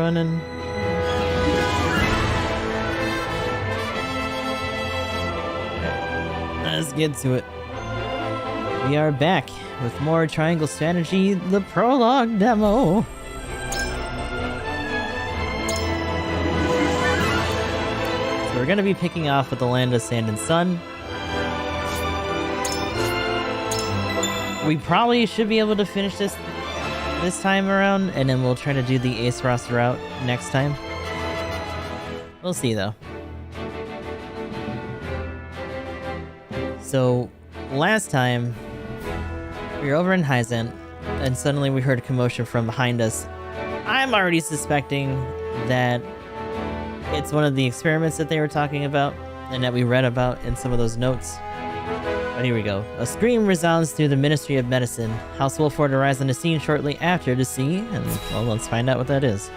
running. Let's get to it. We are back with more Triangle Strategy, the prologue demo. So we're going to be picking off with the Land of Sand and Sun. We probably should be able to finish this time around, and then we'll try to do the Aesfrost route next time. We'll see though. So last time we were over in Hyzante, and suddenly we heard a commotion from behind us. I'm already suspecting that it's one of the experiments that they were talking about and that we read about in some of those notes. But here we go. A scream resounds through the Ministry of Medicine. House Wolford arrives on the scene shortly after to see, and well, let's find out what that is.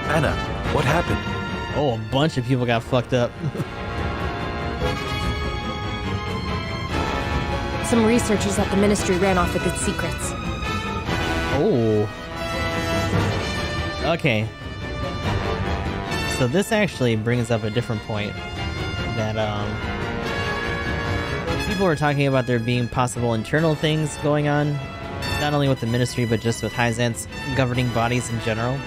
Anna, what happened? Oh, a bunch of people got fucked up. Some researchers at the Ministry ran off with its secrets. Oh. Okay. So this actually brings up a different point. That, people were talking about there being possible internal things going on. Not only with the Ministry, but just with Hyzante's governing bodies in general.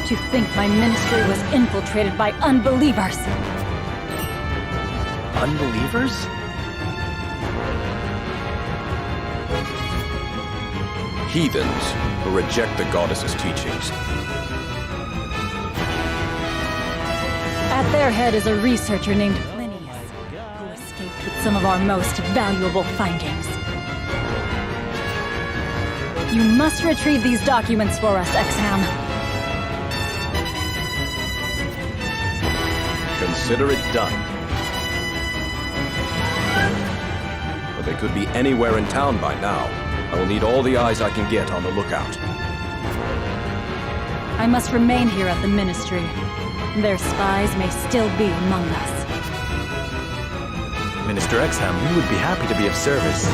To think my ministry was infiltrated by unbelievers. Unbelievers? Heathens who reject the goddess's teachings. At their head is a researcher named Plinius, who escaped with some of our most valuable findings. You must retrieve these documents for us, Exham. Consider it done. But they could be anywhere in town by now. I will need all the eyes I can get on the lookout. I must remain here at the Ministry. Their spies may still be among us. Minister Exham, we would be happy to be of service.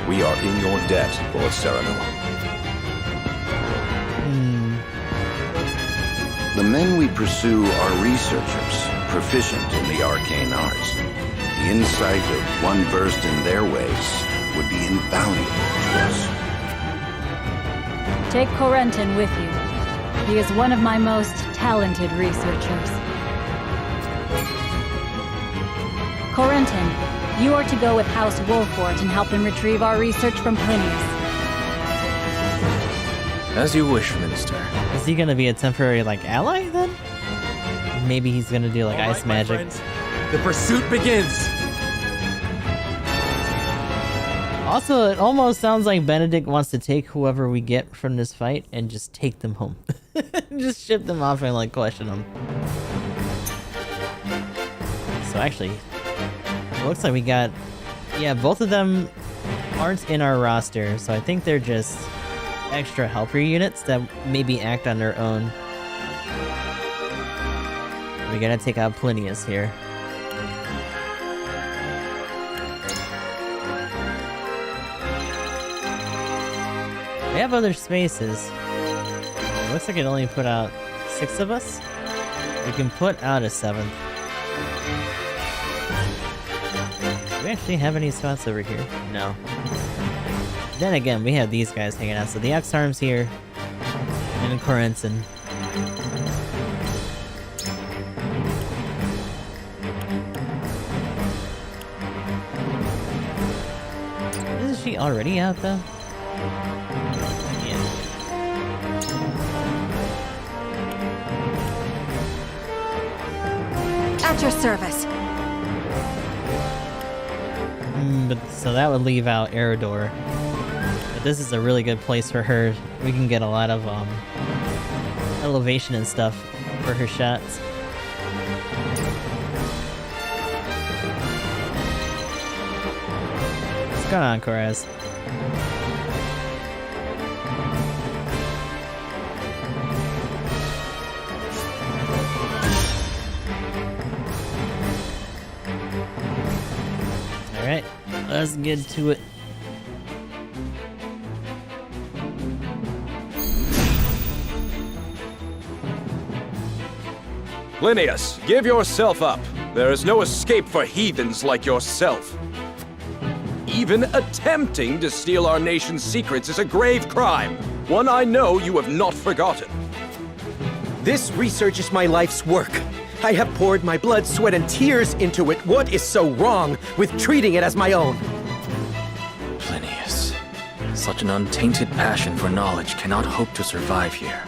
We are in your debt, Lord Sereno. The men we pursue are researchers, proficient in the arcane arts. The insight of one versed in their ways would be invaluable to us. Take Corentin with you. He is one of my most talented researchers. Corentin, you are to go with House Wolfort and help them retrieve our research from Plinius. As you wish, Minister. Is he gonna be a temporary, like, ally, then? Maybe he's gonna do, like, All ice right, my magic. friends. The pursuit begins! Also, it almost sounds like Benedict wants to take whoever we get from this fight and just take them home. Just ship them off and, like, question them. So actually, it looks like we got... Yeah, both of them aren't in our roster, so I think they're just extra helper units that maybe act on their own. We gotta take out Plinius here. We have other spaces. It looks like it only put out 6 of us. We can put out a 7th. Do we actually have any spots over here? No. Then again, we have these guys hanging out. So the X-Arm's here. And Corentin. Isn't she already out though? Yeah. At your service. But so that would leave out Eridor. But this is a really good place for her. We can get a lot of elevation and stuff for her shots. What's going on, Koraz? Let's get to it. Plinius, give yourself up. There is no escape for heathens like yourself. Even attempting to steal our nation's secrets is a grave crime. One I know you have not forgotten. This research is my life's work. I have poured my blood, sweat, and tears into it. What is so wrong with treating it as my own? Plinius. Such an untainted passion for knowledge cannot hope to survive here.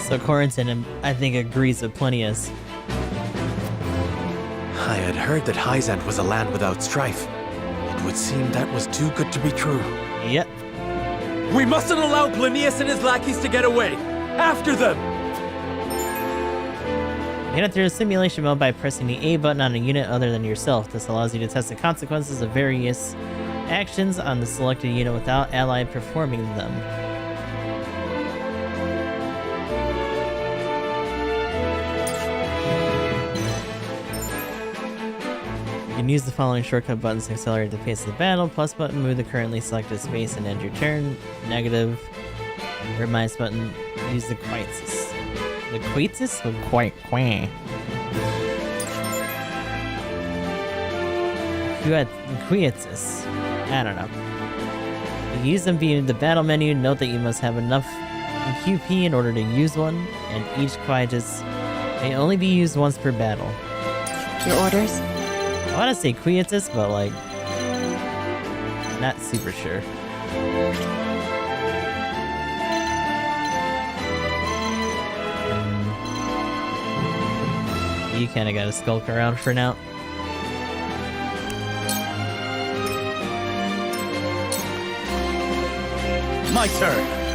So Corentin, I think, agrees with Plinius. I had heard that Hyzante was a land without strife. It would seem that was too good to be true. Yep. We mustn't allow Plinius and his lackeys to get away! After them! Get it through simulation mode by pressing the A button on a unit other than yourself. This allows you to test the consequences of various actions on the selected unit without ally performing them. You can use the following shortcut buttons to accelerate the pace of the battle. Plus button, move the currently selected space and end your turn. Negative, or minus button, use the quietus. The quietus or quietus? Quietus. I don't know. You use them via the battle menu. Note that you must have enough QP in order to use one, and each quietus may only be used once per battle. Your orders? I want to say quietus, but like, not super sure. You kind of got to skulk around for now. My turn!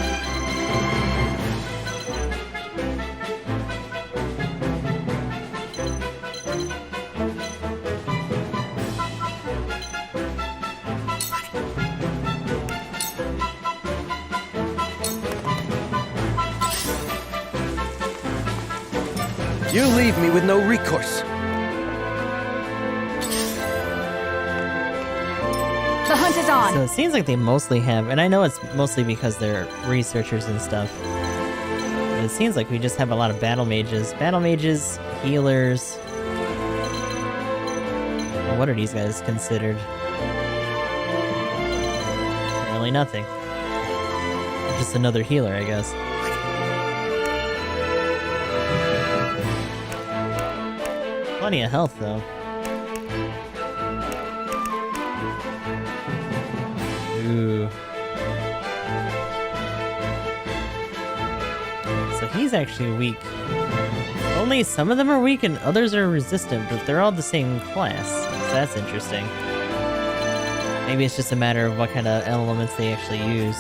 You leave me with no recourse. The hunt is on! So it seems like they mostly have, and I know it's mostly because they're researchers and stuff. But it seems like we just have a lot of battle mages. Battle mages, healers. What are these guys considered? Really nothing. Just another healer, I guess. Plenty of health, though. Ooh. So he's actually weak. Only some of them are weak and others are resistant, but they're all the same class. So that's interesting. Maybe it's just a matter of what kind of elements they actually use.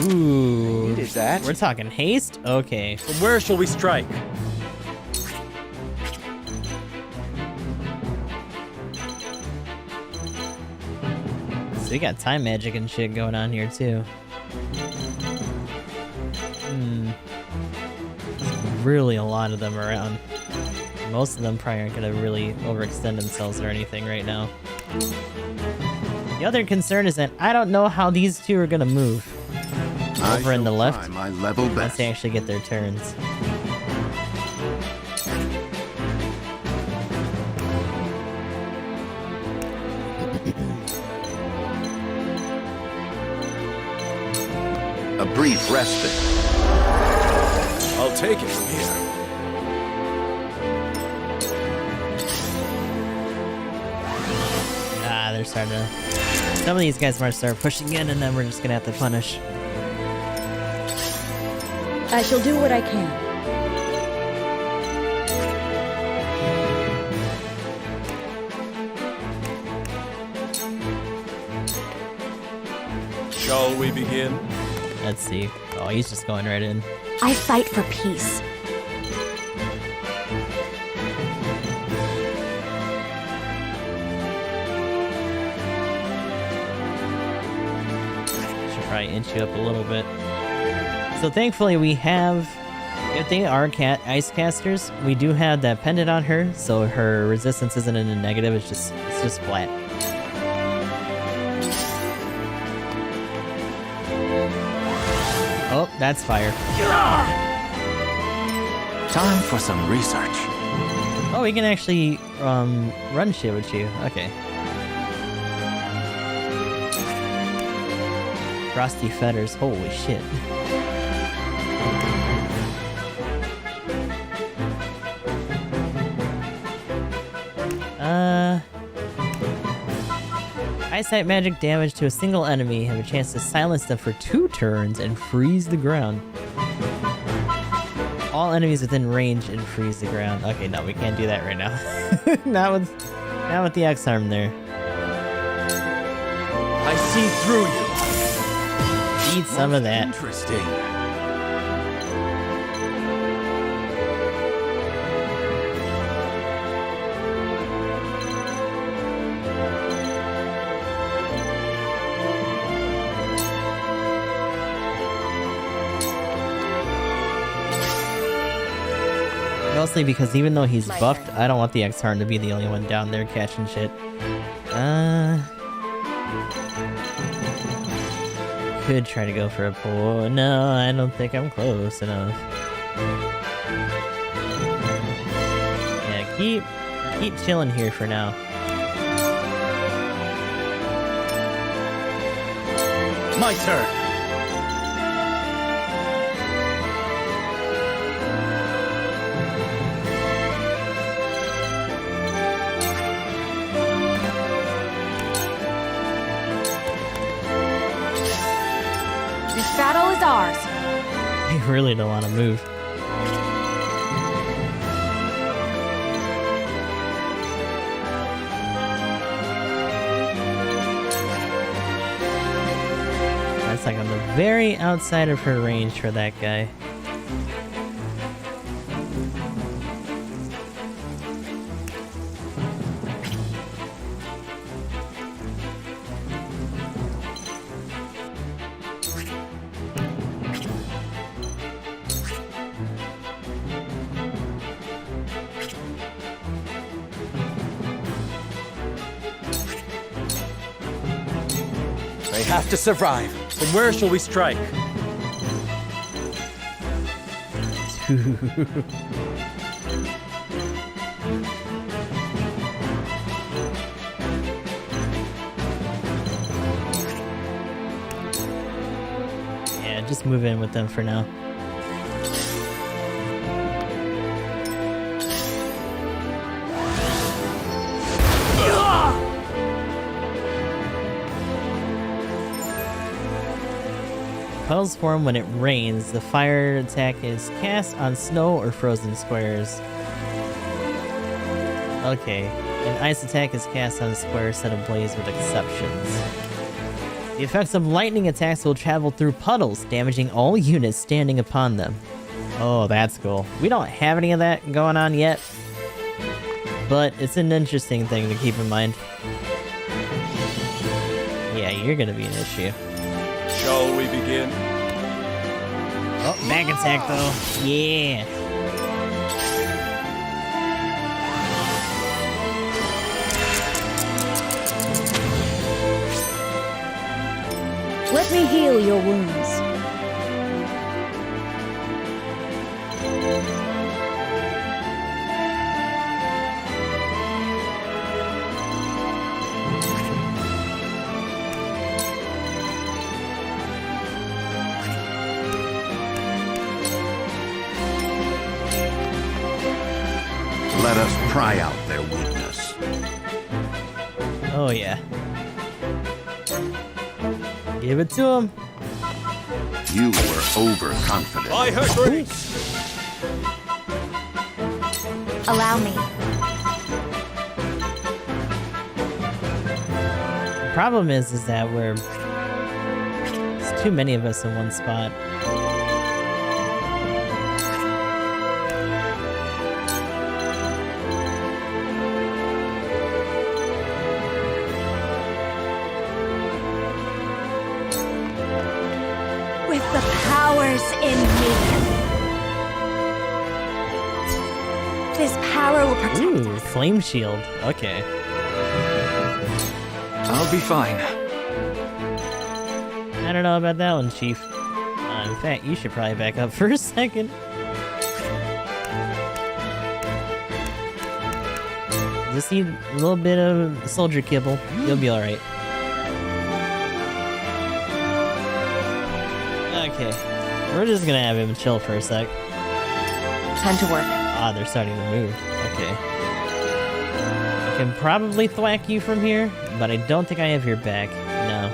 Ooh. What is that? We're talking haste? Okay. From where shall we strike? So we got time magic and shit going on here too. Really a lot of them around. Most of them probably aren't gonna really overextend themselves or anything right now. The other concern is that I don't know how these two are gonna move. Over in the left, My level once best. they actually get their turns. A brief respite. I'll take it from here. Ah, they're starting to... Some of these guys might start pushing in and then we're just gonna have to punish. I shall do what I can. Shall we begin? Let's see. Oh, he's just going right in. I fight for peace. Should probably inch you up a little bit. So thankfully we have, if they are ice casters, we do have that pendant on her, so her resistance isn't in a negative, it's just flat. Oh, that's fire. Time for some research. Oh, we can actually run shit with you. Okay. Frosty feathers. Holy shit. Eyesight magic damage to a single enemy. Have a chance to silence them for 2 turns and freeze the ground. All enemies within range and freeze the ground. Okay, no, we can't do that right now. not with the X-Arm there. I see through you. Eat some of that. Interesting. Mostly because even though he's buffed, I don't want the X-Harm to be the only one down there catching shit. Could try to go for a pull. No, I don't think I'm close enough. Yeah, keep chilling here for now. My turn. This battle is ours. I really don't want to move. That's like on the very outside of her range for that guy. They have to survive. Then where shall we strike? Yeah, just move in with them for now. Puddles form when it rains. The fire attack is cast on snow or frozen squares. Okay. An ice attack is cast on squares set ablaze with exceptions. The effects of lightning attacks will travel through puddles, damaging all units standing upon them. Oh, that's cool. We don't have any of that going on yet, but it's an interesting thing to keep in mind. Yeah, you're gonna be an issue. Shall we begin? Oh, back attack though. Yeah. Let me heal your wounds. Let us pry out their weakness. Oh yeah. Give it to him. You were overconfident. By her grace! Allow me. Problem is that we're too many of us in one spot. With the powers in me. This power will protect Ooh, us. flame shield. Okay. I'll be fine. I don't know about that one, Chief. In fact, you should probably back up for a second. Just need a little bit of soldier kibble. You'll be alright. Okay. We're just gonna have him chill for a sec. Time to work. Ah, they're starting to move. Okay. I can probably thwack you from here, but I don't think I have your back. No.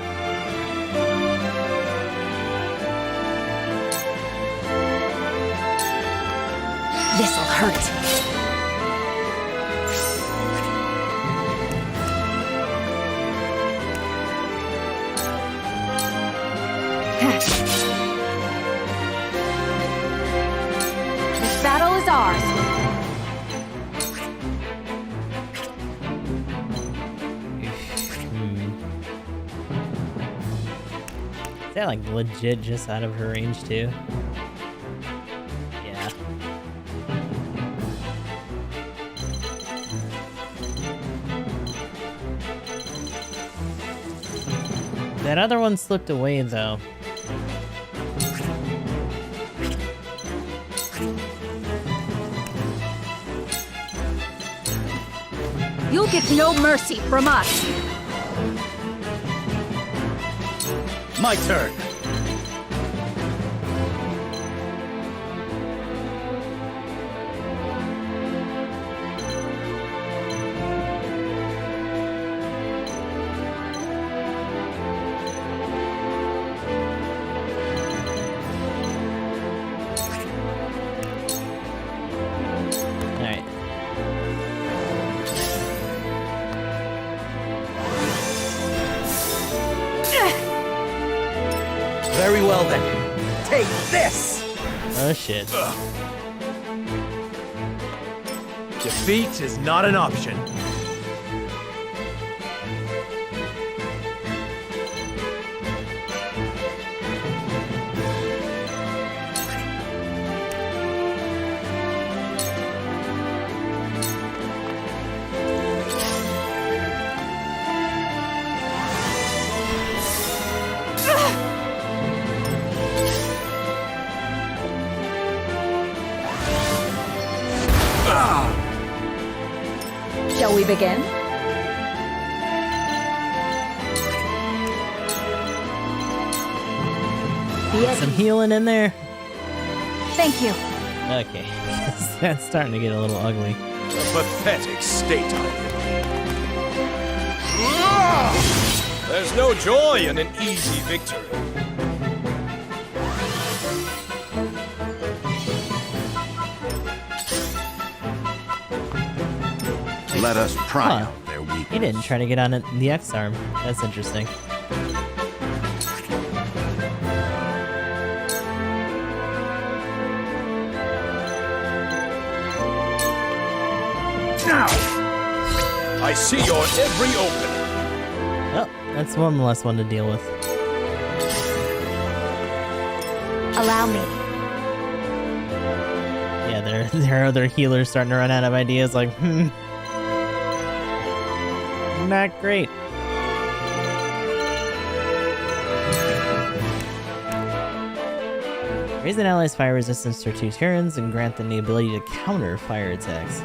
This'll hurt. This battle is ours. Is that like legit just out of her range too? Yeah. That other one slipped away though. You'll get no mercy from us. My turn. Alright. Very well then. Take this! Oh shit. Defeat is not an option. Shall we begin? Some healing in there. Thank you. Okay. That's starting to get a little ugly. A pathetic state I'm in. There's no joy in an easy victory. Let us pry Huh. out their weakness. He didn't try to get on the X arm. That's interesting. Now! I see your every opening. Oh, that's one less one to deal with. Allow me. Yeah, their other healers starting to run out of ideas. Like, not great. Raise an ally's fire resistance for 2 turns and grant them the ability to counter fire attacks.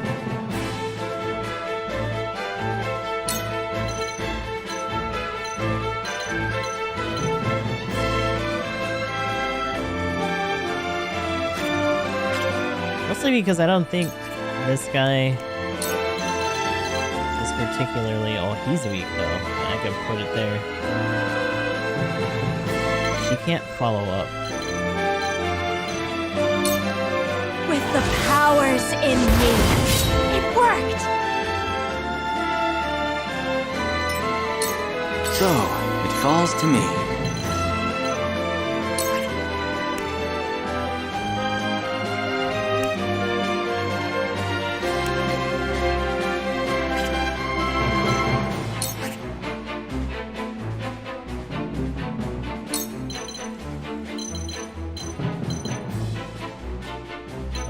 Mostly because I don't think this guy is particularly... Oh, he's weak though. I could put it there. She can't follow up. With the powers in me. It worked! So, it falls to me.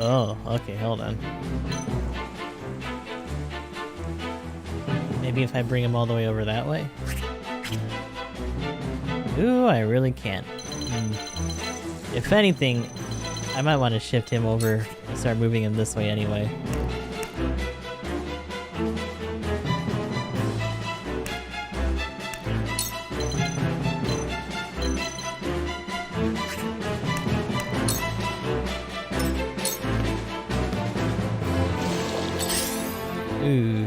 Oh, okay, hold on. Maybe if I bring him all the way over that way? Ooh, I really can't. If anything, I might want to shift him over and start moving him this way anyway. Ooh.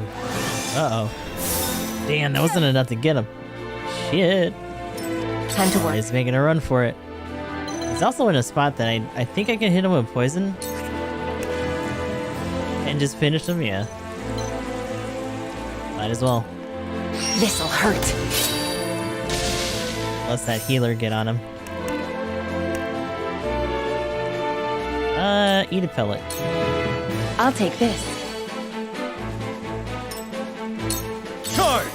Uh-oh. Damn, that wasn't enough to get him. Shit. Time to work. He's making a run for it. He's also in a spot that I think I can hit him with poison. And just finish him, yeah. Might as well. This'll hurt. Let's that healer get on him. Eat a pellet. I'll take this. Charge!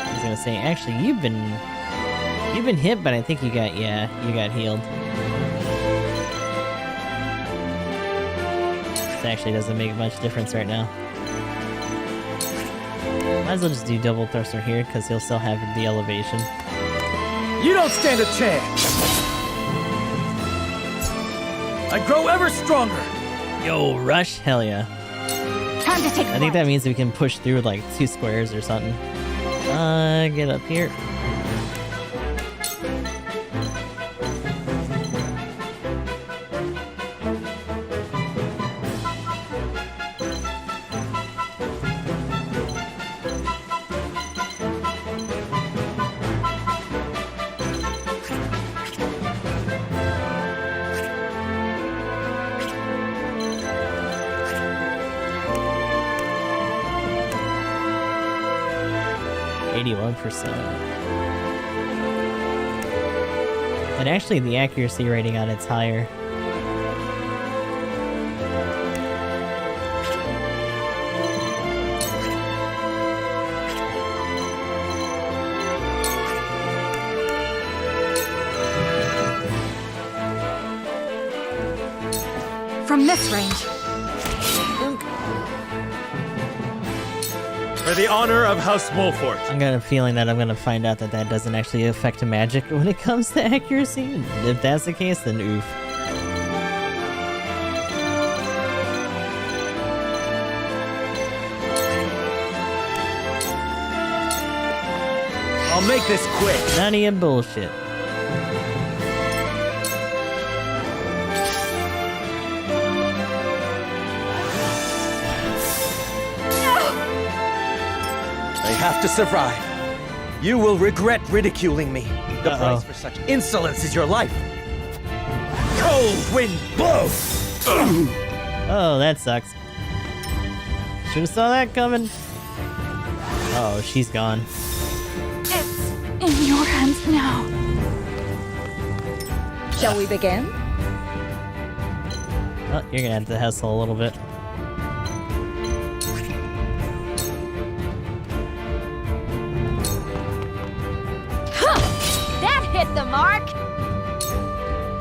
I was gonna say, actually, you've been hit, but I think you got healed. This actually doesn't make much difference right now. Might as well just do double thruster here, because he'll still have the elevation. You don't stand a chance! I grow ever stronger! Yo, rush? Hell yeah. Time to take I think that means we can push through like 2 squares or something. Get up here. And actually the accuracy rating on it's higher. From this range. For the honor of House Wolfort. I got a feeling that I'm gonna find out that that doesn't actually affect magic when it comes to accuracy. If that's the case, then oof. I'll make this quick. None of your bullshit. Have to survive. You will regret ridiculing me. The price for such insolence is your life. Cold wind blows. Oh, that sucks. Should've saw that coming. Oh, she's gone. It's in your hands now. Shall we begin? Oh, you're gonna have to hustle a little bit. Hit the mark.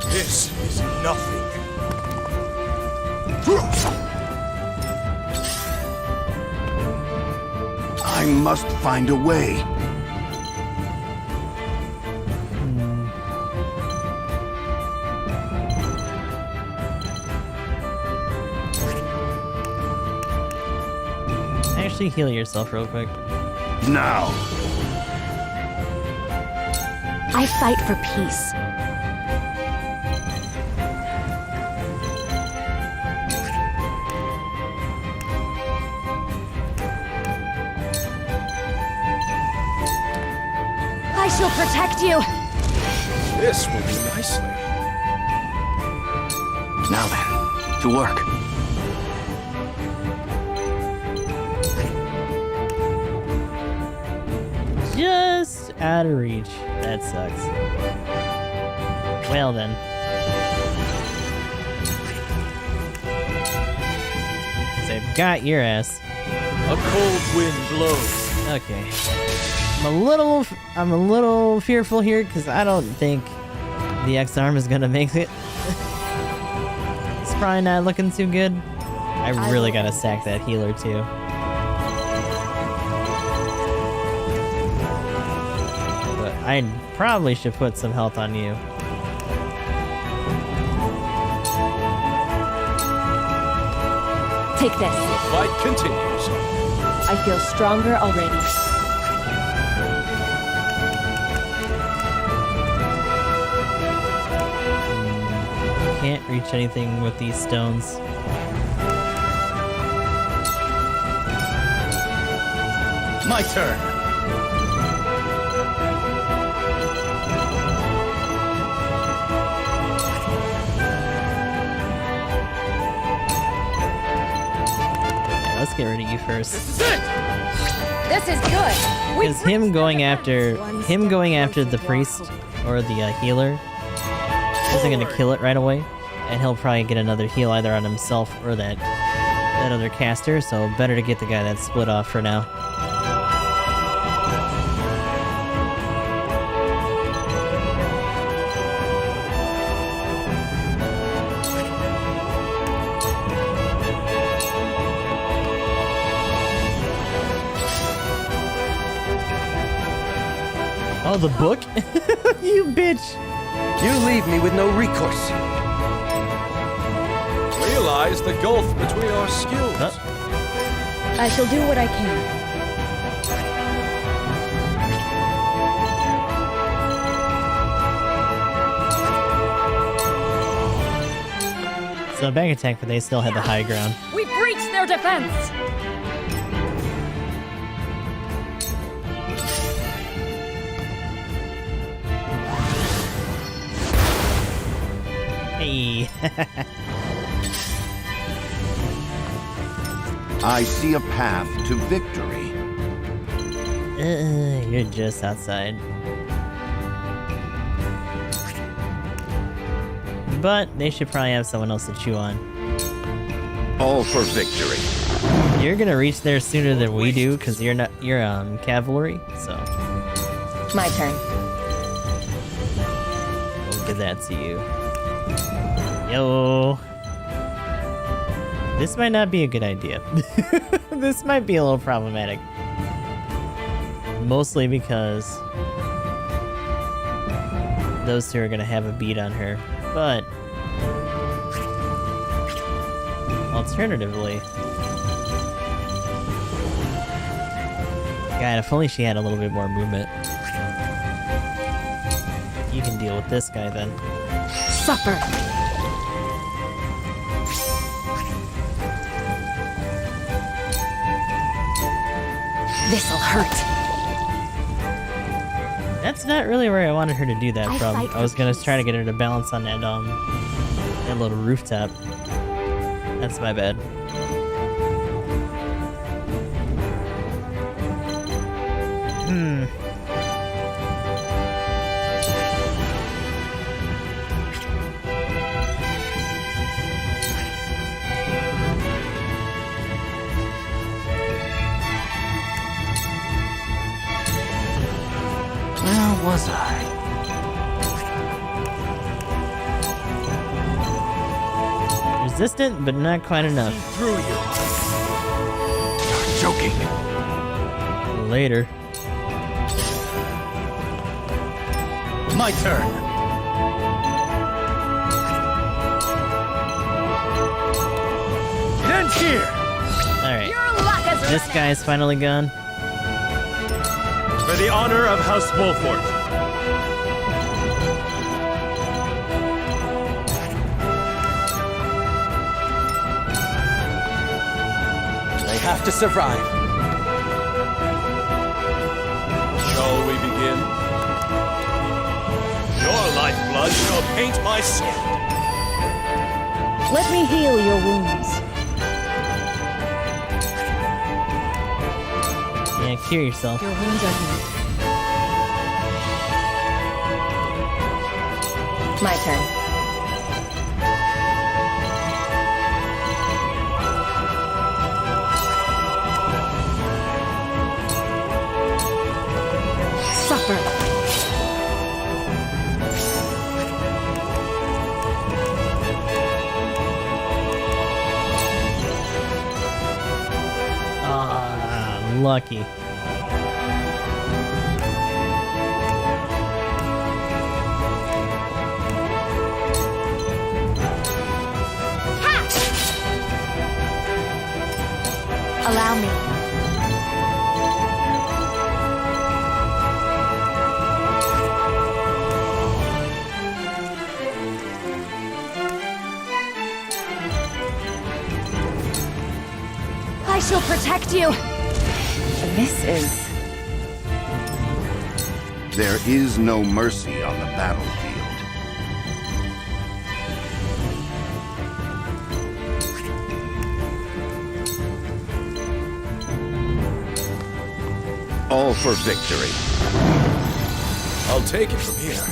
This is nothing. I must find a way. Actually, heal yourself real quick. Now. I fight for peace. I shall protect you. This will be nicely. Now then, to work. Just out of reach. That sucks. Well then. they've got your ass. A cold wind blows. Okay. I'm a little fearful here because I don't think the X-Arm is gonna make it. It's probably not looking too good. I really gotta stack that healer too. But I probably should put some health on you. Take this. The fight continues. I feel stronger already. Can't reach anything with these stones. My turn. Yeah, let's get rid of you first. This is it! This is good. Because him going after the priest or the healer isn't gonna kill it right away, and he'll probably get another heal either on himself or that other caster. So better to get the guy that's split off for now. Oh, the book? You bitch! You leave me with no recourse. Realize the gulf between our skills. I shall do what I can. So back attack, but they still had the high ground. We breached their defense! Hey! I see a path to victory. You're just outside. But they should probably have someone else to chew on. All for victory. You're gonna reach there sooner than we do, because you're cavalry, so My turn. we'll give that to you. Yo. This might not be a good idea. This might be a little problematic. Mostly because those two are gonna have a beat on her. But alternatively, God, if only she had a little bit more movement. You can deal with this guy then. Suffer. This'll hurt. That's not really where I wanted her to do that I from. fight I was for gonna peace. try to get her to balance on that little rooftop. That's my bad. Where was I? Resistant, but not quite enough. Through you. You're joking. Later. My turn. End here. Alright. Your luck is This guy's finally gone. For the honor of House Wolfort. They have to survive. Shall we begin? Your lifeblood shall paint my sword. Let me heal your wounds. Yeah, cure yourself. Your wounds are healed. My turn. unlucky. Allow me. I shall protect you. This is... There is no mercy on the battlefield. All for victory. I'll take it from here.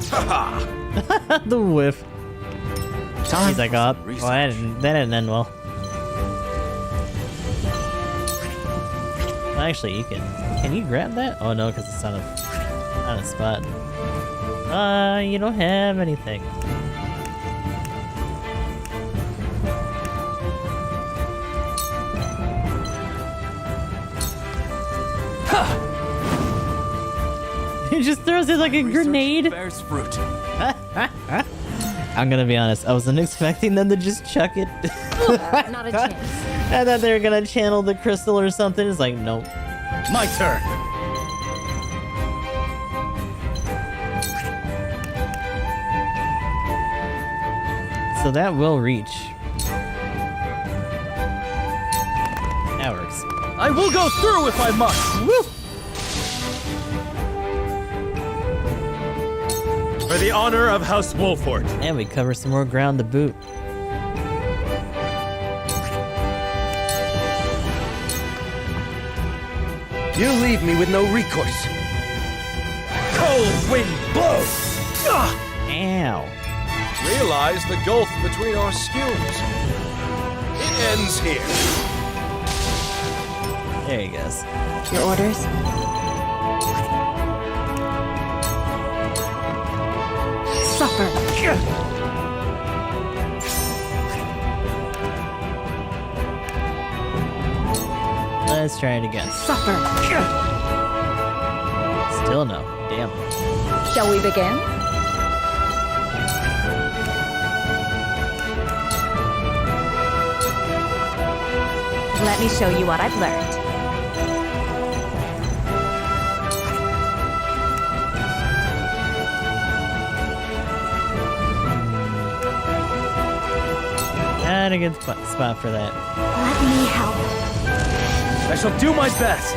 Haha! The whiff. Time He's like, for oh, some well, that didn't end well. Well, actually, you can you grab that? Oh no, because it's on a spot. You don't have anything. He just throws it like a grenade. Bears fruit. I'm gonna be honest, I wasn't expecting them to just chuck it. Not a chance. I thought they were gonna channel the crystal or something. It's like, nope. My turn. So that will reach. That works. I will go through if I must. Woo! For the honor of House Wolford. And we cover some more ground to boot. You leave me with no recourse. Cold wind blows. Ow. Realize the gulf between our skills. It ends here. There he goes. Your orders? Supper. Let's try it again. Supper. Still no. Damn. Shall we begin? Let me show you what I've learned. Not a good spot for that. Let me help. I shall do my best.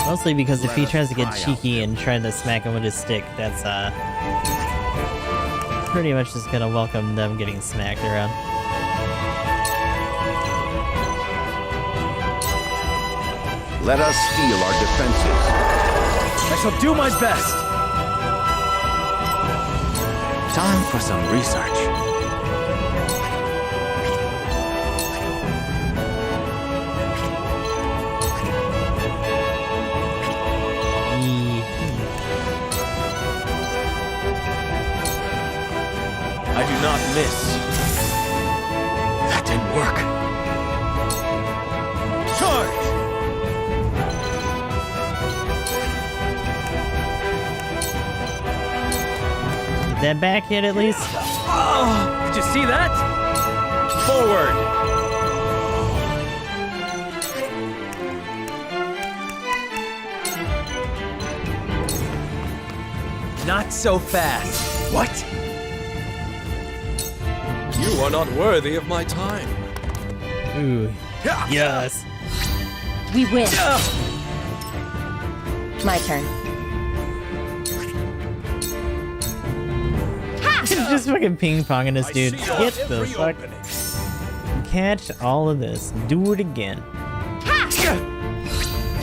Mostly because if he tries to get cheeky and try to smack him with his stick, that's pretty much just gonna welcome them getting smacked around. Let us steel our defenses. I shall do my best. Time for some research. I do not miss. That didn't work. Charge! Get that back hit at least. Oh, did you see that? Forward! Not so fast. What? You are not worthy of my time. Ooh. Yes. We win. My turn. Just fucking ping-ponging this I dude. see Get your the every fuck. opening. Catch all of this. Do it again.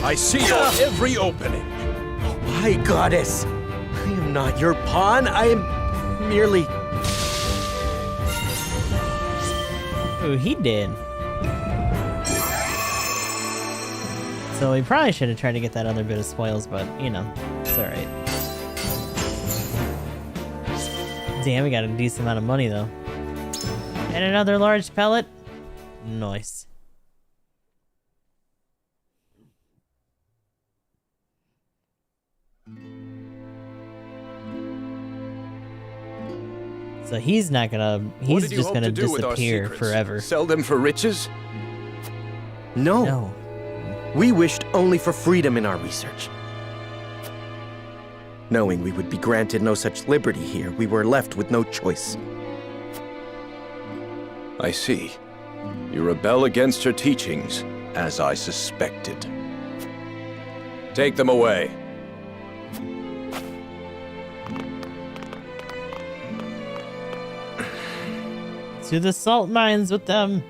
I see your every opening. My goddess! I am not your pawn. I am merely... Ooh, he did. So we probably should have tried to get that other bit of spoils, but, you know, it's alright. Damn, we got a decent amount of money, though. And another large pellet. Nice. So he's not gonna, What he's did you just hope gonna to do with our disappear secrets? forever. Sell them for riches? No. No. We wished only for freedom in our research. Knowing we would be granted no such liberty here, we were left with no choice. I see. You rebel against her teachings, as I suspected. Take them away. To the salt mines with them.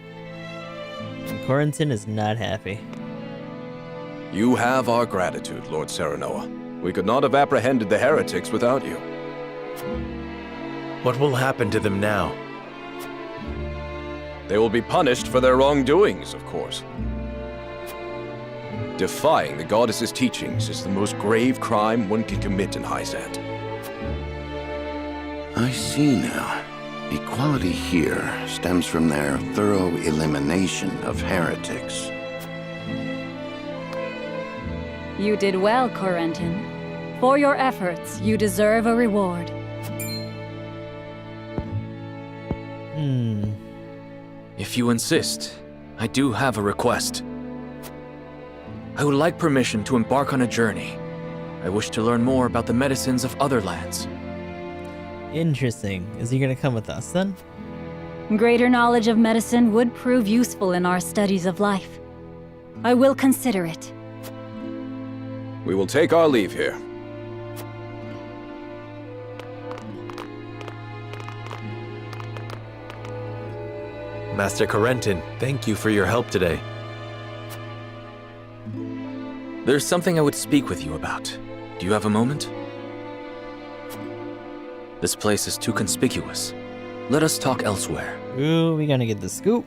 And Corentin is not happy. You have our gratitude, Lord Serenoa. We could not have apprehended the heretics without you. What will happen to them now? They will be punished for their wrongdoings, of course. Defying the goddess's teachings is the most grave crime one can commit in Hyzante. I see now. Equality here stems from their thorough elimination of heretics. You did well, Corentin. For your efforts, you deserve a reward. If you insist, I do have a request. I would like permission to embark on a journey. I wish to learn more about the medicines of other lands. Interesting. Is he gonna come with us then? Greater knowledge of medicine would prove useful in our studies of life. I will consider it. We will take our leave here. Master Corentin, thank you for your help today. There's something I would speak with you about. Do you have a moment? This place is too conspicuous. Let us talk elsewhere. Ooh, we gonna get the scoop.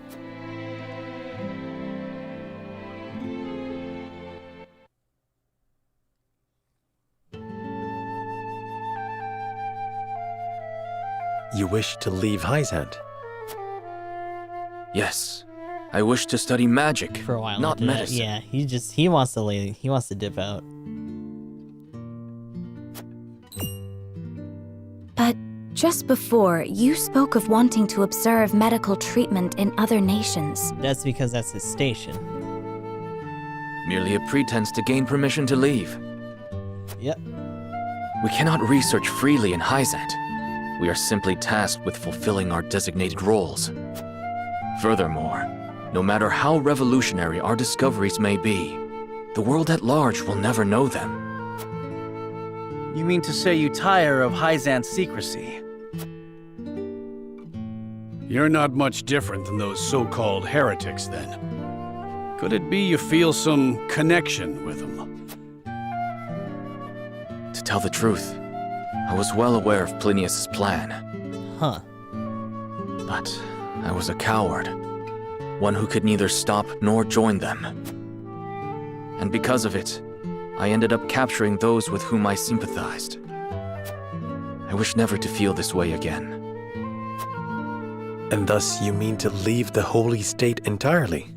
You wish to leave Hyzante? Yes, I wish to study magic, For a while. not after that. medicine. Yeah, he wants to dip out. But just before, you spoke of wanting to observe medical treatment in other nations. That's because that's his station. Merely a pretense to gain permission to leave. Yep. We cannot research freely in Hyzante. We are simply tasked with fulfilling our designated roles. Furthermore, no matter how revolutionary our discoveries may be, the world at large will never know them. You mean to say you tire of Hyzante's secrecy? You're not much different than those so-called heretics, then. Could it be you feel some connection with them? To tell the truth, I was well aware of Plinius' plan. Huh. But I was a coward, one who could neither stop nor join them. And because of it, I ended up capturing those with whom I sympathized. I wish never to feel this way again. And thus you mean to leave the holy state entirely?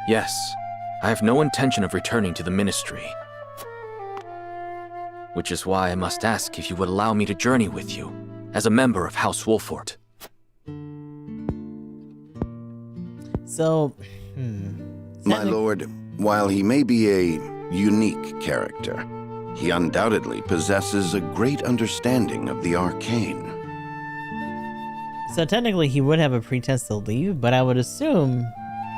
Yes, I have no intention of returning to the ministry. Which is why I must ask if you would allow me to journey with you, as a member of House Wolfort. So, My lord, while he may be a unique character, he undoubtedly possesses a great understanding of the arcane. So technically he would have a pretense to leave, but I would assume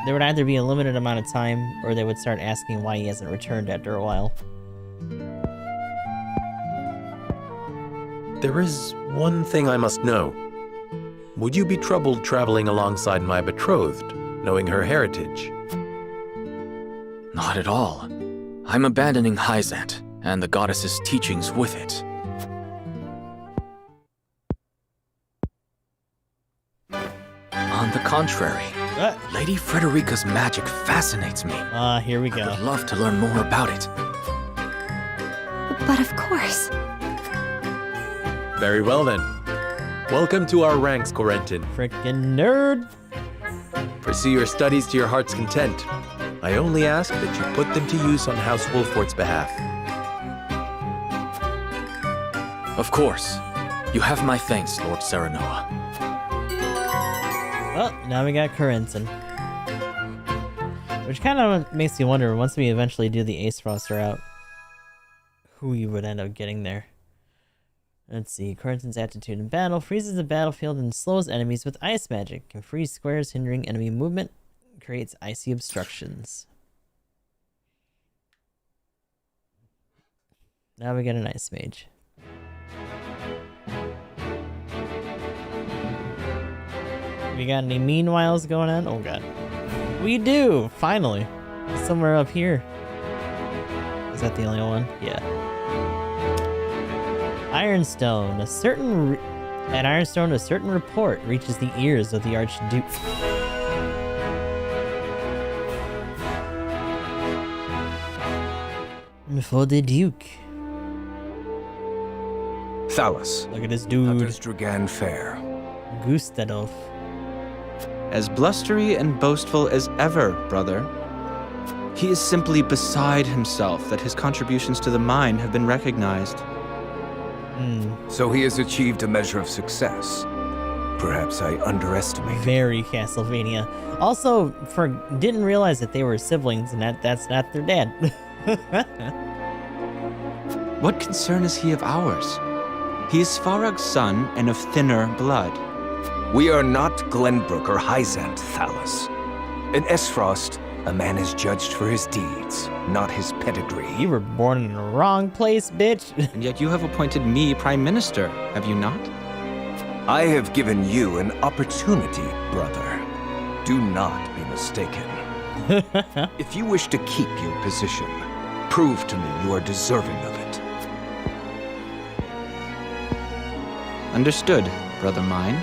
there would either be a limited amount of time or they would start asking why he hasn't returned after a while. There is one thing I must know. Would you be troubled traveling alongside my betrothed, knowing her heritage? Not at all. I'm abandoning Hyzante, and the goddess's teachings with it. On the contrary, Lady Frederica's magic fascinates me. Here we go. I would love to learn more about it. But of course. Very well then. Welcome to our ranks, Corentin. Frickin' nerd. Pursue your studies to your heart's content. I only ask that you put them to use on House Wolfort's behalf. Of course. You have my thanks, Lord Serenoa. Well, now we got Corentin. Which kind of makes me wonder, once we eventually do the Aesfrost route, who you would end up getting there. Let's see. Corentin's aptitude in battle freezes the battlefield and slows enemies with ice magic. Can freeze squares hindering enemy movement. Creates icy obstructions. Now we get an ice mage. We got any meanwhiles going on? Oh god. We do! Finally! Somewhere up here. Is that the only one? Yeah. Ironstone. At Ironstone, a certain report reaches the ears of the Archduke. For the Duke. Thalus. Look at this dude. How does Dragan fare? Gustadolf. As blustery and boastful as ever, brother. He is simply beside himself that his contributions to the mine have been recognized. So he has achieved a measure of success. Perhaps I underestimated. Very Castlevania. Also, didn't realize that they were siblings and that's not their dad. What concern is he of ours? He is Farag's son and of thinner blood. We are not Glenbrook or Hyzante, Thalus. In Aesfrost, a man is judged for his deeds, not his pedigree. You were born in the wrong place, bitch. And yet you have appointed me Prime Minister, have you not? I have given you an opportunity, brother. Do not be mistaken. If you wish to keep your position, prove to me you are deserving of it. Understood, brother mine.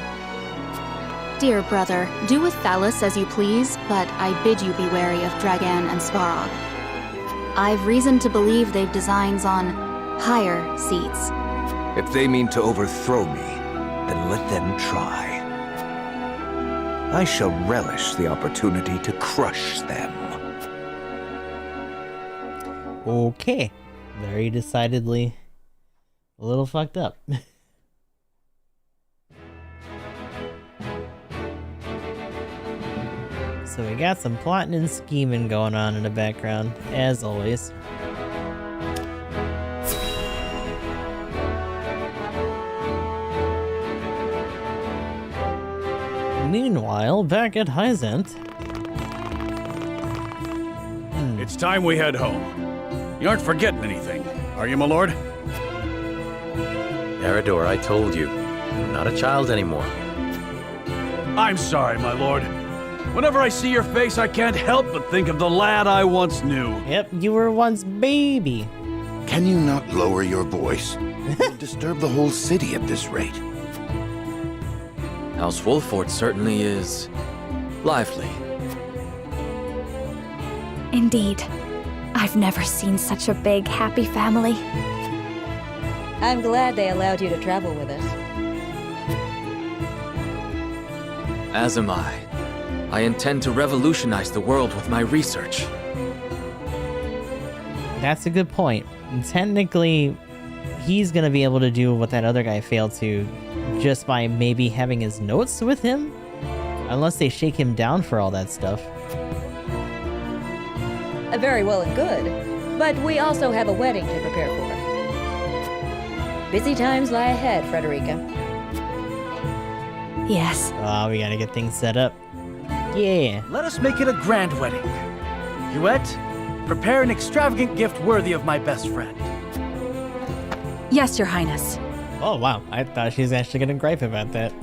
Dear brother, do with Thalus as you please, but I bid you be wary of Dragan and Svarog. I've reason to believe they've designs on higher seats. If they mean to overthrow me, then let them try. I shall relish the opportunity to crush them. Okay. Very decidedly a little fucked up. So we got some plotting and scheming going on in the background, as always. Meanwhile, back at Hyzante. It's time we head home. You aren't forgetting anything, are you, my lord? Erador, I told you. I'm not a child anymore. I'm sorry, my lord. Whenever I see your face, I can't help but think of the lad I once knew. Yep, you were once baby. Can you not lower your voice? You'll disturb the whole city at this rate. House Wolfort certainly is lively. Indeed. I've never seen such a big, happy family. I'm glad they allowed you to travel with us. As am I. I intend to revolutionize the world with my research. That's a good point. And technically, he's gonna be able to do what that other guy failed to just by maybe having his notes with him? Unless they shake him down for all that stuff. Very well and good, but we also have a wedding to prepare for. Busy times lie ahead, Frederica. Yes. Oh, we gotta get things set up. Yeah. Let us make it a grand wedding. Huette, prepare an extravagant gift worthy of my best friend. Yes, Your Highness. Oh, wow. I thought she was actually gonna gripe about that.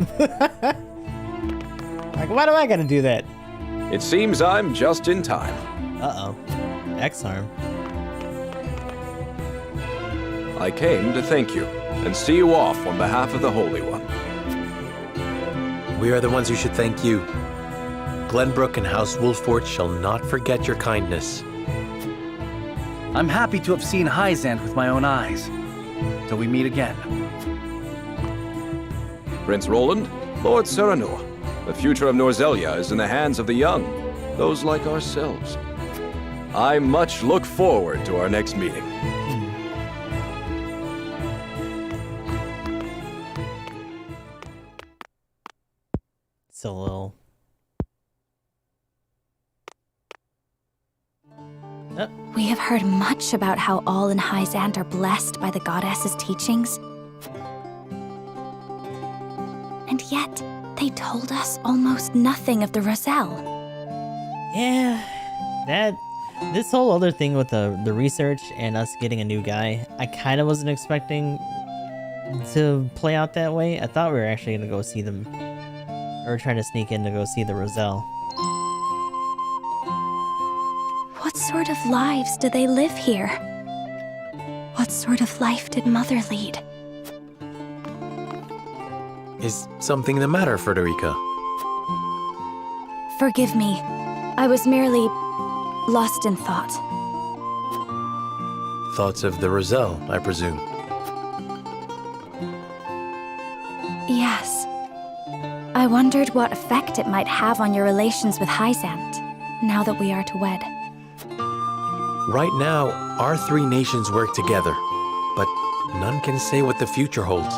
Like, why do I gotta do that? It seems I'm just in time. Uh-oh. X-Arm. I came to thank you and see you off on behalf of the Holy One. We are the ones who should thank you. Glenbrook and House Wolfort shall not forget your kindness. I'm happy to have seen Hyzante with my own eyes. Till we meet again. Prince Roland, Lord Serenoa. The future of Norzelia is in the hands of the young, those like ourselves. I much look forward to our next meeting. It's a little... We have heard much about how all in Hyzante are blessed by the goddess's teachings. And yet, they told us almost nothing of the Roselle. Yeah, this whole other thing with the research and us getting a new guy, I kind of wasn't expecting to play out that way. I thought we were actually going to go see them, or try to sneak in to go see the Roselle. What sort of lives do they live here? What sort of life did Mother lead? Is something the matter, Frederica? Forgive me. I was merely lost in thought. Thoughts of the Roselle, I presume. Yes. I wondered what effect it might have on your relations with Hyzante, now that we are to wed. Right now, our three nations work together, but none can say what the future holds.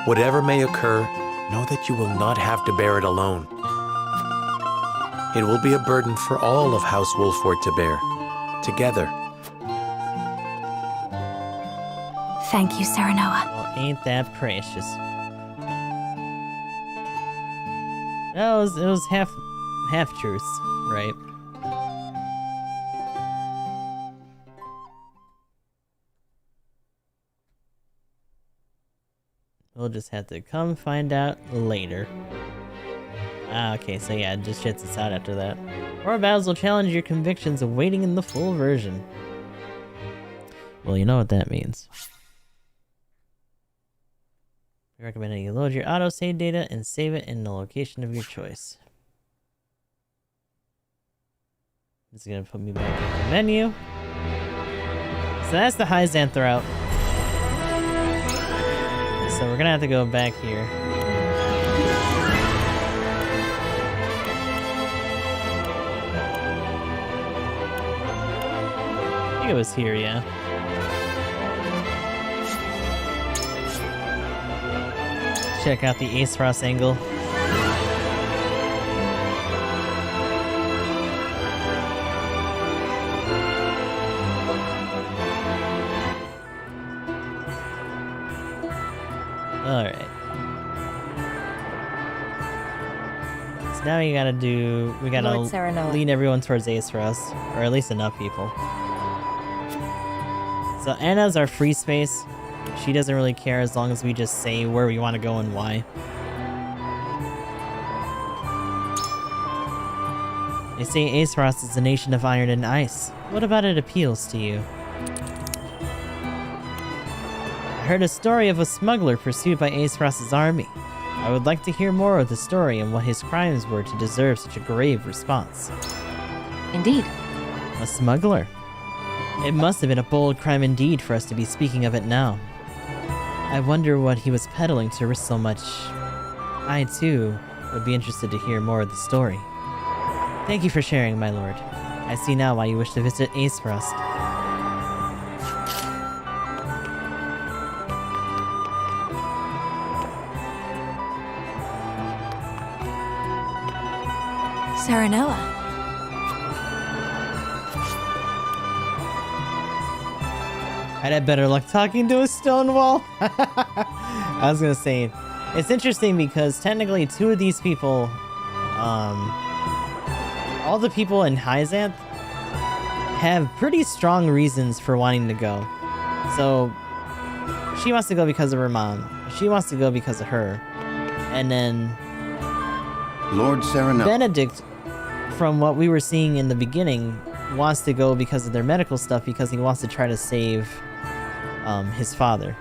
Whatever may occur, know that you will not have to bear it alone. It will be a burden for all of House Wolford to bear, together. Thank you, Serenoa. Well, ain't that precious. It was half truths, right? We'll just have to come find out later. Ah, okay, so yeah, it just shits us out after that. More battles will challenge your convictions awaiting in the full version. Well, you know what that means. We recommend that you load your autosave data and save it in the location of your choice. This is gonna put me back in the menu. So that's the Hyzante route. So we're gonna have to go back here. I think it was here, yeah. Check out the Aesfrost angle. Alright. So now we gotta Lord Serenoa. lead everyone towards Aesfrost, or at least enough people. So Anna's our free space. She doesn't really care as long as we just say where we want to go and why. They say Aesfrost is a nation of iron and ice. What about it appeals to you? I heard a story of a smuggler pursued by Aesfrost's army. I would like to hear more of the story and what his crimes were to deserve such a grave response. Indeed. A smuggler? It must have been a bold crime indeed for us to be speaking of it now. I wonder what he was peddling to risk so much. I, too, would be interested to hear more of the story. Thank you for sharing, my lord. I see now why you wish to visit Aesfrost. Serenoa. I'd have better luck talking to a stone wall. I was gonna say, it's interesting because technically two of these people, all the people in Hyzante have pretty strong reasons for wanting to go. So she wants to go because of her mom. She wants to go because of her. And then Lord Serenoa. Benedict, from what we were seeing in the beginning, wants to go because of their medical stuff, because he wants to try to save his father,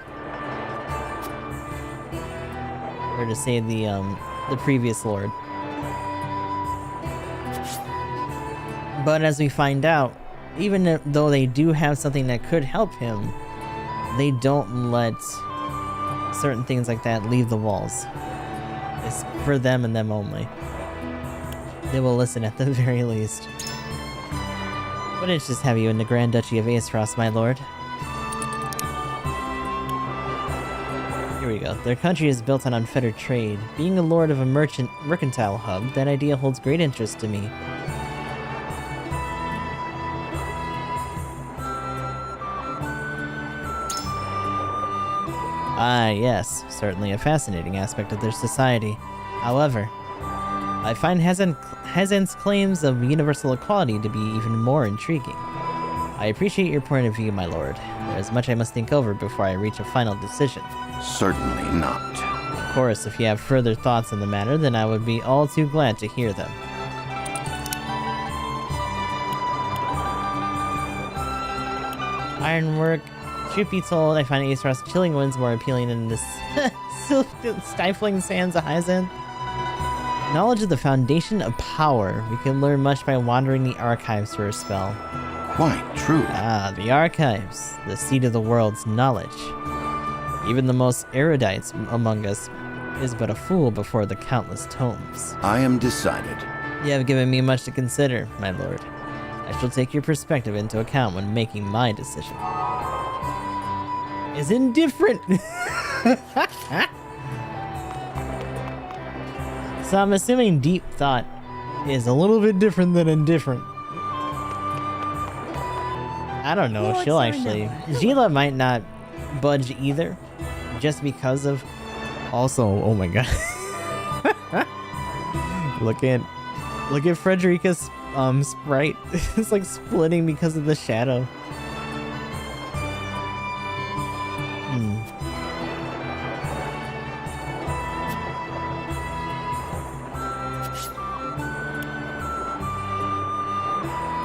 or to save the previous lord. But as we find out, even though they do have something that could help him, they don't let certain things like that leave the walls. It's for them and them only. They will listen at the very least. But it's just have you in the Grand Duchy of Aesfrost, my lord. Here we go. Their country is built on unfettered trade. Being a lord of a mercantile hub, that idea holds great interest to me. Ah, yes, certainly a fascinating aspect of their society. However, I find Hyzante's claims of universal equality to be even more intriguing. I appreciate your point of view, my lord. There is much I must think over before I reach a final decision. Certainly not. Of course, if you have further thoughts on the matter, then I would be all too glad to hear them. Ironwork. Truth be told, I find Aesfrost's chilling winds more appealing than this stifling sands of Hyzante. Knowledge of the foundation of power. We can learn much by wandering the archives for a spell. Quite true. Ah, the archives. The seat of the world's knowledge. Even the most erudite among us is but a fool before the countless tomes. I am decided. You have given me much to consider, my lord. I shall take your perspective into account when making my decision. Is indifferent. So I'm assuming deep thought is a little bit different than indifferent. I don't know. She'll actually... Gila might not budge either. Just because of... Also, oh my god. Look at Frederica's sprite. It's like splitting because of the shadow.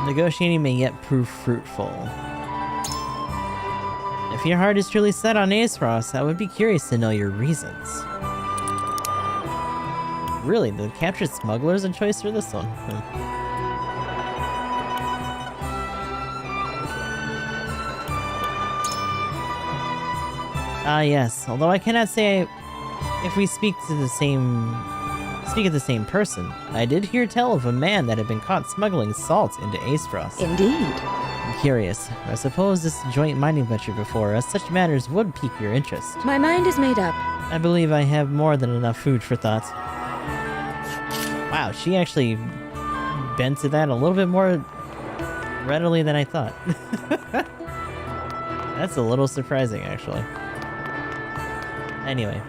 Negotiating may yet prove fruitful. If your heart is truly set on Aesfrost, I would be curious to know your reasons. Really, the captured smuggler is a choice for this one? Ah, yes. Although I cannot say if we speak of the same person. I did hear tell of a man that had been caught smuggling salt into Aesfrost. Indeed. I'm curious. I suppose this joint mining venture before us, such matters would pique your interest. My mind is made up. I believe I have more than enough food for thought. Wow, she actually bent to that a little bit more readily than I thought. That's a little surprising, actually. Anyway.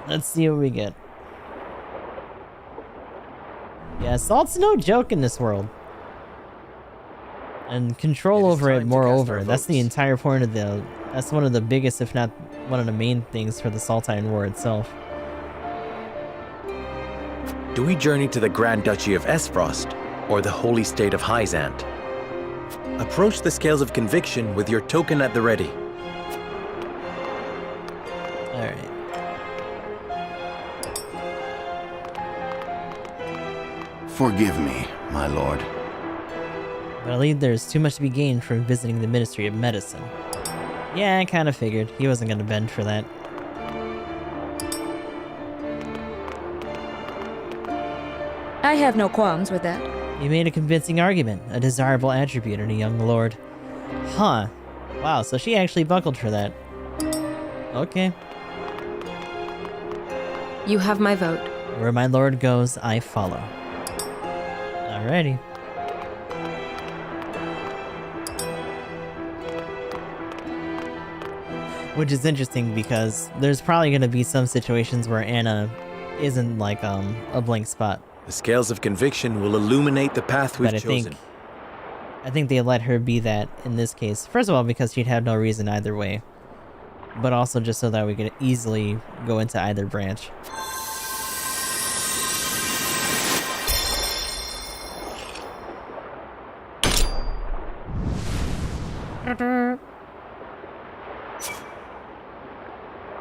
Let's see what we get. Yeah, salt's no joke in this world. And control over it, moreover. That's the entire point of the... That's one of the biggest, if not one of the main things for the Saltine War itself. Do we journey to the Grand Duchy of Aesfrost, or the Holy State of Hyzante? Approach the scales of conviction with your token at the ready. Alright. Forgive me, my lord. But I believe there's too much to be gained from visiting the Ministry of Medicine. Yeah, I kind of figured. He wasn't going to bend for that. I have no qualms with that. You made a convincing argument, a desirable attribute in a young lord. Huh. Wow, so she actually buckled for that. Okay. You have my vote. Where my lord goes, I follow. Alrighty. Which is interesting because there's probably going to be some situations where Anna isn't like a blank spot. The scales of conviction will illuminate the path we've chosen. I think they let her be that in this case. First of all, because she'd have no reason either way. But also just so that we could easily go into either branch.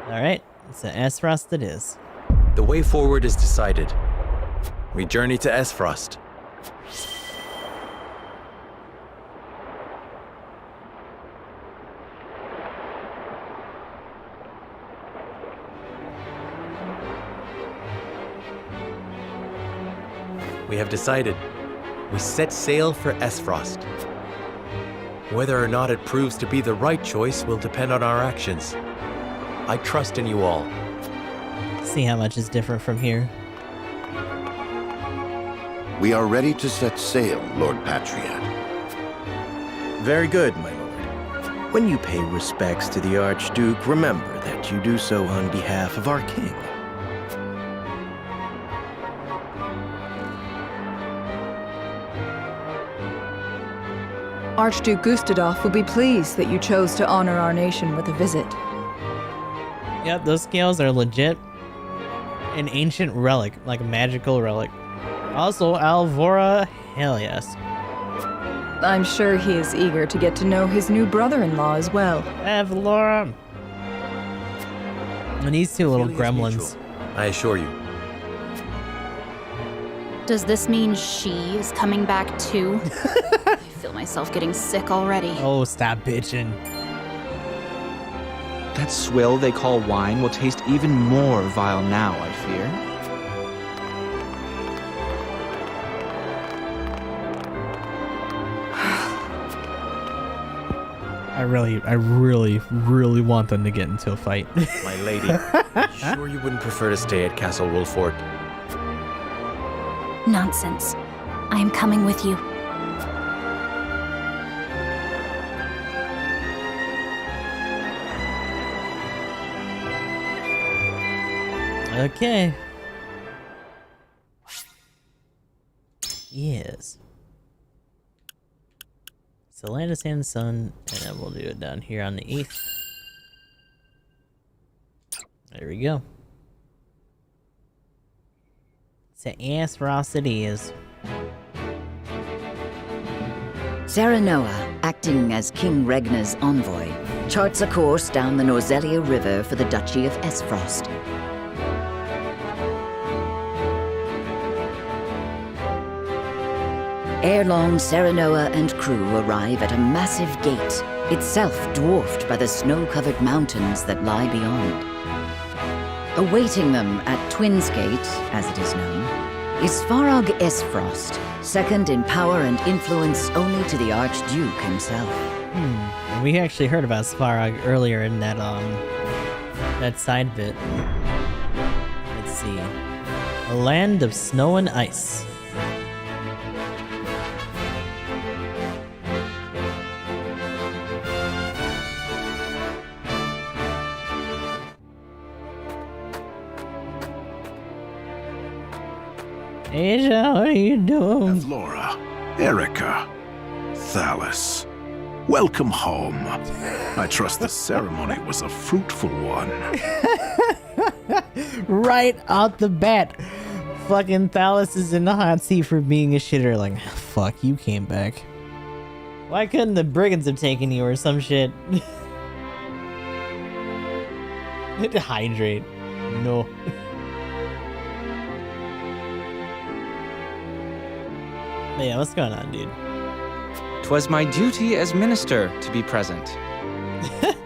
Alright, it's an Aesfrost it is. The way forward is decided. We journey to Aesfrost. We have decided. We set sail for Aesfrost. Whether or not it proves to be the right choice will depend on our actions. I trust in you all. See how much is different from here. We are ready to set sail, Lord Patriot. Very good, my lord. When you pay respects to the Archduke, remember that you do so on behalf of our king. Archduke Gustadolf will be pleased that you chose to honor our nation with a visit. Yep, those scales are legit. An ancient relic, like a magical relic. Also, Alvora, hell yes. I'm sure he is eager to get to know his new brother-in-law as well. Avlora. And these two little gremlins. I assure you. Does this mean she is coming back too? I feel myself getting sick already. Oh, stop bitching. That swill they call wine will taste even more vile now, I fear. I really want them to get into a fight. My lady, sure you wouldn't prefer to stay at Castle Wolfort? Nonsense. I am coming with you. Okay. Yes. So land of sand and sun, and then we'll do it down here on the 8th. There we go. So Aesfrost it is. Serenoa, acting as King Regnar's envoy, charts a course down the Norzelia River for the Duchy of Aesfrost. Ere long, Serenoa and crew arrive at a massive gate, itself dwarfed by the snow-covered mountains that lie beyond. Awaiting them at Twins Gate, as it is known, is Svarog Aesfrost, second in power and influence only to the Archduke himself. And we actually heard about Svarog earlier in that side bit. Let's see. A land of snow and ice. Asia, how are you doing? Flora, Erica, Thalys, welcome home. I trust the ceremony was a fruitful one. Right out the bat. Fucking Thalys is in the hot seat for being a shitter. Like, fuck, you came back. Why couldn't the brigands have taken you or some shit? Hydrate. No. But yeah, what's going on, dude? 'Twas my duty as minister to be present.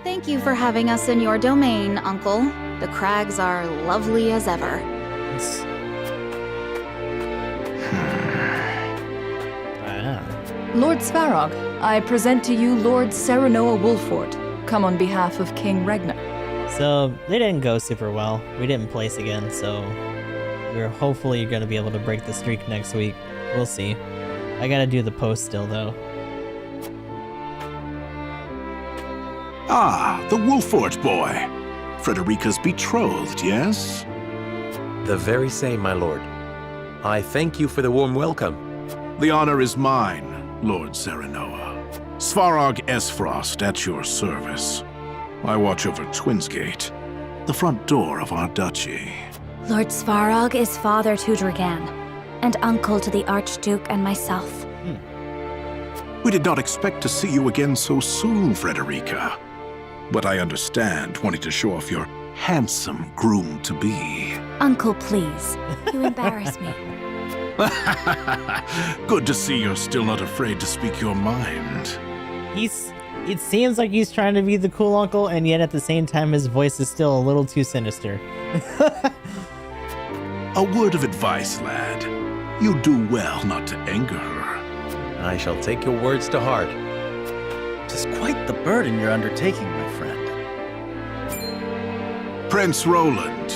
Thank you for having us in your domain, Uncle. The crags are lovely as ever. Lord Svarog, I present to you Lord Serenoa Wolfort, come on behalf of King Regnar. So, they didn't go super well. We didn't place again, so we're hopefully going to be able to break the streak next week. We'll see. I gotta do the post still, though. Ah, the Wolfort boy. Frederica's betrothed, yes? The very same, my lord. I thank you for the warm welcome. The honor is mine, Lord Serenoa. Svarog Aesfrost at your service. I watch over Twinsgate, the front door of our duchy. Lord Svarog is father to Dragan, and uncle to the Archduke and myself. We did not expect to see you again so soon, Frederica. But I understand wanting to show off your handsome groom-to-be. Uncle, please. You embarrass me. Good to see you're still not afraid to speak your mind. It seems like he's trying to be the cool uncle, and yet at the same time his voice is still a little too sinister. A word of advice, lad. You do well not to anger her. I shall take your words to heart. Tis quite the burden you're undertaking, my friend. Prince Roland,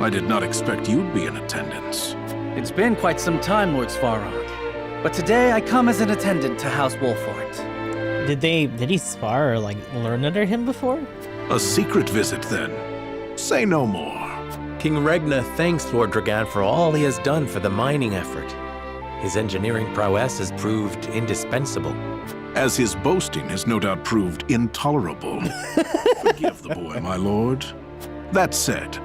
I did not expect you'd be in attendance. It's been quite some time, Lord Svarog. But today I come as an attendant to House Wolfort. Did he spar or like learn under him before? A secret visit then. Say no more. King Regna thanks Lord Dragan for all he has done for the mining effort. His engineering prowess has proved indispensable. As his boasting has no doubt proved intolerable. Forgive the boy, my lord. That said,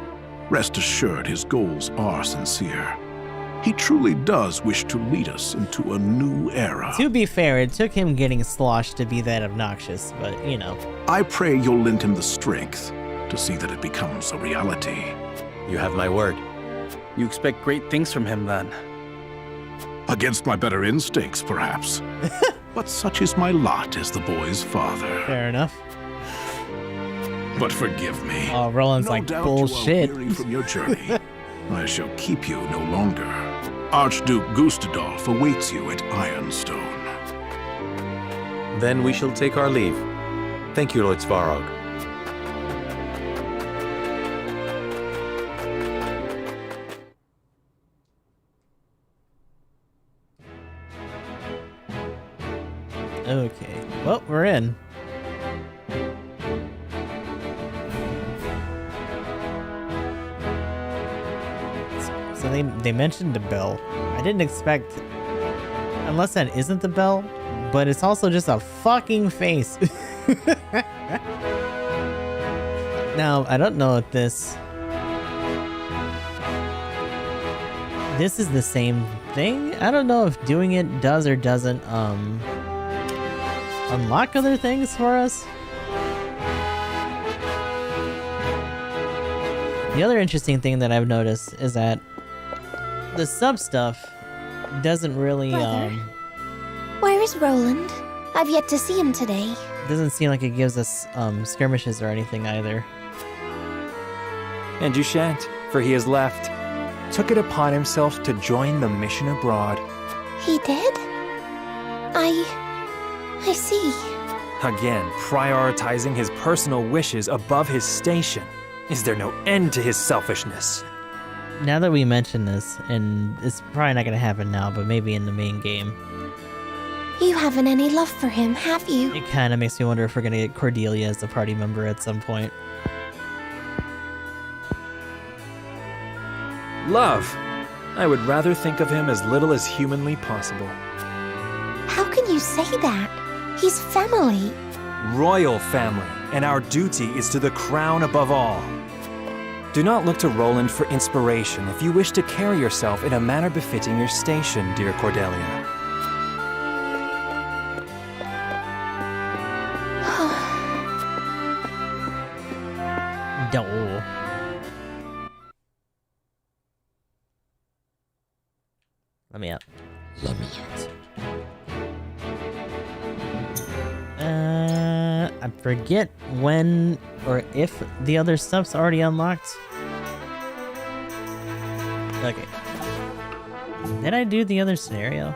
rest assured his goals are sincere. He truly does wish to lead us into a new era. To be fair, it took him getting sloshed to be that obnoxious, but you know. I pray you'll lend him the strength to see that it becomes a reality. You have my word. You expect great things from him, then? Against my better instincts, perhaps. But such is my lot as the boy's father. Fair enough. But forgive me. Oh, Roland's no like, doubt bullshit. You are weary from your journey. I shall keep you no longer. Archduke Gustadolf awaits you at Ironstone. Then we shall take our leave. Thank you, Lord Svarog. Okay. Well, we're in. So they mentioned the bell. I didn't expect, unless that isn't the bell, but it's also just a fucking face. Now, I don't know if this is the same thing. I don't know if doing it does or doesn't unlock other things for us. The other interesting thing that I've noticed is that the sub stuff doesn't really Where is Roland? I've yet to see him today. doesn't seem like it gives us skirmishes or anything either. And you shan't, for he has left. Took it upon himself to join the mission abroad. He did? I see. Again, prioritizing his personal wishes above his station. Is there no end to his selfishness? Now that we mention this, and it's probably not going to happen now, but maybe in the main game, You haven't any love for him, have you? it kind of makes me wonder if we're going to get Cordelia as a party member at some point. Love. I would rather think of him as little as humanly possible. How can you say that? He's family. Royal family, and our duty is to the crown above all. Do not look to Roland for inspiration if you wish to carry yourself in a manner befitting your station, dear Cordelia. No. Let me out. Let me out. I forget when or if the other stuff's already unlocked. Okay. Did I do the other scenario?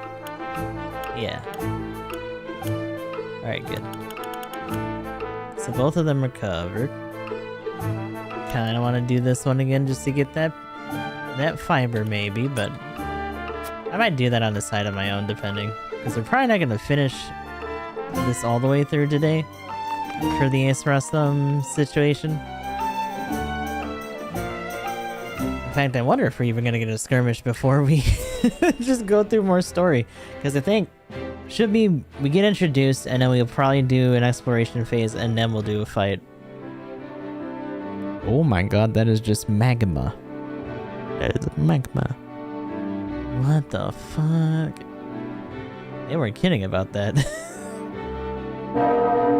Yeah. Alright, good. So both of them are covered. Kinda wanna do this one again just to get that fiber maybe, but I might do that on the side of my own depending. Because we're probably not gonna finish this all the way through today for the Aesfrost situation. In fact, I wonder if we're even gonna get a skirmish before we just go through more story. Because I think we get introduced and then we'll probably do an exploration phase and then we'll do a fight. Oh my god, that is just magma. That is magma. What the fuck? They weren't kidding about that.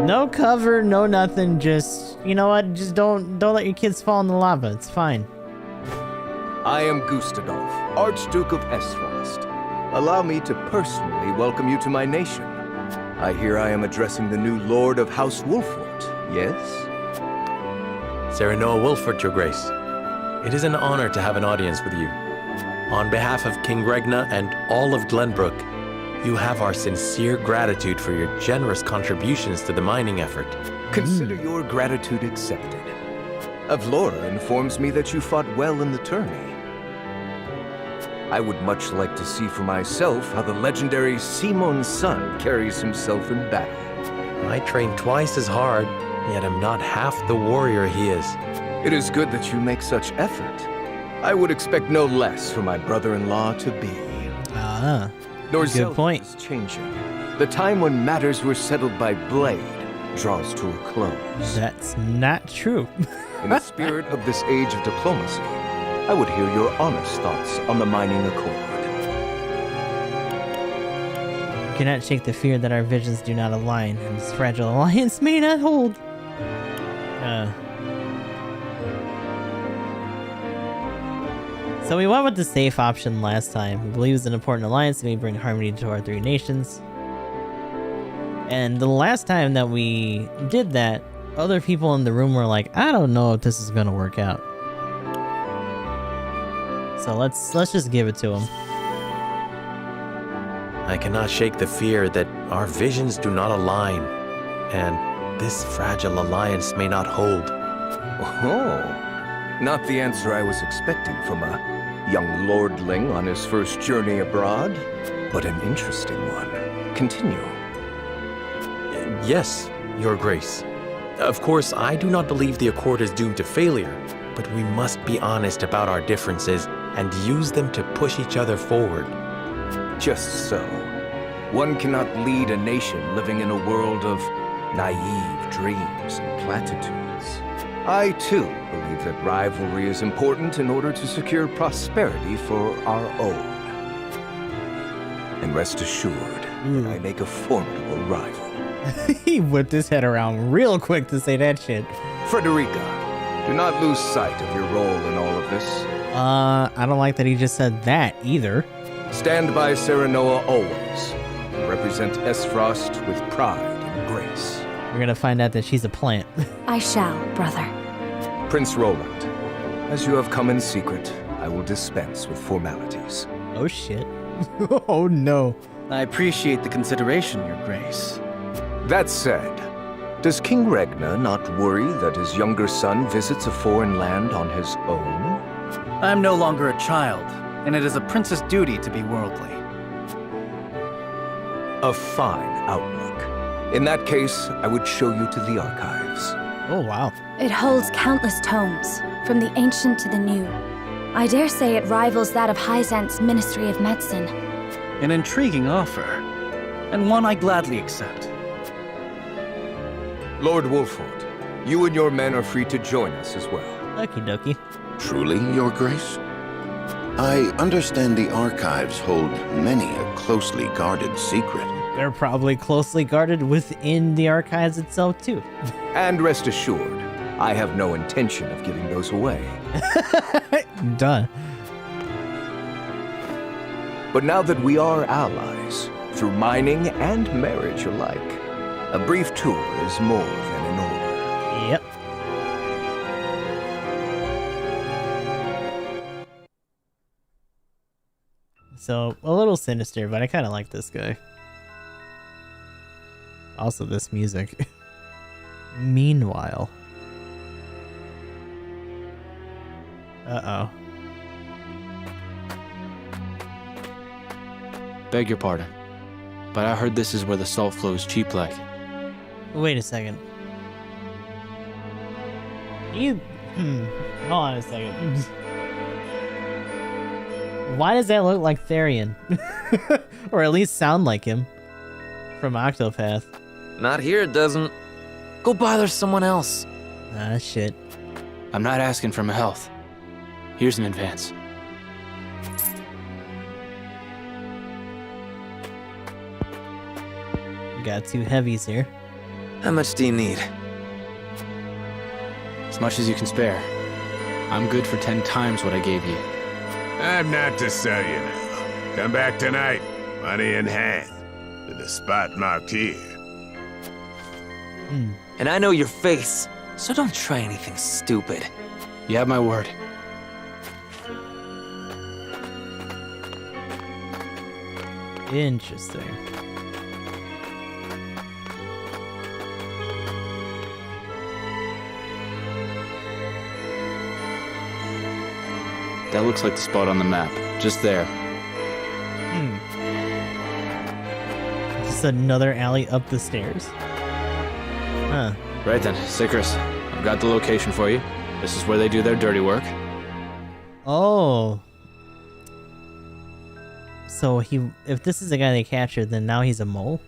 No cover, no nothing, just, you know what, just don't let your kids fall in the lava, it's fine. I am Gustadolf, Archduke of Aesfrost. Allow me to personally welcome you to my nation. I hear I am addressing the new Lord of House Wolfort, yes? Serenoa Wolfort, Your Grace. It is an honor to have an audience with you. On behalf of King Regna and all of Glenbrook, you have our sincere gratitude for your generous contributions to the mining effort. Consider your gratitude accepted. Avlora informs me that you fought well in the tourney. I would much like to see for myself how the legendary Simon's son carries himself in battle. I trained twice as hard, yet am not half the warrior he is. It is good that you make such effort. I would expect no less for my brother-in-law to be. Good point. Is changing. The time when matters were settled by blade draws to a close. That's not true. In the spirit of this age of diplomacy, I would hear your honest thoughts on the mining accord. You cannot shake the fear that our visions do not align, and this fragile alliance may not hold. So we went with the safe option last time. We believe it's an important alliance and we bring harmony to our three nations. And the last time that we did that, other people in the room were like, I don't know if this is gonna work out. So let's just give it to them. I cannot shake the fear that our visions do not align, and this fragile alliance may not hold. Oh, not the answer I was expecting from a young lordling on his first journey abroad, but an interesting one. Continue. Yes, Your Grace. Of course, I do not believe the Accord is doomed to failure, but we must be honest about our differences and use them to push each other forward. Just so. One cannot lead a nation living in a world of naive dreams and platitudes. I, too, believe that rivalry is important in order to secure prosperity for our own. And rest assured that I make a formidable rival. He whipped his head around real quick to say that shit. Frederica, do not lose sight of your role in all of this. I don't like that he just said that either. Stand by Serenoa always. Represent Aesfrost with pride and grace. We're gonna find out that she's a plant. I shall, brother. Prince Roland, as you have come in secret, I will dispense with formalities. Oh shit. Oh no. I appreciate the consideration, Your Grace. That said, does King Regna not worry that his younger son visits a foreign land on his own? I am no longer a child, and it is a prince's duty to be worldly. A fine outlook. In that case, I would show you to the archives. Oh, wow. It holds countless tomes, from the ancient to the new. I dare say it rivals that of Hyzante's Ministry of Medicine. An intriguing offer, and one I gladly accept. Lord Wolford, you and your men are free to join us as well. Okie dokie. Truly, Your Grace? I understand the archives hold many a closely guarded secret. They're probably closely guarded within the archives itself, too. And rest assured, I have no intention of giving those away. Duh. But now that we are allies, through mining and marriage alike, a brief tour is more than in order. Yep. So, a little sinister, but I kind of like this guy. Also, this music. Meanwhile. Uh-oh. Beg your pardon, but I heard this is where the salt flows cheap like. Wait a second. Hold on a second. Why does that look like Therian? Or at least sound like him. From Octopath. Not here, it doesn't. Go bother someone else. Ah, shit. I'm not asking for my health. Here's an advance. Got two heavies here. How much do you need? As much as you can spare. I'm good for 10 times what I gave you. I'm not to sell you now. Come back tonight, money in hand, to the spot marked here. And I know your face, so don't try anything stupid. You have my word. Interesting. That looks like the spot on the map. Just there. Just another alley up the stairs. Huh. Right then, Sikrus. I've got the location for you. This is where they do their dirty work. Oh. So if this is the guy they captured, then now he's a mole?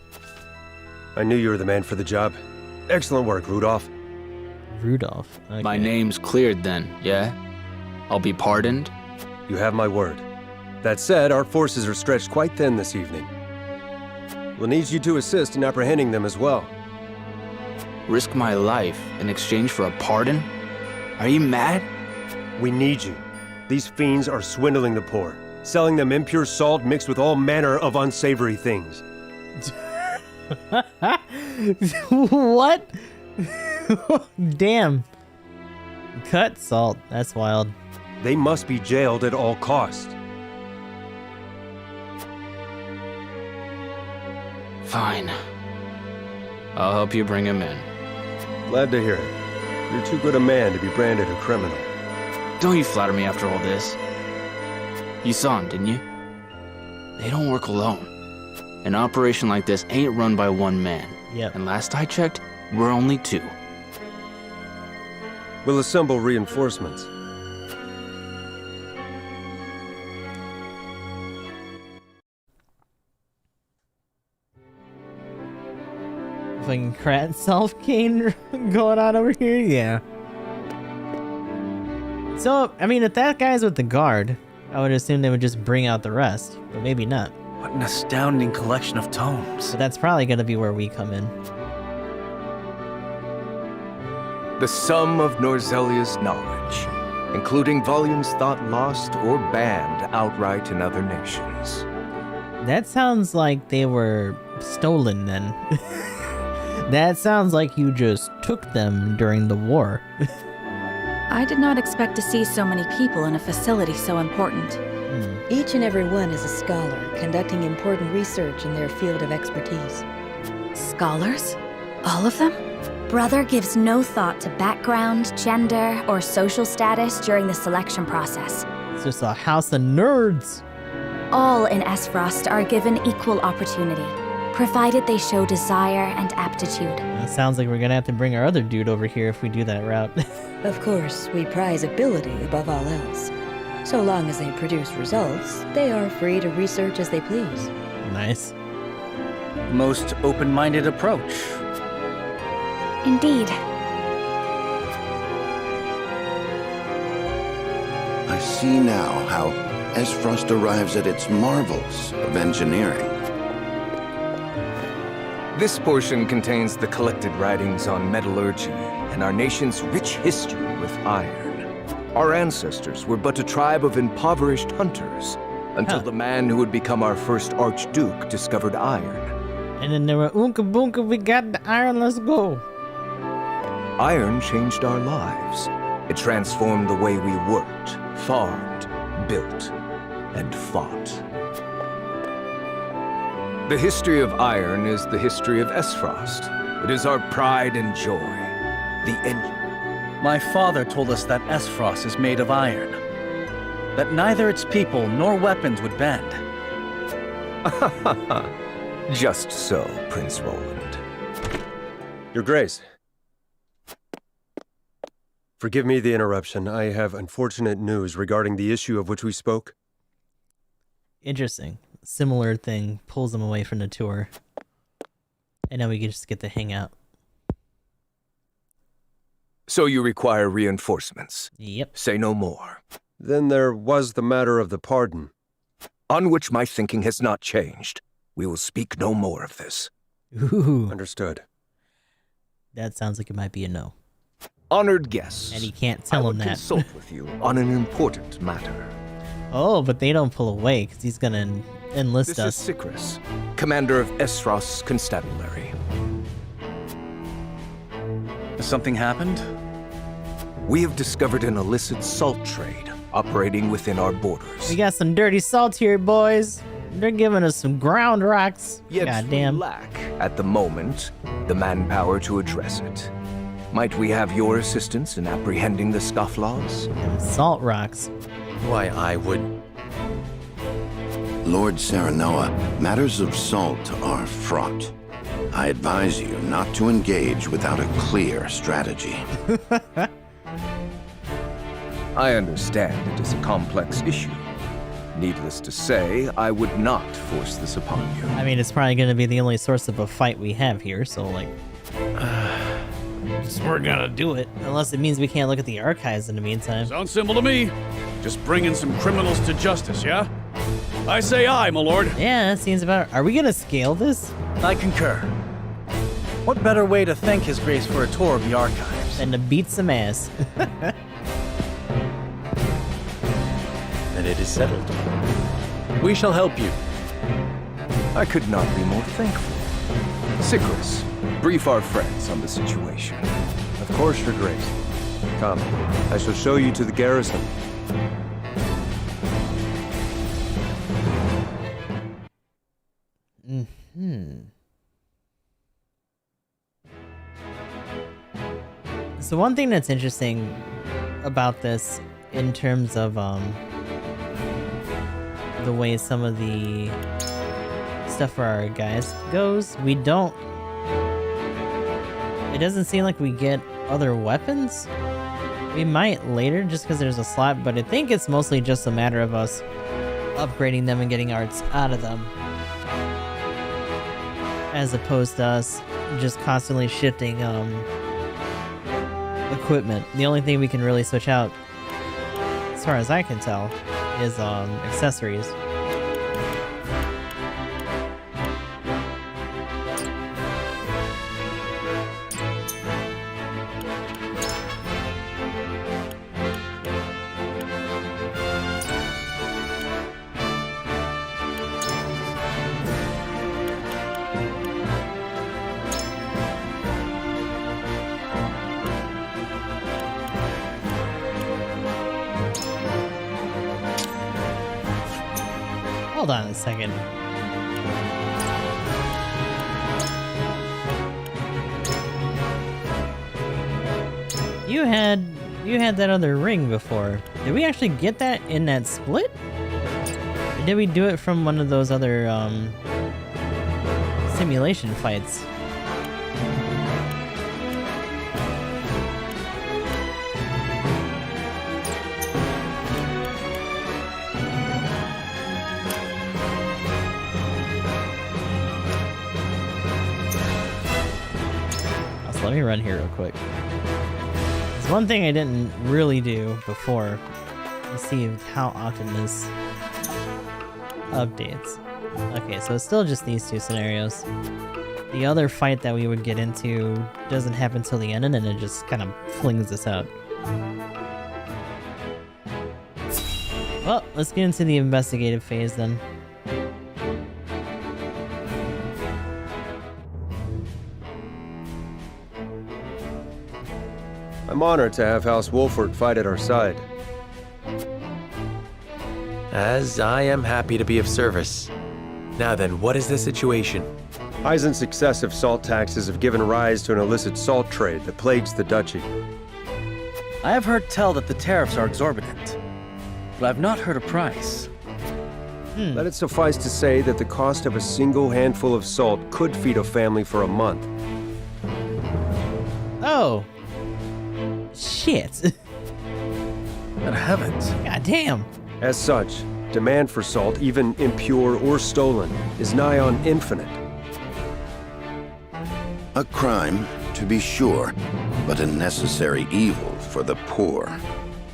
I knew you were the man for the job. Excellent work, Rudolph. Rudolph. Okay. My name's cleared then, yeah? I'll be pardoned? You have my word. That said, our forces are stretched quite thin this evening. We'll need you to assist in apprehending them as well. Risk my life in exchange for a pardon? Are you mad? We need you. These fiends are swindling the poor, selling them impure salt mixed with all manner of unsavory things. What? Damn. Cut salt. That's wild. They must be jailed at all costs. Fine. I'll help you bring him in. Glad to hear it. You're too good a man to be branded a criminal. Don't you flatter me after all this. You saw him, didn't you? They don't work alone. An operation like this ain't run by one man. Yep. And last I checked, we're only two. We'll assemble reinforcements. Fucking Krat self-cane going on over here? Yeah. So, I mean, if that guy's with the guard, I would assume they would just bring out the rest, but maybe not. What an astounding collection of tomes. So that's probably going to be where we come in. The sum of Norzelia's knowledge, including volumes thought lost or banned outright in other nations. That sounds like they were stolen then. That sounds like you just took them during the war. I did not expect to see so many people in a facility so important. Each and every one is a scholar, conducting important research in their field of expertise. Scholars? All of them? Brother gives no thought to background, gender, or social status during the selection process. It's just a house of nerds. All in Aesfrost are given equal opportunity, provided they show desire and aptitude. Sounds like we're gonna have to bring our other dude over here if we do that route. Of course, we prize ability above all else. So long as they produce results, they are free to research as they please. Nice. Most open-minded approach. Indeed. I see now how Aesfrost arrives at its marvels of engineering. This portion contains the collected writings on metallurgy and our nation's rich history with iron. Our ancestors were but a tribe of impoverished hunters until the man who would become our first archduke discovered iron. And then there were Oonka Boonka, we got the iron, let's go. Iron changed our lives. It transformed the way we worked, farmed, built, and fought. The history of iron is the history of Aesfrost. It is our pride and joy. The engine. My father told us that Aesfrost is made of iron. That neither its people nor weapons would bend. Just so, Prince Roland. Your Grace. Forgive me the interruption. I have unfortunate news regarding the issue of which we spoke. Interesting. Similar thing pulls them away from the tour. And now we can just get to hang out. So you require reinforcements? Yep. Say no more. Then there was the matter of the pardon. On which my thinking has not changed. We will speak no more of this. Ooh. Understood. That sounds like it might be a no. Honored guests. And he can't tell him that. Consult with you on an important matter. Oh, but they don't pull away because he's gonna enlist us. This is Sikrus, commander of Aesfrost's constabulary. Has something happened? We have discovered an illicit salt trade operating within our borders. We got some dirty salt here, boys. They're giving us some ground rocks. Yet Goddamn. we lack, at the moment, the manpower to address it. Might we have your assistance in apprehending the scofflaws? Salt rocks. Why, I would... Lord Serenoa, matters of salt are fraught. I advise you not to engage without a clear strategy. I understand it is a complex issue. Needless to say, I would not force this upon you. I mean, it's probably going to be the only source of a fight we have here, so, like... we're gonna do it. Unless it means we can't look at the archives in the meantime. Sounds simple to me. Just bringing some criminals to justice, yeah? I say aye, my lord. Yeah, that seems about... Are we gonna scale this? I concur. What better way to thank His Grace for a tour of the archives? Than to beat some ass. Then it is settled. We shall help you. I could not be more thankful. Sigris, brief our friends on the situation. Of course, Your Grace. Come, I shall show you to the garrison. So one thing that's interesting about this, in terms of the way some of the stuff for our guys goes, we don't... It doesn't seem like we get other weapons. We might later, just because there's a slot, but I think it's mostly just a matter of us upgrading them and getting arts out of them, as opposed to us just constantly shifting equipment. The only thing we can really switch out, as far as I can tell, is accessories. Hold on a second. You had that other ring before. Did we actually get that in that split? Or did we do it from one of those other simulation fights? Let me run here real quick. There's one thing I didn't really do before. Let's see how often this updates. Okay, so it's still just these two scenarios. The other fight that we would get into doesn't happen till the end, and then it just kind of flings us out. Well, let's get into the investigative phase then. I'm honored to have House Wolford fight at our side. As I am happy to be of service. Now then, what is the situation? Hyzante's excessive salt taxes have given rise to an illicit salt trade that plagues the duchy. I have heard tell that the tariffs are exorbitant, but I've not heard a price. Let it suffice to say that the cost of a single handful of salt could feed a family for a month. Oh. Shit. Good heavens. God damn. As such, demand for salt, even impure or stolen, is nigh on infinite. A crime, to be sure, but a necessary evil for the poor.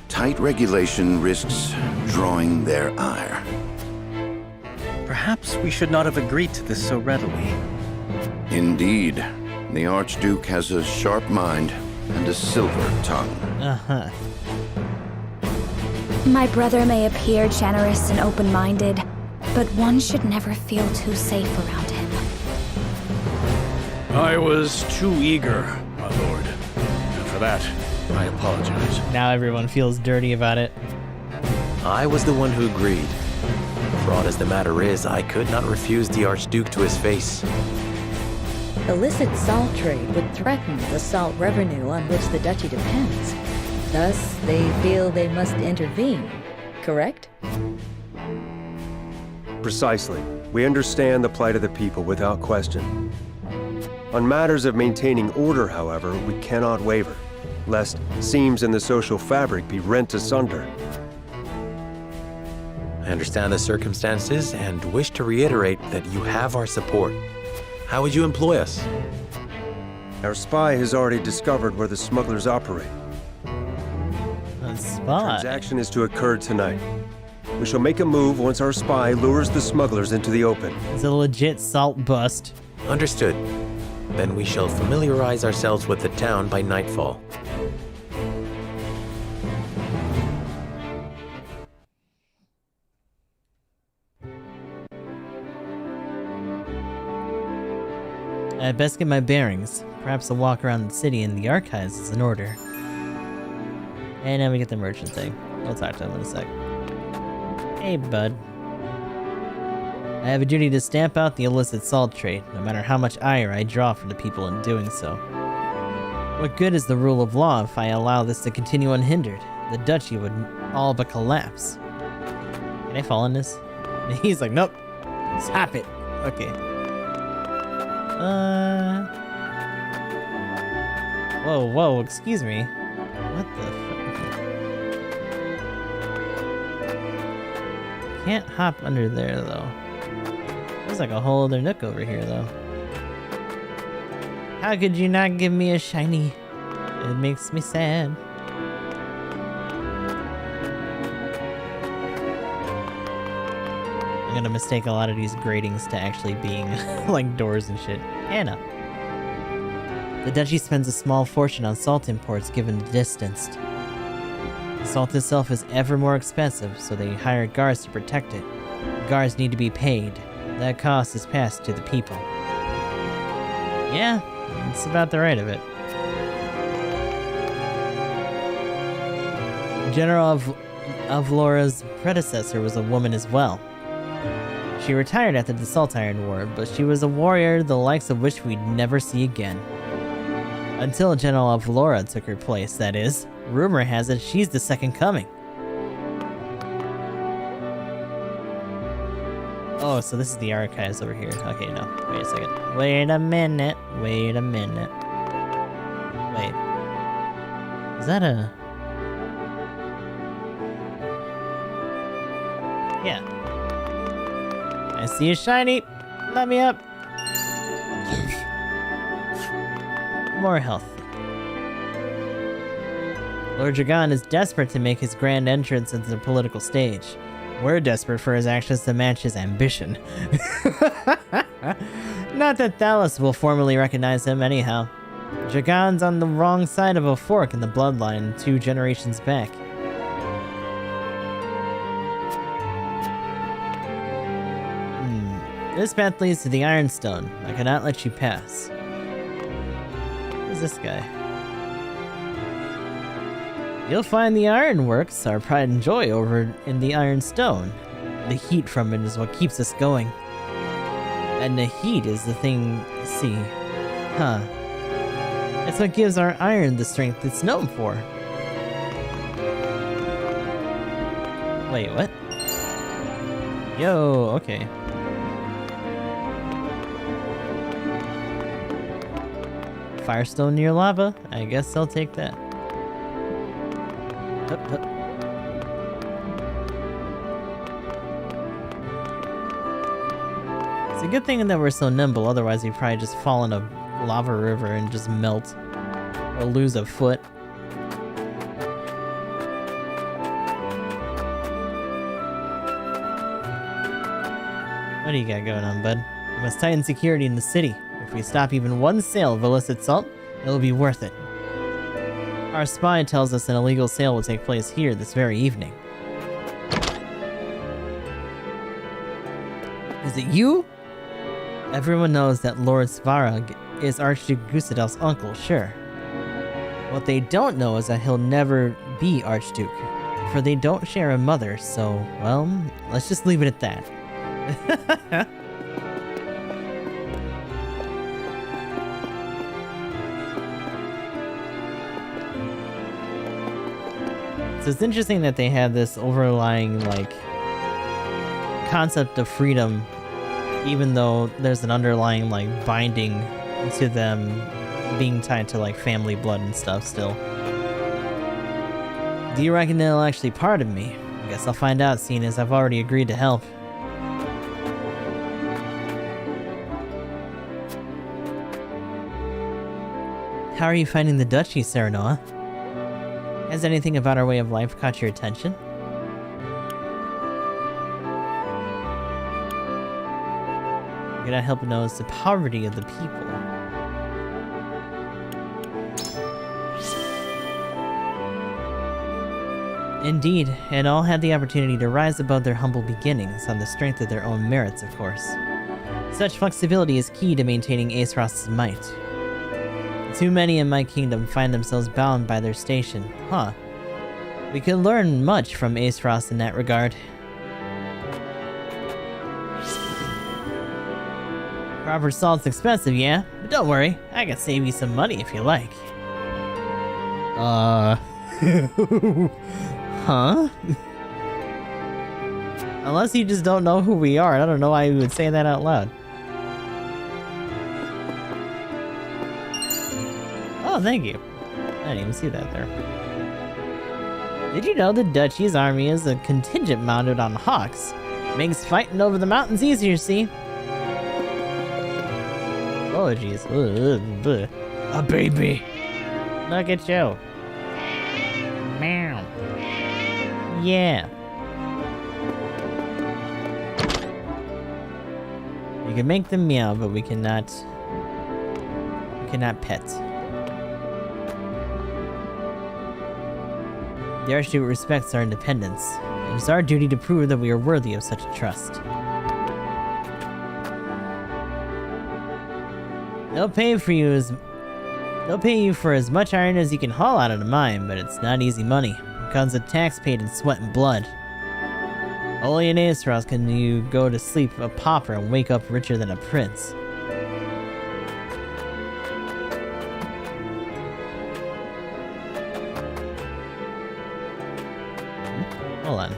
Tight regulation risks drawing their ire. Perhaps we should not have agreed to this so readily. Indeed. The Archduke has a sharp mind and a silver tongue. Uh-huh. My brother may appear generous and open-minded, but one should never feel too safe around him. I was too eager, my lord. And for that, I apologize. Now everyone feels dirty about it. I was the one who agreed. Fraught as the matter is, I could not refuse the Archduke to his face. Illicit salt trade would threaten the salt revenue on which the duchy depends. Thus, they feel they must intervene, correct? Precisely. We understand the plight of the people without question. On matters of maintaining order, however, we cannot waver, lest seams in the social fabric be rent asunder. I understand the circumstances and wish to reiterate that you have our support. How would you employ us? Our spy has already discovered where the smugglers operate. A spy? The transaction is to occur tonight. We shall make a move once our spy lures the smugglers into the open. It's a legit salt bust. Understood. Then we shall familiarize ourselves with the town by nightfall. I'd best get my bearings. Perhaps a walk around the city and the archives is in order. And now we get the merchant thing. We'll talk to him in a sec. Hey, bud. I have a duty to stamp out the illicit salt trade, no matter how much ire I draw from the people in doing so. What good is the rule of law if I allow this to continue unhindered? The duchy would all but collapse. Can I fall in this? He's like, nope. Stop it. Okay. Whoa, excuse me. What the fuck? Can't hop under there, though. There's like a whole other nook over here, though. How could you not give me a shiny? It makes me sad. I'm gonna mistake a lot of these gratings to actually being like doors and shit. Anna. The duchy spends a small fortune on salt imports given the distance. The salt itself is ever more expensive, so they hire guards to protect it. Guards need to be paid. That cost is passed to the people. Yeah, it's about the right of it. General of Laura's predecessor was a woman as well. She retired after the Salt Iron War, but she was a warrior the likes of which we'd never see again. Until General of Laura took her place, that is. Rumor has it she's the second coming. Oh, so this is the archives over here. Okay, no. Wait a second. Wait a minute. Wait a minute. Wait. Is that a... Yeah. I see a shiny. Let me up. More health. Lord Dragon is desperate to make his grand entrance into the political stage. We're desperate for his actions to match his ambition. Not that Thalos will formally recognize him anyhow. Dragon's on the wrong side of a fork in the bloodline 2 generations back. This path leads to the Ironstone. I cannot let you pass. Who's this guy? You'll find the ironworks, our pride and joy, over in the Ironstone. The heat from it is what keeps us going. And the heat is the thing, see. Huh. It's what gives our iron the strength it's known for. Wait, what? Yo, okay. Firestone near lava? I guess I'll take that. Hup, hup. It's a good thing that we're so nimble, otherwise we'd probably just fall in a lava river and just melt. Or lose a foot. What do you got going on, bud? We must tighten security in the city. If we stop even one sale of illicit salt, it'll be worth it. Our spy tells us an illegal sale will take place here this very evening. Is it you? Everyone knows that Lord Svarog is Archduke Gustadel's uncle, sure. What they don't know is that he'll never be Archduke, for they don't share a mother, so, well, Let's just leave it at that. So it's interesting that they have this overlying, like, concept of freedom, even though there's an underlying, like, binding to them being tied to, like, family blood and stuff still. Do you reckon they'll actually pardon me? I guess I'll find out, seeing as I've already agreed to help. How are you finding the duchy, Serenoa? Has anything about our way of life caught your attention? You cannot help but notice the poverty of the people. Indeed, and all had the opportunity to rise above their humble beginnings on the strength of their own merits, of course. Such flexibility is key to maintaining Aesfrost's might. Too many in my kingdom find themselves bound by their station. Huh. We could learn much from Aesfrost in that regard. Proper salt's expensive, yeah? But don't worry, I can save you some money if you like. Huh? Unless you just don't know who we are. I don't know why you would say that out loud. Oh, thank you. I didn't even see that there. Did you know the Duchy's army is a contingent mounted on hawks? Makes fighting over the mountains easier, see? Oh, jeez. A baby. Look at you. Meow. Yeah. We can make them meow, but we cannot pet. The Archduke respects our independence. It is our duty to prove that we are worthy of such a trust. They'll pay you for as much iron as you can haul out of the mine, but it's not easy money. It comes with tax paid in sweat and blood. Only in Aesfrost can you go to sleep a pauper and wake up richer than a prince. Hold on.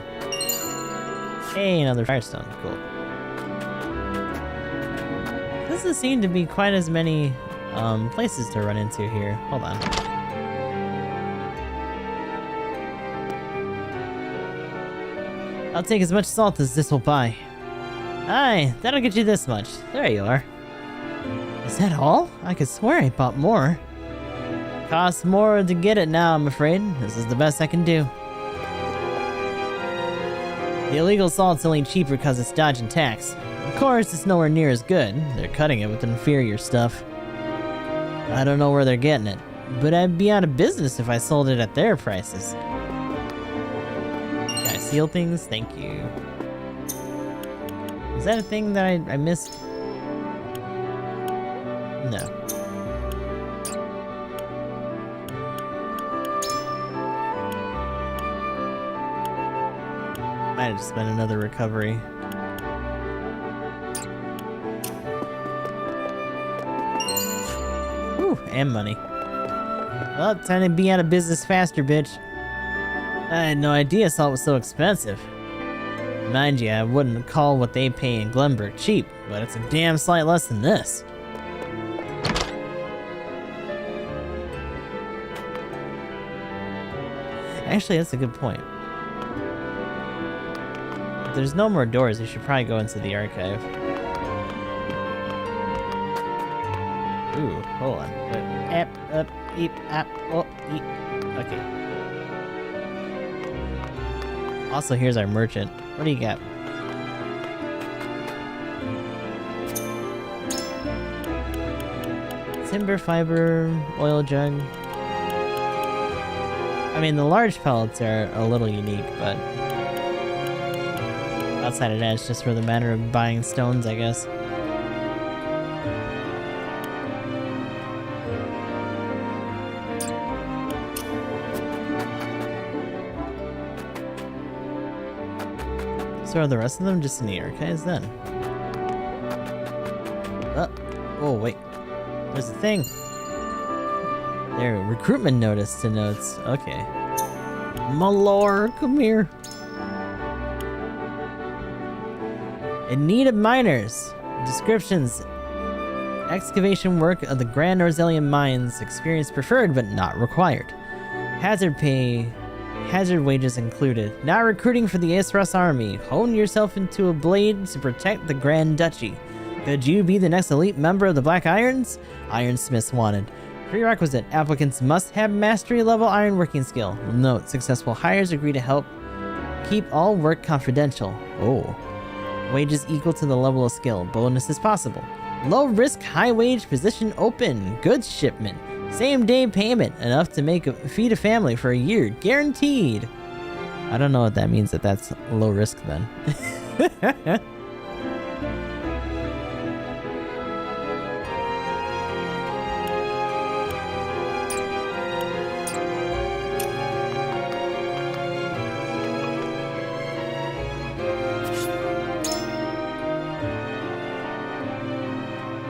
Hey, another firestone. Cool. Doesn't seem to be quite as many places to run into here. Hold on. I'll take as much salt as this will buy. Aye, that'll get you this much. There you are. Is that all? I could swear I bought more. Costs more to get it now, I'm afraid. This is the best I can do. The illegal salt's only cheaper because it's dodging tax. Of course, it's nowhere near as good. They're cutting it with inferior stuff. I don't know where they're getting it, but I'd be out of business if I sold it at their prices. Can I seal things? Thank you. Is that a thing that I missed? No. Might have just been another recovery. Whew, and money. Well, time to be out of business faster, bitch. I had no idea salt was so expensive. Mind you, I wouldn't call what they pay in Glenberg cheap, but it's a damn sight less than this. Actually, that's a good point. If there's no more doors, we should probably go into the archive. Ooh, hold on. Wait. Up, eep, up, oh, eep. Okay. Also, here's our merchant. What do you got? Timber, fiber, oil jug. I mean, the large pellets are a little unique, but outside of that, it's just for the matter of buying stones, I guess. So are the rest of them just in the archives then? Oh, wait. There's a thing. There, recruitment notice to notes. Okay. My lord, come here. In need of miners. Descriptions. Excavation work of the Grand Norzelian mines. Experience preferred but not required. Hazard pay. Hazard wages included. Now recruiting for the Aesfrost army. Hone yourself into a blade to protect the Grand Duchy. Could you be the next elite member of the Black Irons? Ironsmiths wanted. Prerequisite. Applicants must have mastery level ironworking skill. Note. Successful hires agree to help keep all work confidential. Oh. Wages equal to the level of skill. Bonus is possible. Low risk, high wage position open. Goods shipment. Same day payment. Enough to feed a family for a year. Guaranteed. I don't know what that means, that's low risk then.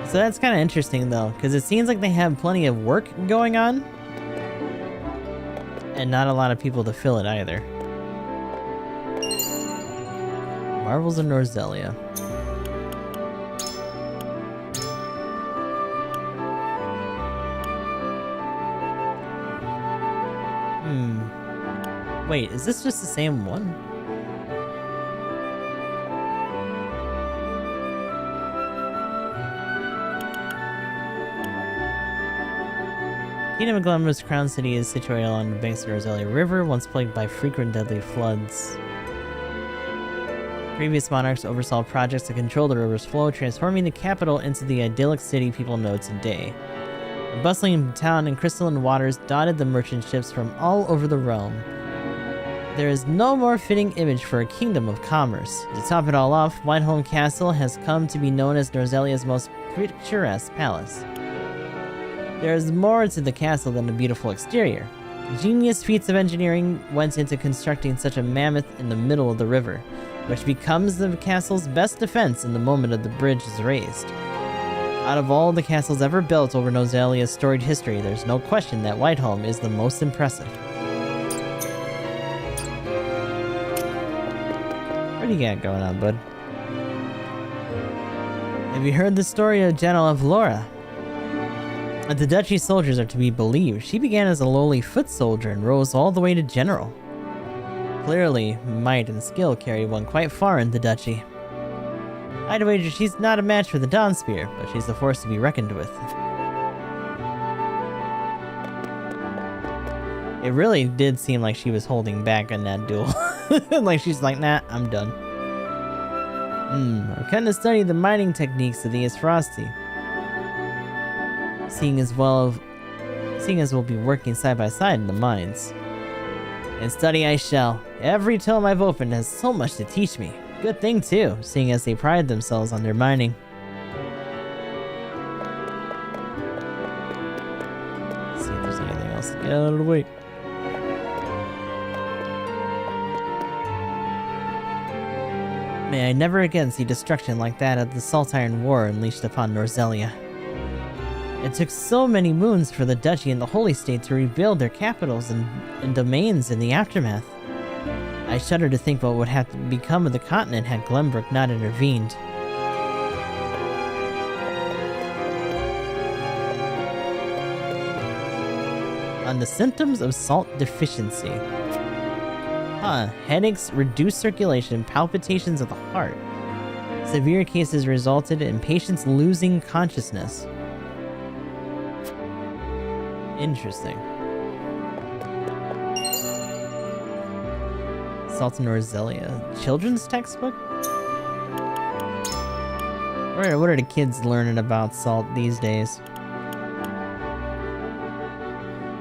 So that's kind of interesting though, because it seems like they have plenty of work going on and not a lot of people to fill it either. Marvels of Norzelia. Wait, is this just the same one? Kingdom of Glamorous Crown City is situated along the banks of the Norzelia River, once plagued by frequent deadly floods. Previous monarchs oversaw projects to control the river's flow, transforming the capital into the idyllic city people know today. A bustling town and crystalline waters dotted the merchant ships from all over the realm. There is no more fitting image for a kingdom of commerce. To top it all off, Whiteholm Castle has come to be known as Norzelia's most picturesque palace. There is more to the castle than a beautiful exterior. Genius feats of engineering went into constructing such a mammoth in the middle of the river, which becomes the castle's best defense in the moment of the bridge is raised. Out of all the castles ever built over Norzelia's storied history, there's no question that Whiteholm is the most impressive. What do you got going on, bud? Have you heard the story of General of Laura? If the duchy soldiers are to be believed, she began as a lowly foot soldier and rose all the way to general. Clearly, might and skill carry one quite far in the duchy. I'd wager she's not a match for the Dawnspear, but she's a force to be reckoned with. It really did seem like she was holding back on that duel. Like she's like, nah, I'm done. I'm kind of studying the mining techniques of the Aesfrosti. Seeing as we'll be working side by side in the mines. And study I shall. Every tome I've opened has so much to teach me. Good thing too, seeing as they pride themselves on their mining. Let's see if there's anything else. Get out of the way. May I never again see destruction like that of the Salt Iron War unleashed upon Norzelia. It took so many moons for the Duchy and the Holy State to rebuild their capitals and domains in the aftermath. I shudder to think what would have to become of the continent had Glenbrook not intervened. On the symptoms of salt deficiency. Headaches, reduced circulation, palpitations of the heart. Severe cases resulted in patients losing consciousness. Interesting. Salt and Norzelia. Children's textbook? What are the kids learning about salt these days?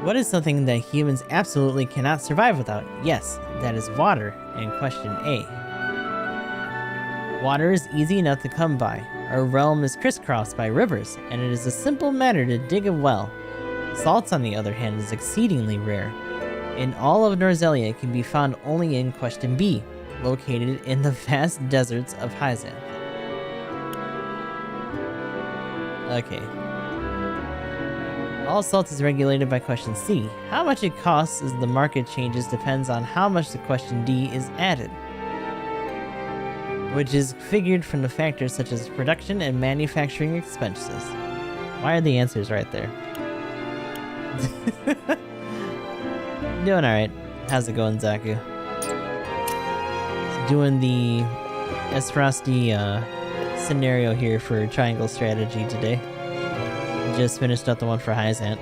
What is something that humans absolutely cannot survive without? Yes, that is water. And question A. Water is easy enough to come by. Our realm is crisscrossed by rivers, and it is a simple matter to dig a well. Salt, on the other hand, is exceedingly rare. In all of Norzelia, it can be found only in question B. located in the vast deserts of Hyzante. Okay. All salt is regulated by question C. How much it costs as the market changes depends on how much to question D is added, which is figured from the factors such as production and manufacturing expenses. Why are the answers right there? Doing alright. How's it going, Zaku? Doing the Aesfrosty scenario here for triangle strategy today. Just finished up the one for Hyzante.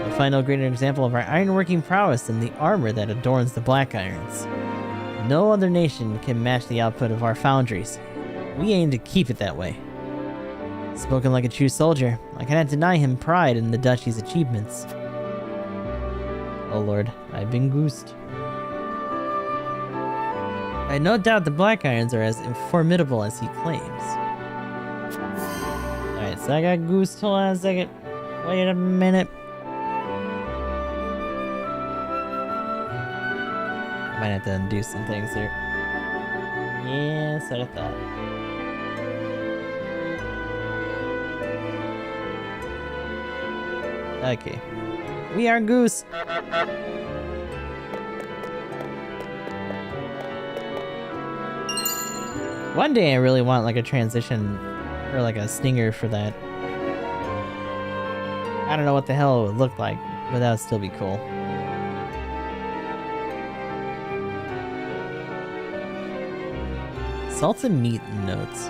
A final greater example of our ironworking prowess in the armor that adorns the Black Irons. No other nation can match the output of our foundries. We aim to keep it that way. Spoken like a true soldier, I cannot deny him pride in the duchy's achievements. Oh lord, I've been goosed. I no doubt the Black Irons are as formidable as he claims. Alright, so I got goosed. Hold on a second. Wait a minute. Might have to undo some things here. Yeah, that's what I thought. Okay. We are goose. One day I really want like a transition or like a stinger for that. I don't know what the hell it would look like, but that would still be cool. Salt and meat notes.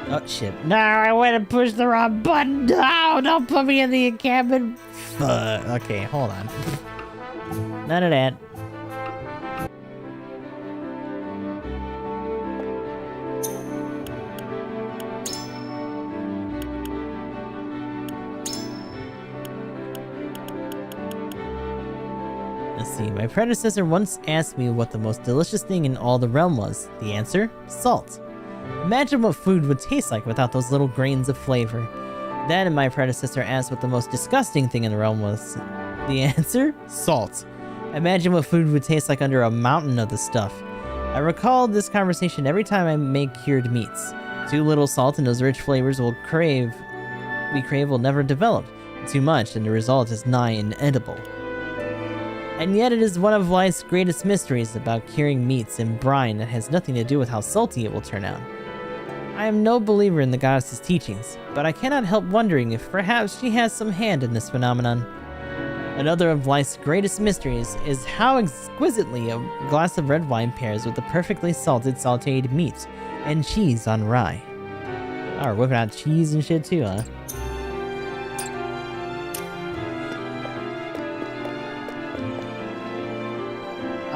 Oh shit. No, I went and pushed the wrong button. No, don't put me in the encampment. Okay, hold on. None of that. My predecessor once asked me what the most delicious thing in all the realm was. The answer? Salt. Imagine what food would taste like without those little grains of flavor. Then my predecessor asked what the most disgusting thing in the realm was. The answer? Salt. Imagine what food would taste like under a mountain of the stuff. I recall this conversation every time I make cured meats. Too little salt and those rich flavors we crave will never develop. Too much and the result is nigh inedible. And yet it is one of life's greatest mysteries about curing meats in brine that has nothing to do with how salty it will turn out. I am no believer in the goddess's teachings, but I cannot help wondering if perhaps she has some hand in this phenomenon. Another of life's greatest mysteries is how exquisitely a glass of red wine pairs with the perfectly salted sauteed meat and cheese on rye. Oh, we're whipping out cheese and shit too, huh?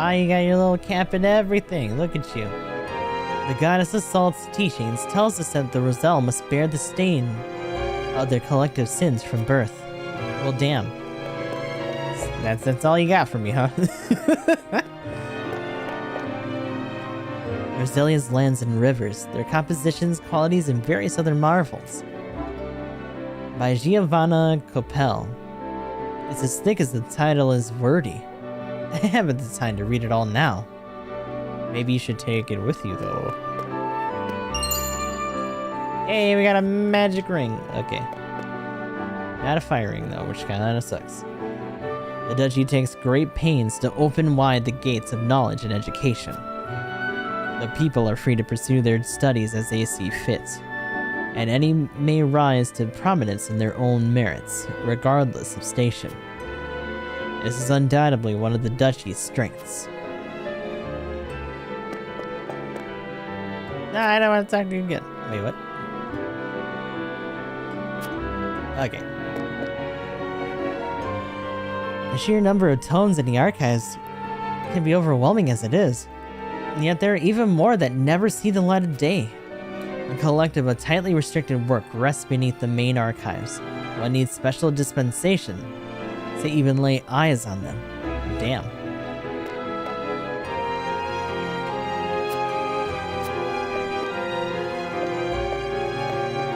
Ah, you got your little cap and everything. Look at you. The goddess of salt's teachings tells us that the Roselle must bear the stain of their collective sins from birth. Well, damn. That's all you got for me, huh? Roselia's lands and rivers, their compositions, qualities, and various other marvels. By Giovanna Coppel. It's as thick as the title is wordy. I haven't the time to read it all now. Maybe you should take it with you, though. Hey, we got a magic ring. Okay. Not a fire ring, though, which kinda sucks. The duchy takes great pains to open wide the gates of knowledge and education. The people are free to pursue their studies as they see fit, and any may rise to prominence in their own merits, regardless of station. This is undoubtedly one of the duchy's strengths. No, I don't want to talk to you again. Wait, what? Okay. The sheer number of tomes in the archives can be overwhelming as it is. And yet there are even more that never see the light of day. A collective of tightly restricted work rests beneath the main archives. One needs special dispensation to even lay eyes on them. Damn.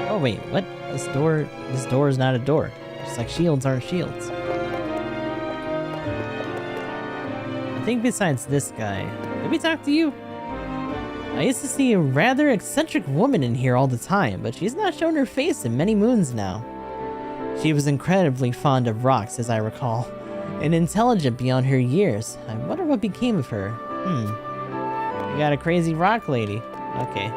Oh wait, what? This door is not a door. Just like shields aren't shields. think besides this guy, did we talk to you? I used to see a rather eccentric woman in here all the time, but she's not shown her face in many moons now. She was incredibly fond of rocks, as I recall, and intelligent beyond her years. I wonder what became of her. We got a crazy rock lady. Okay.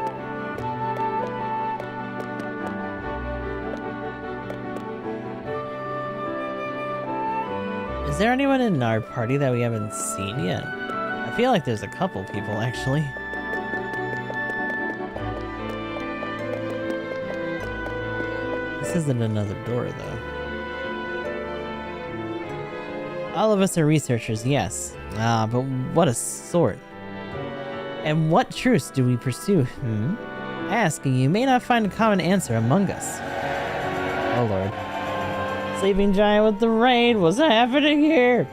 Is there anyone in our party that we haven't seen yet? I feel like there's a couple people, actually. This isn't another door, though. All of us are researchers, yes. But what a sort. And what truths do we pursue, Ask, and you may not find a common answer among us. Oh, Lord. Sleeping giant with the rain, what's happening here?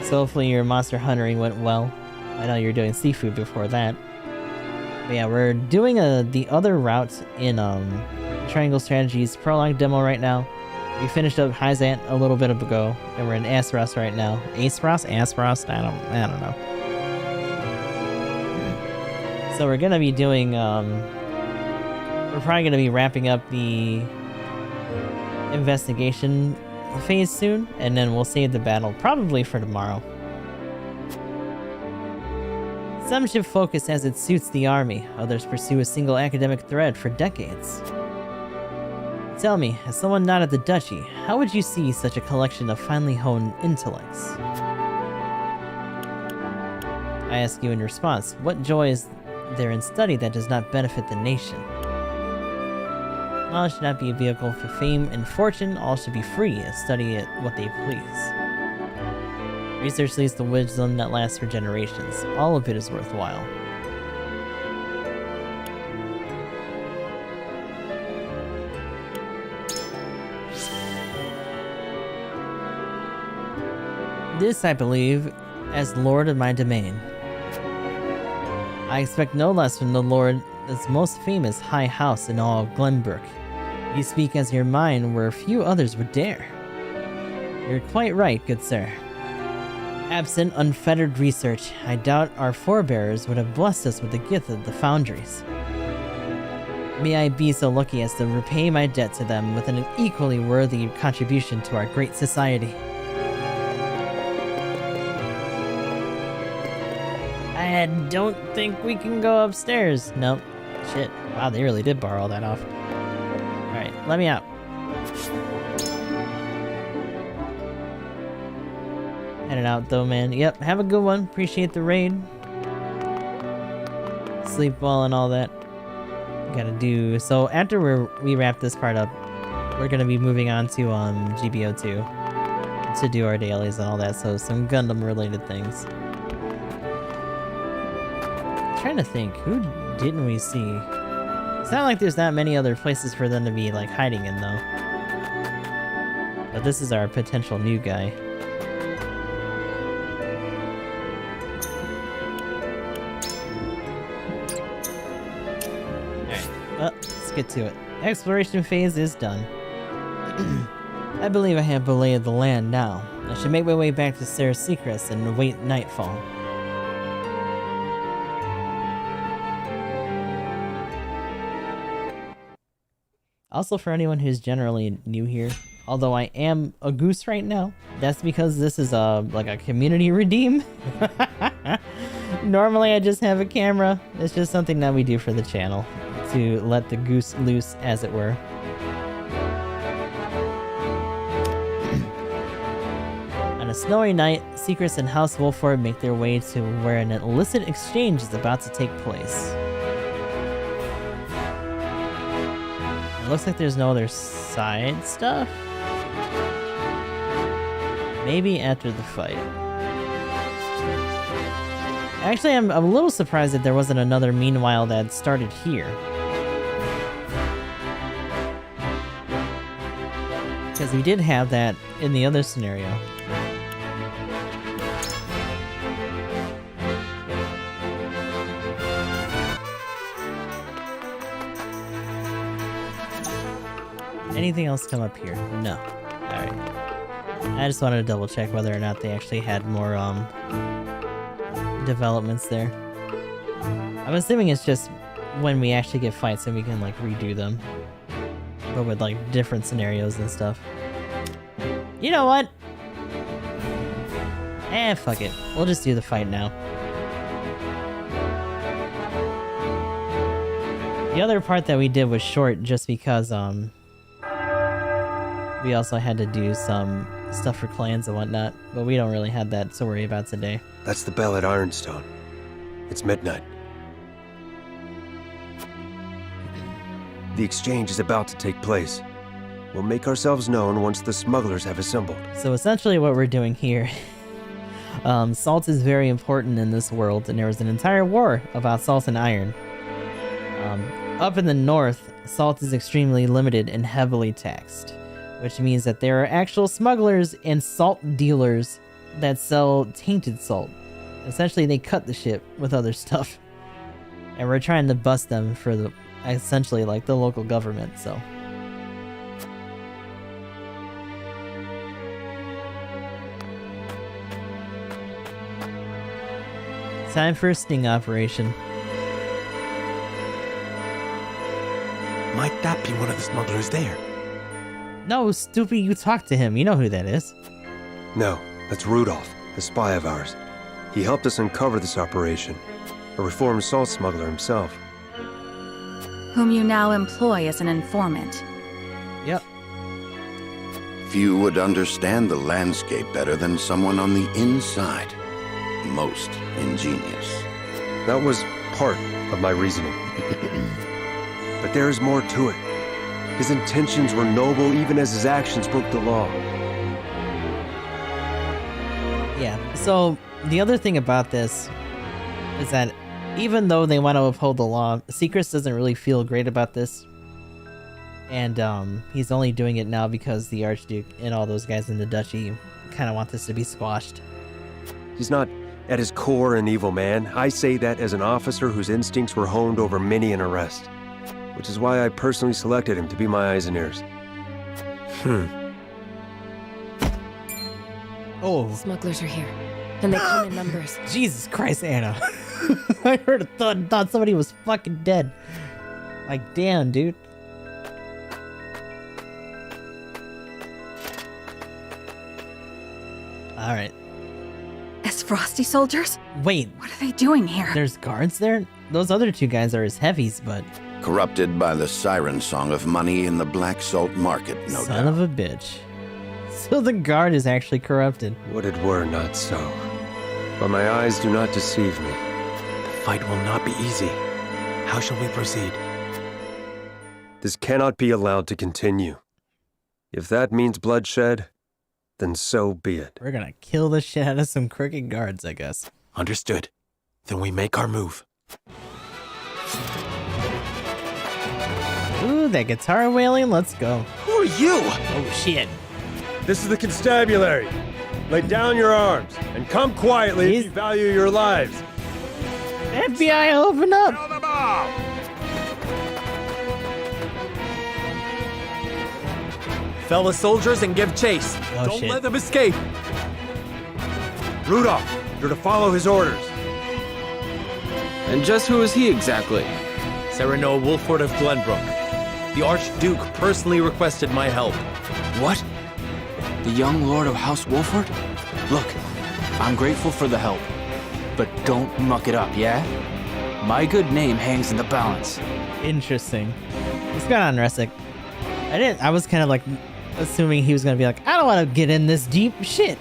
So hopefully your monster hunting went well. I know you were doing seafood before that. But yeah, we're doing the other route in Triangle Strategies prologue demo right now. We finished up Hyzante a little bit ago, and we're in Aesfrost right now. Aesfrost? I don't know. So we're gonna be doing we're probably gonna be wrapping up the investigation phase soon, and then we'll save the battle probably for tomorrow. Some should focus as it suits the army, others pursue a single academic thread for decades. Tell me, as someone not at the duchy, how would you see such a collection of finely honed intellects? I ask you in response, what joy is there in study that does not benefit the nation? Knowledge should not be a vehicle for fame and fortune, all should be free and study it what they please. Research leads to wisdom that lasts for generations. All of it is worthwhile. This, I believe, as Lord of my domain. I expect no less from the Lord's most famous high house in all of Glenbrook. You speak as your mind where few others would dare. You're quite right, good sir. Absent unfettered research, I doubt our forebears would have blessed us with the gift of the foundries. May I be so lucky as to repay my debt to them with an equally worthy contribution to our great society. I don't think we can go upstairs. Nope. Shit. Wow, they really did bar all that off. Alright, let me out. Headed out though, man. Yep, have a good one. Appreciate the raid. Sleep well and all that. Gotta do. So after we wrap this part up, we're gonna be moving on to GBO2 to do our dailies and all that. So some Gundam related things. Trying to think, who didn't we see? It's not like there's that many other places for them to be like hiding in though. But this is our potential new guy. Alright, well, let's get to it. Exploration phase is done. I believe I have belayed the land now. I should make my way back to Sarah's Secrets and await nightfall. Also, for anyone who's generally new here, although I am a goose right now, that's because this is like a community redeem. Normally I just have a camera. It's just something that we do for the channel to let the goose loose, as it were. On a snowy night, Secrets and House Wolford make their way to where an illicit exchange is about to take place. Looks like there's no other side stuff. Maybe after the fight. Actually, I'm a little surprised that there wasn't another meanwhile that started here. Because we did have that in the other scenario. Anything else come up here? No. Alright. Alright. I just wanted to double check whether or not they actually had more, developments there. I'm assuming it's just when we actually get fights and we can, like, redo them. But with, like, different scenarios and stuff. You know what? Fuck it. We'll just do the fight now. The other part that we did was short just because, we also had to do some stuff for clans and whatnot, but we don't really have that to worry about today. That's the bell at Ironstone. It's midnight. The exchange is about to take place. We'll make ourselves known once the smugglers have assembled. So essentially what we're doing here, salt is very important in this world, and there was an entire war about salt and iron. Up in the north, salt is extremely limited and heavily taxed, which means that there are actual smugglers and salt dealers that sell tainted salt. Essentially, they cut the shit with other stuff. And we're trying to bust them for the, essentially, like, the local government, so. Time for a sting operation. Might that be one of the smugglers there? No, stupid, you talked to him. You know who that is. No, that's Rudolph, a spy of ours. He helped us uncover this operation. A reformed salt smuggler himself. Whom you now employ as an informant. Yep. Few would understand the landscape better than someone on the inside. Most ingenious. That was part of my reasoning. But there is more to it. His intentions were noble even as his actions broke the law. Yeah, so the other thing about this is that even though they want to uphold the law, Seacrest doesn't really feel great about this. And he's only doing it now because the Archduke and all those guys in the Duchy kind of want this to be squashed. He's not at his core an evil man. I say that as an officer whose instincts were honed over many an arrest. Which is why I personally selected him to be my eyes and ears. Oh. Smugglers are here, and they come in numbers. Jesus Christ, Anna. I heard a thud and thought somebody was fucking dead. Like, damn, dude. Alright. Frosty soldiers? Wait. What are they doing here? There's guards there? Those other two guys are his heavies, but... Corrupted by the siren song of money in the black salt market, no doubt. Son of a bitch. So the guard is actually corrupted. Would it were not so. But my eyes do not deceive me. The fight will not be easy. How shall we proceed? This cannot be allowed to continue. If that means bloodshed, then so be it. We're gonna kill the shit out of some crooked guards, I guess. Understood. Then we make our move. Ooh, that guitar wailing, let's go. Who are you? Oh, shit. This is the constabulary. Lay down your arms and come quietly if you value your lives. FBI, open up! Fellow soldiers, and give chase. Oh, Don't shit. let them escape. Rudolph, you're to follow his orders. And just who is he exactly? Sereno Wolford of Glenbrook. The Archduke personally requested my help. What? The young lord of House Wolford? Look, I'm grateful for the help, but don't muck it up, yeah? My good name hangs in the balance. Interesting. What's going on, Resic? I was kind of like assuming he was gonna be like, I don't want to get in this deep shit.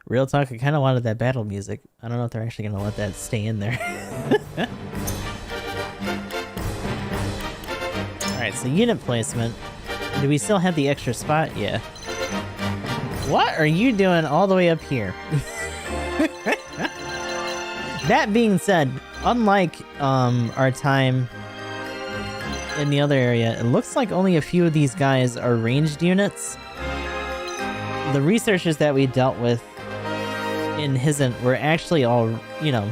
Real talk, I kind of wanted that battle music. I don't know if they're actually gonna let that stay in there. Alright, so unit placement. Do we still have the extra spot? Yeah. What are you doing all the way up here? That being said, unlike our time in the other area, it looks like only a few of these guys are ranged units. The researchers that we dealt with in Hyzante were actually all, you know,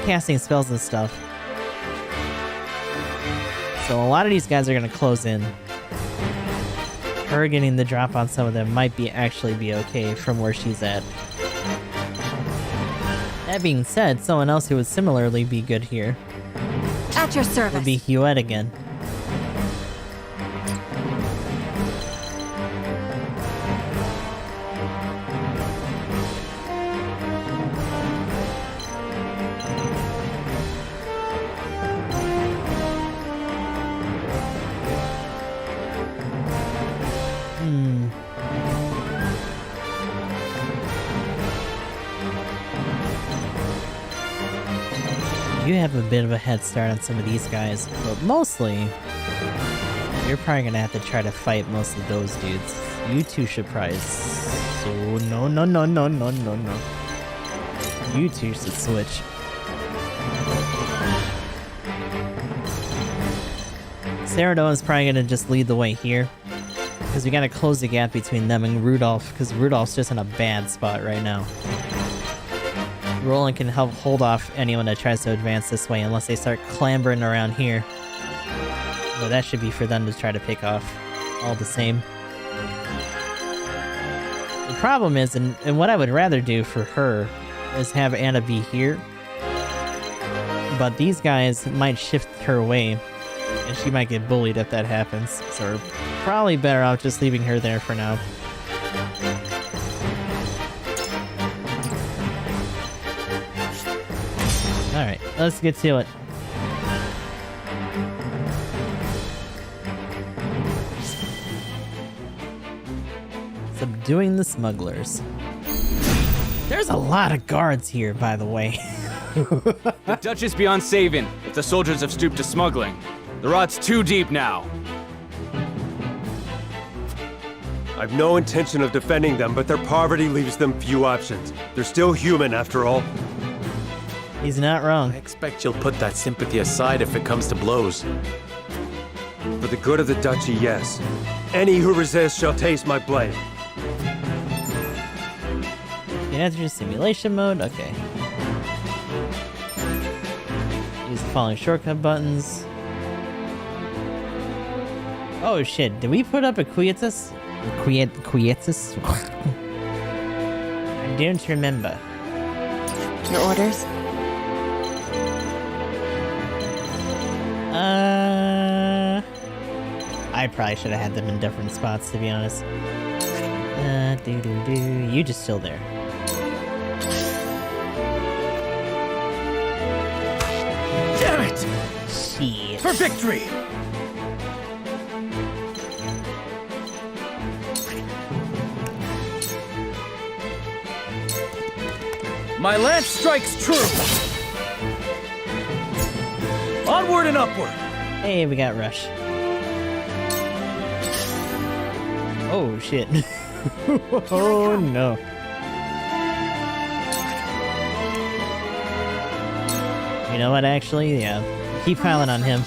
casting spells and stuff. So a lot of these guys are gonna close in. Her getting the drop on some of them might actually be okay from where she's at. That being said, someone else who would similarly be good here At your service. would be Huette again. You have a bit of a head start on some of these guys, but mostly you're probably gonna have to try to fight most of those dudes. You two should probably. So no. You two should switch. Serenoa's probably gonna just lead the way here, because we gotta close the gap between them and Rudolph, because Rudolph's just in a bad spot right now. Roland can help hold off anyone that tries to advance this way unless they start clambering around here. But that should be for them to try to pick off all the same. The problem is, and what I would rather do for her, is have Anna be here. But these guys might shift her way, and she might get bullied if that happens. So we're probably better off just leaving her there for now. Alright, let's get to it. Subduing the smugglers. There's a lot of guards here, by the way. The Dutch is beyond saving if the soldiers have stooped to smuggling. The rot's too deep now. I've no intention of defending them, but their poverty leaves them few options. They're still human, after all. He's not wrong. I expect you'll put that sympathy aside if it comes to blows. For the good of the duchy, yes. Any who resist shall taste my blade. You have to do simulation mode? Okay. Use the following shortcut buttons. Oh shit, did we put up a quietus? Quietus? I don't remember. Your orders? I probably should have had them in different spots, to be honest. You just still there. Damn it! Shit. For victory! My lance strikes true! Onward and upward! Hey, we got Rush. Oh, shit. Oh, no. You know what, actually? Yeah. Keep piling on him.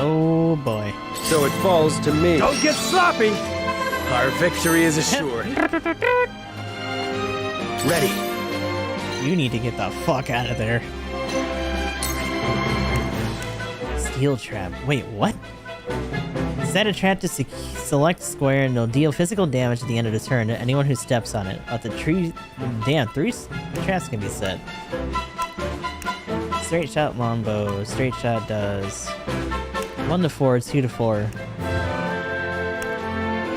Oh, boy. So it falls to me. Don't get sloppy! Our victory is assured. Ready. You need to get the fuck out of there. Steel trap. Wait, what? Set a trap to select square and it'll deal physical damage at the end of the turn to anyone who steps on it. Let the tree... Damn, 3 traps can be set. Straight shot longbow. Straight shot does... 1 to 4, 2 to 4.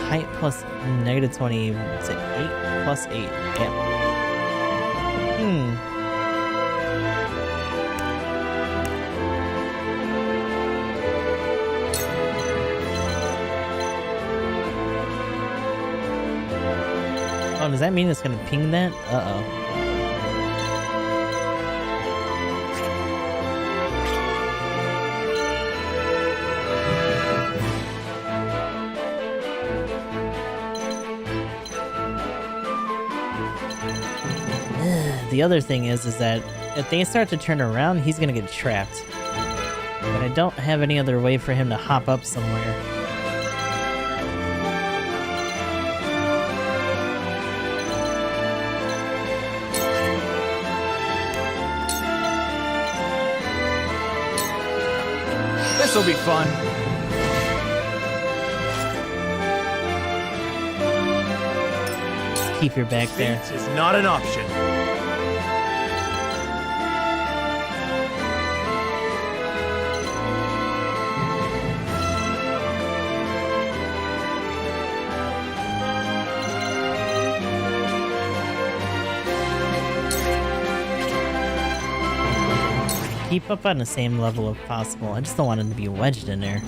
Height plus -20 to 8 plus 8. Yeah. Oh, does that mean it's gonna ping that? Uh-oh. The other thing is that if they start to turn around, he's gonna get trapped. But I don't have any other way for him to hop up somewhere. This'll be fun. Keep your back there. This is not an option. Keep up on the same level if possible. I just don't want him to be wedged in there.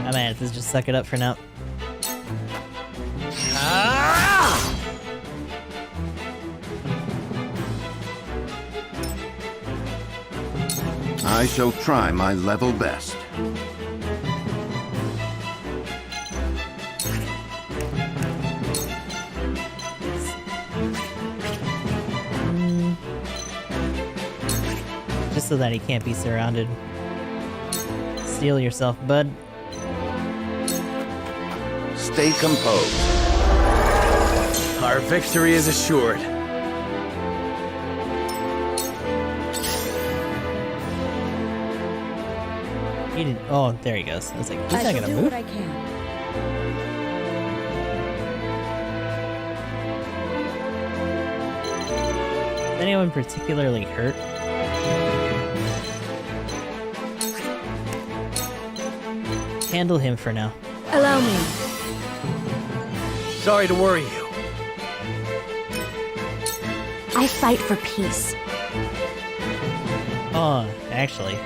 I might have to just suck it up for now. I shall try my level best. Just so that he can't be surrounded. Steel yourself, bud. Stay composed. Our victory is assured. He didn't. Oh, there he goes. I was like, he's I not shall gonna do move. what I can. Is anyone particularly hurt? Handle him for now. Allow me. Sorry to worry you. I fight for peace. Oh, actually.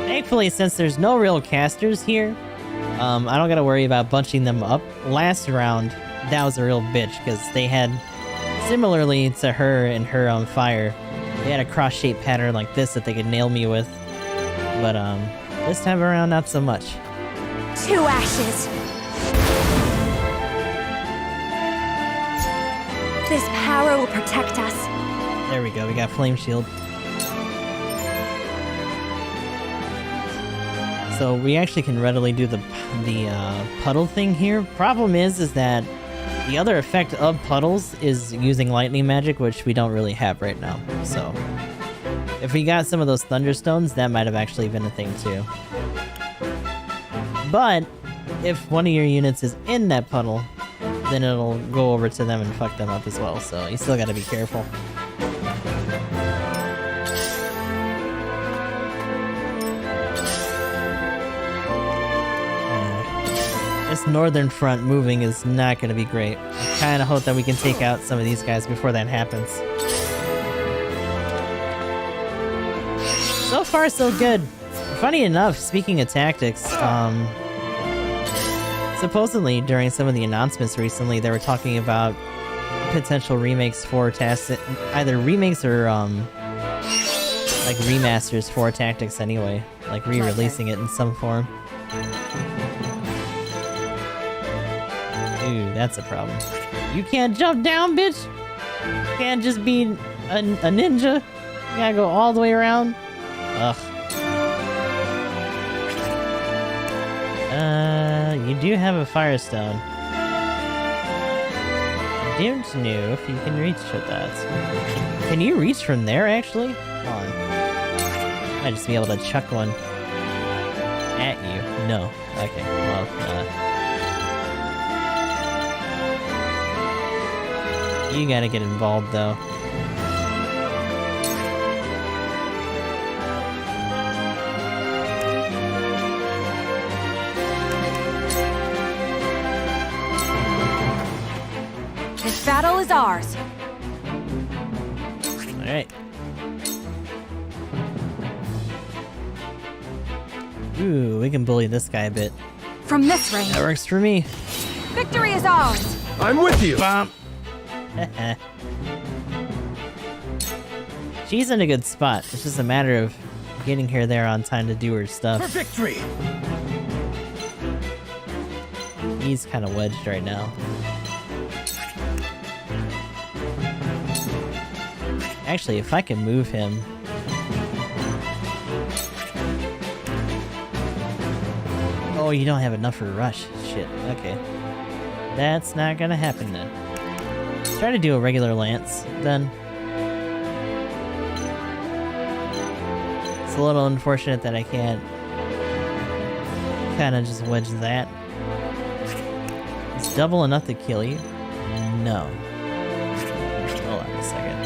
Thankfully, since there's no real casters here, I don't gotta worry about bunching them up. Last round, that was a real bitch, because they had, similarly to her and her on fire, they had a cross-shaped pattern like this that they could nail me with. But, this time around, not so much. 2 ashes. This power will protect us. There we go, we got Flame Shield. So we actually can readily do the puddle thing here. Problem is that the other effect of puddles is using lightning magic, which we don't really have right now. So if we got some of those thunderstones, that might have actually been a thing too. But if one of your units is in that puddle, then it'll go over to them and fuck them up as well. So you still gotta be careful. This northern front moving is not going to be great. I kind of hope that we can take out some of these guys before that happens. So far, so good. Funny enough, speaking of tactics, supposedly during some of the announcements recently, they were talking about potential remakes for either remakes or like remasters for Tactics anyway, like re-releasing it in some form. Ooh, that's a problem. You can't jump down, bitch! You can't just be a ninja? You gotta go all the way around? Ugh. You do have a Firestone. I don't know if you can reach with that. Can you reach from there, actually? Hold on. I might just be able to chuck one at you. No. Okay, well, you gotta get involved, though. This battle is ours. Alright. Ooh, we can bully this guy a bit. From this range. That works for me. Victory is ours. I'm with you. Bump. She's in a good spot. It's just a matter of getting her there on time to do her stuff. For victory! He's kind of wedged right now. Actually, if I can move him... Oh, you don't have enough for a rush. Shit, okay. That's not gonna happen then. Try to do a regular lance, then. It's a little unfortunate that I can't kind of just wedge that. Is double enough to kill you? No. Hold on a second.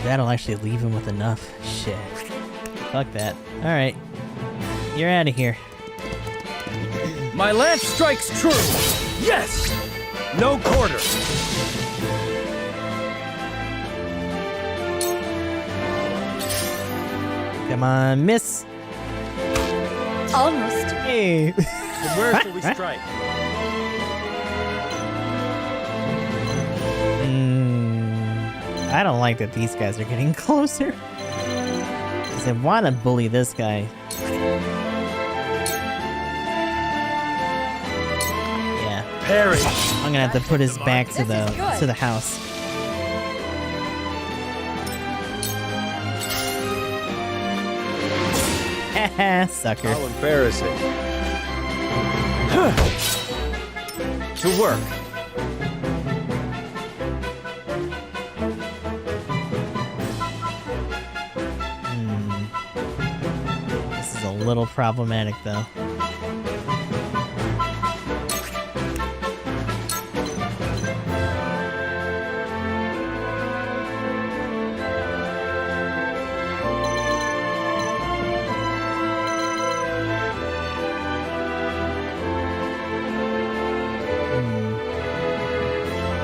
That'll actually leave him with enough. Shit. Fuck that. Alright. You're out of here. My lance strikes true! Yes! No quarter! Come on, miss! Almost. Hey! From where shall we strike? I don't like that these guys are getting closer. Because I want to bully this guy. Yeah. Parry! I'm gonna have to put his back to the house. Haha, sucker. How embarrassing. To work. This is a little problematic, though.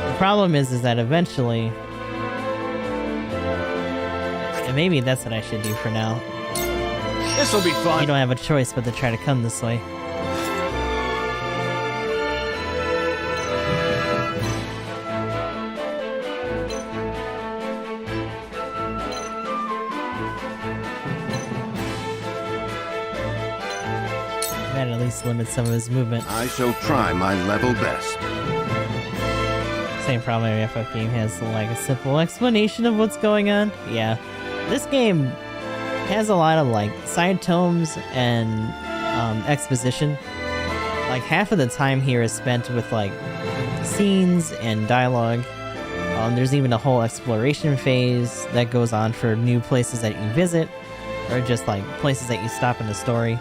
The problem is that eventually, and maybe that's what I should do for now. This'll be fun. You don't have a choice but to try to come this way. That at least limits some of his movement. I shall try my level best. Same problem every FF game has, like a simple explanation of what's going on. Yeah, this game has a lot of like side tomes and exposition. Like half of the time here is spent with like scenes and dialogue. There's even a whole exploration phase that goes on for new places that you visit, or just like places that you stop in the story.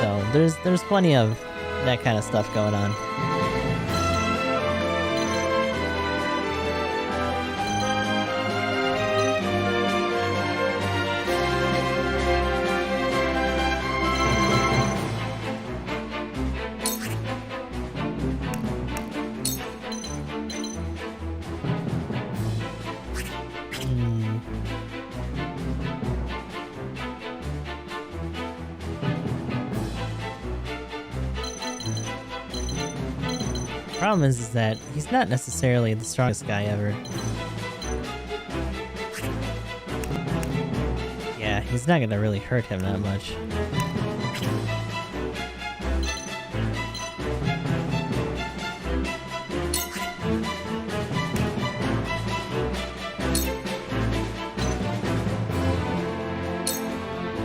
So there's plenty of that kind of stuff going on. Problem is that he's not necessarily the strongest guy ever. Yeah, he's not gonna really hurt him that much.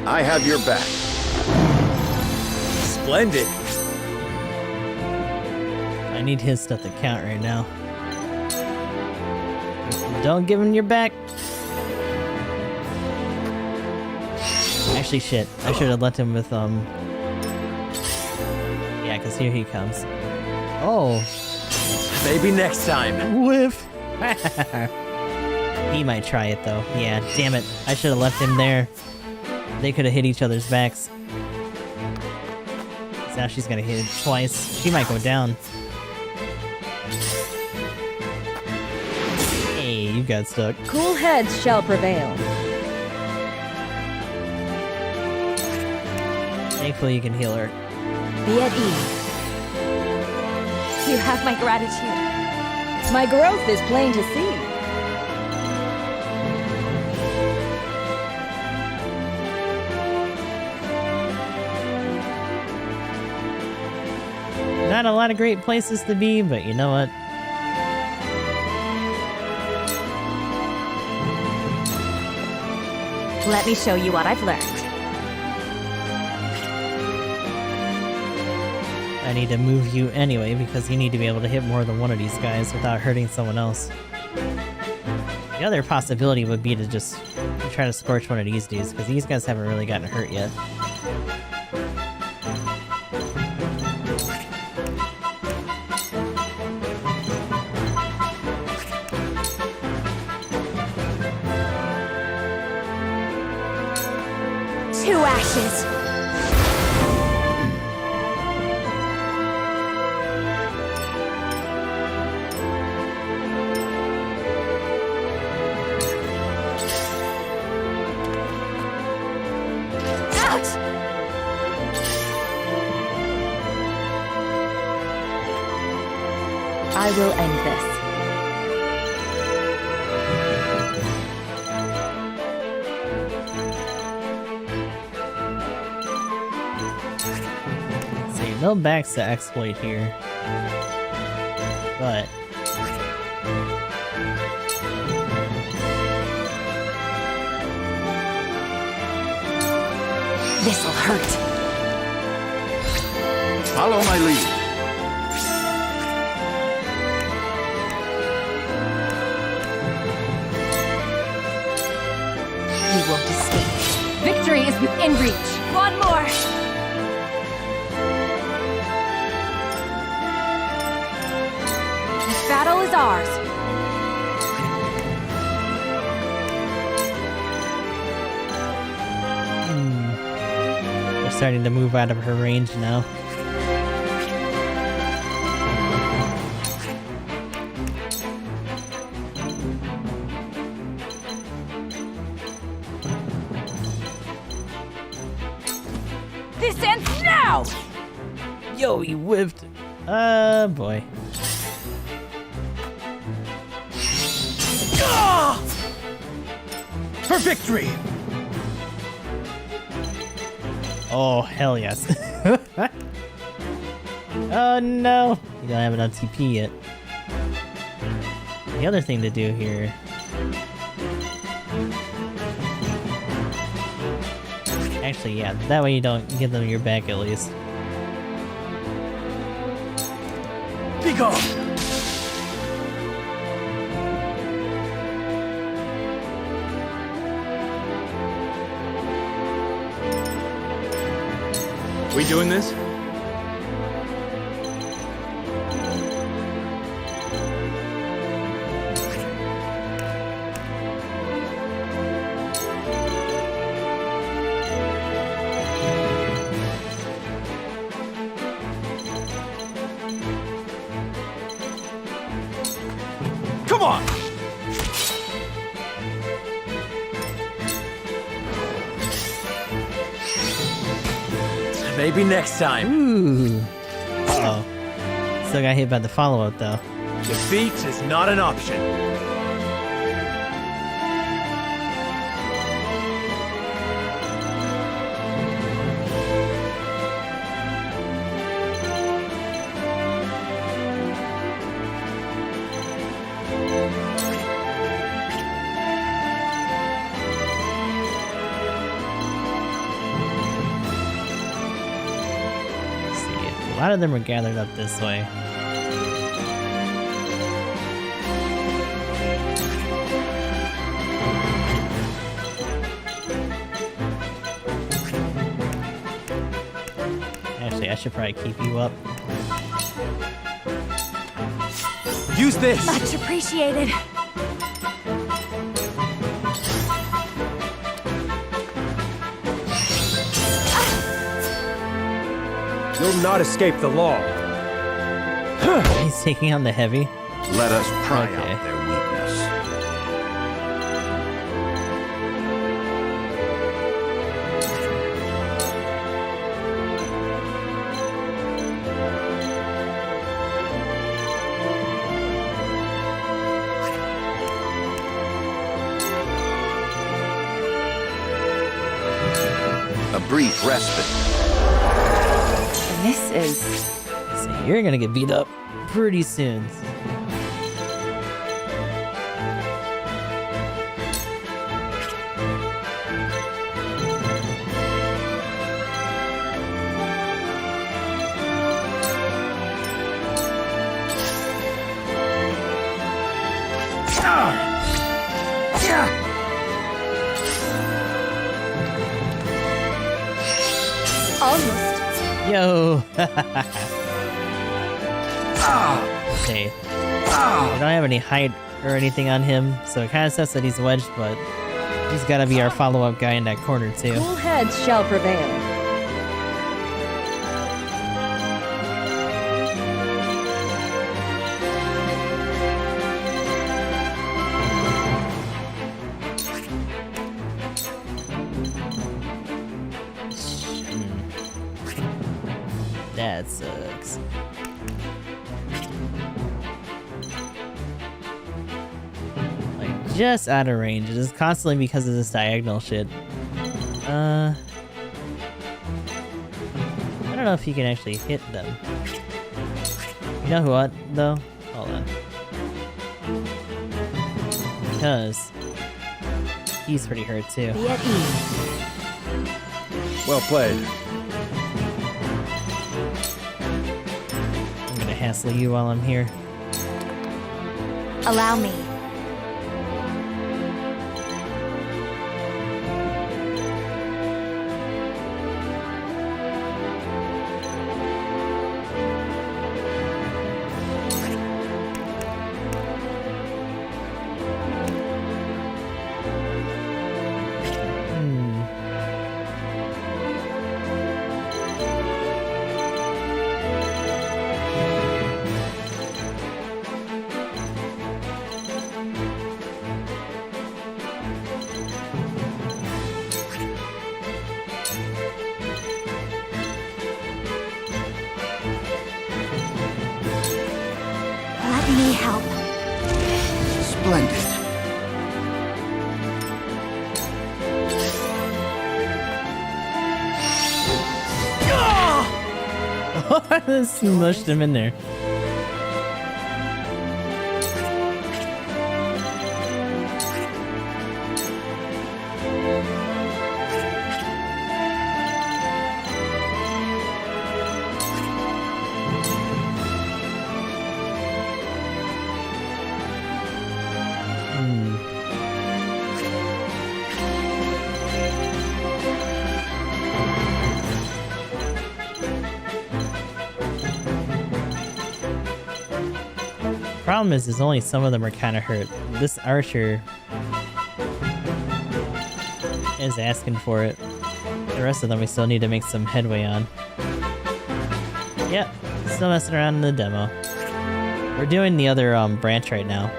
I have your back. Splendid. I need his stuff to count right now. Don't give him your back. Actually, shit. I should have left him with, yeah, because here he comes. Oh. Maybe next time. Whiff. He might try it, though. Yeah, damn it. I should have left him there. They could have hit each other's backs. Now she's gonna hit it twice. She might go down. Hey, you got stuck. Cool heads shall prevail. Thankfully, you can heal her. Be at ease. You have my gratitude. My growth is plain to see. Not a lot of great places to be, but you know what? Let me show you what I've learned. I need to move you anyway, because you need to be able to hit more than one of these guys without hurting someone else. The other possibility would be to just try to scorch one of these dudes, because these guys haven't really gotten hurt yet. Two ashes. I will end this. See, no backs to exploit here. But this'll hurt. Follow my lead. You won't escape. Victory is within reach. One more. This battle is ours. they're starting to move out of her range now. This ends now! Yo, he whiffed. Boy. For victory! Oh, hell yes. Oh no! You don't have enough TP yet. The other thing to do here... Actually, yeah, that way you don't give them your back at least. Be gone! We doing this? Come on! Maybe next time. Ooh. Uh-oh. Still got hit by the follow-up, though. Defeat is not an option. A lot of them are gathered up this way. Actually, I should probably keep you up. Use this! Much appreciated. You'll not escape the law. He's taking on the heavy. Let us pry Okay. out their weakness. A brief respite. This is So you're gonna get beat up pretty soon. Almost. Yo! Okay. I don't have any height or anything on him, so it kind of sucks that he's wedged, but he's gotta be our follow-up guy in that corner too. Cool heads shall prevail. That sucks. Like, just out of range. It is constantly because of this diagonal shit. I don't know if you can actually hit them. You know what, though? Hold on. Because he's pretty hurt, too. Be at ease. Well played. I'm gonna hassle you while I'm here. Allow me. Let me help. Splendid. Smushed him in there. Problem is only some of them are kind of hurt. This archer is asking for it. The rest of them we still need to make some headway on. Yep, still messing around in the demo. We're doing the other branch right now.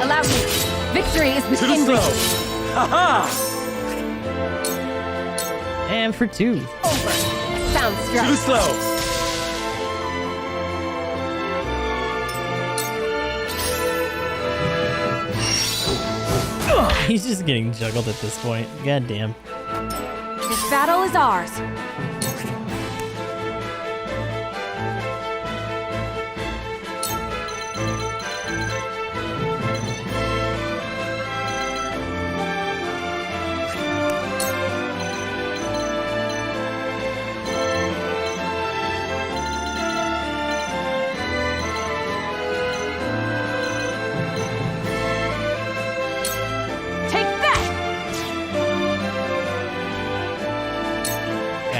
Allow me. Victory is within reach. Haha! And for 2. Over. Sound strike. Too slow. He's just getting juggled at this point. God damn. This battle is ours.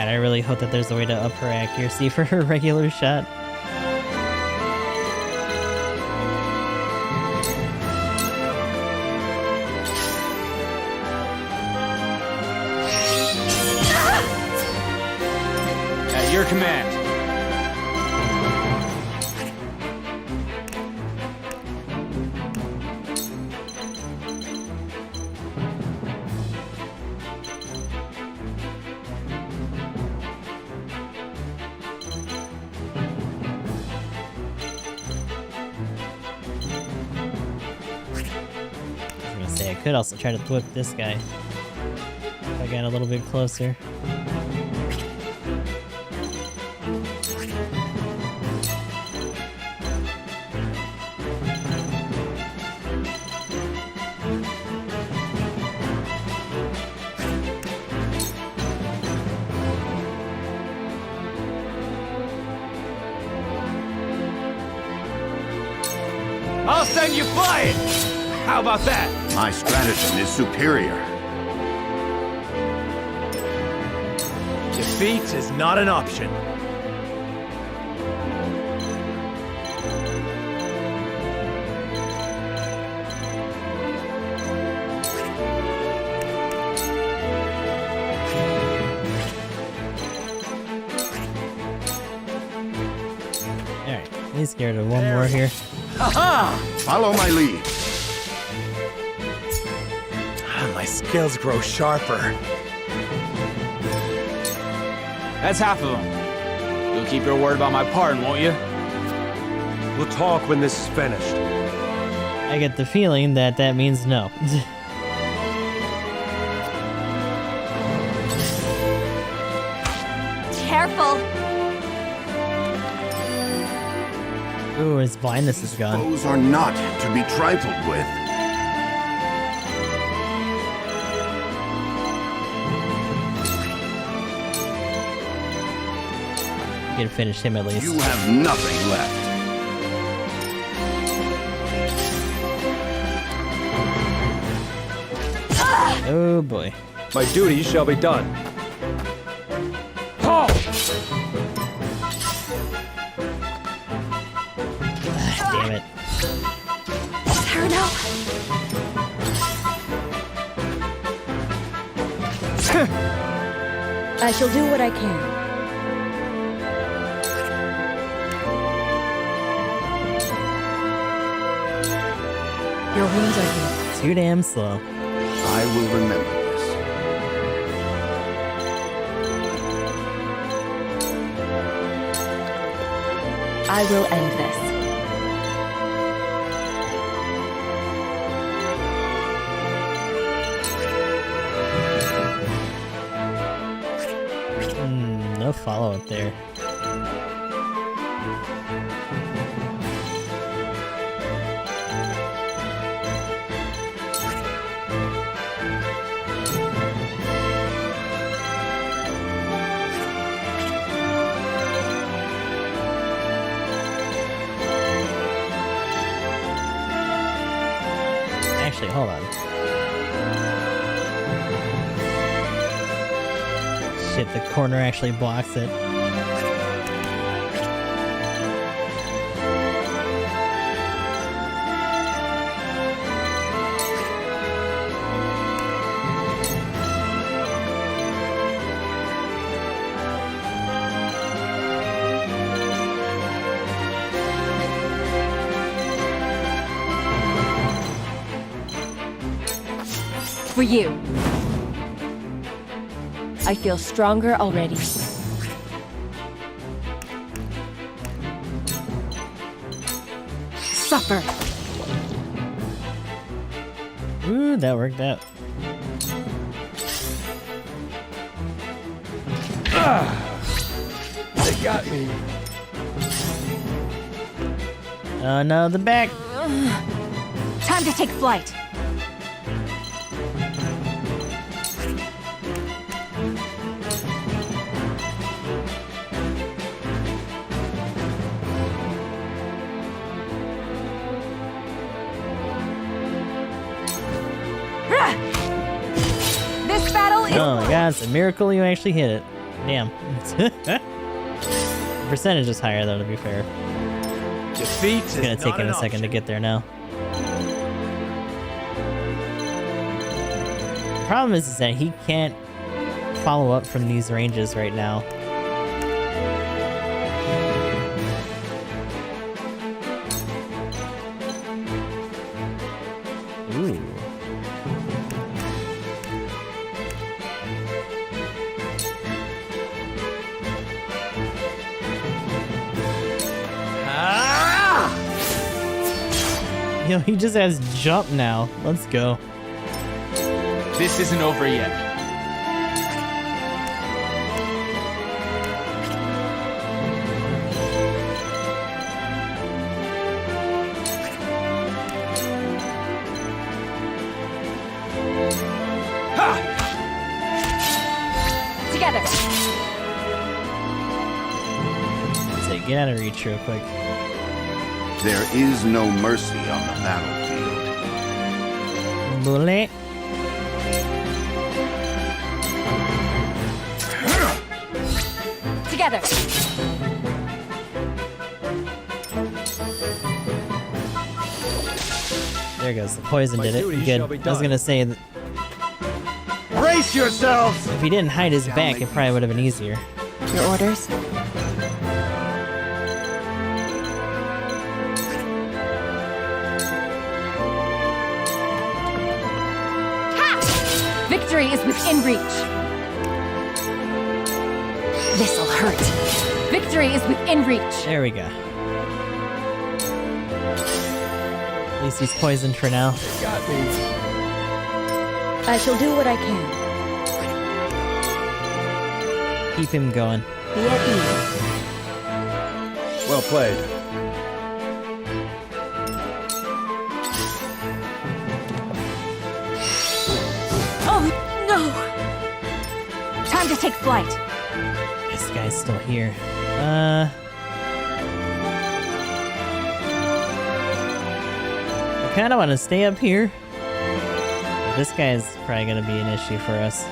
I really hope that there's a way to up her accuracy for her regular shot. At your command. say I could also try to whip this guy. If I got a little bit closer. I'll send you flying! How about that? My stratagem is superior. Defeat is not an option. Alright, he's scared of one more here. Aha! Follow my lead. My skills grow sharper. That's half of them. You'll keep your word about my pardon, won't you? We'll talk when this is finished. I get the feeling that that means no. Careful. Ooh, his blindness is gone. Foes are not to be trifled with. You can finish him at least. You have nothing left. Oh boy. My duty shall be done. Oh! Damn it. Cyrano! I shall do what I can. Your wounds are healed. Too damn slow. I will remember this. I will end this. No follow-up there. Actually, hold on. Shit, the corner actually blocks it. For you. I feel stronger already. Suffer. Ooh, that worked out. They got me. Oh no, the back. Time to take flight. This battle is Oh my god, it's a miracle you actually hit it. Damn. The percentage is higher though, to be fair. Defeat It's gonna take him a second to get there now. The problem is that he can't follow up from these ranges right now. Ooh. Yo, he just has jump now. Let's go. This isn't over yet. Together. So get out of reach real quick. There is no mercy on the battlefield. Bullet. Together. There goes. The poison did it. Good. I was gonna say that Brace yourselves! if he didn't hide his back, it probably would have been easier. Your orders? Ha! Victory is within reach. This'll hurt. Victory is within reach. There we go. At least he's poisoned for now. Got me. I shall do what I can. Keep him going. Be at ease. Well played. Oh, no! Time to take flight. This guy's still here. I kind of want to stay up here. But this guy's probably going to be an issue for us.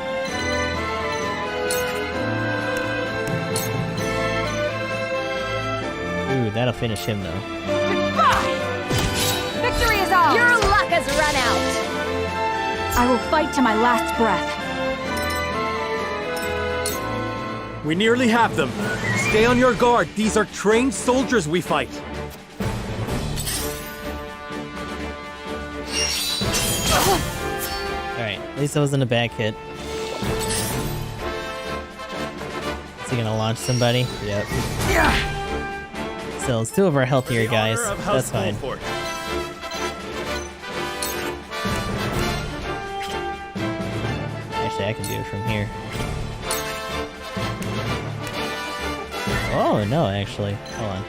Ooh, that'll finish him though. Goodbye! Victory is ours! Your luck has run out! I will fight to my last breath. We nearly have them. Stay on your guard. These are trained soldiers we fight. Alright, at least that wasn't a back hit. Is he gonna launch somebody? Yep. Still, it's two of our healthier guys. That's fine. Actually, I can do it from here. Oh, no, actually. Hold on.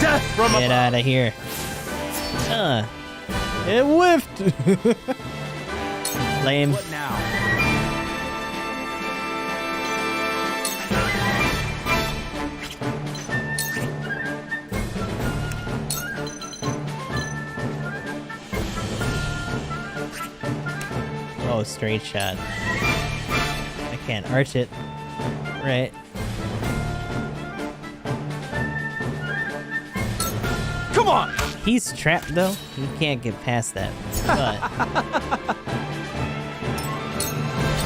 Death from Get out of here. It whiffed! Lame. What now? Oh, straight shot. I can't arch it. Right. Come on! He's trapped though. He can't get past that. But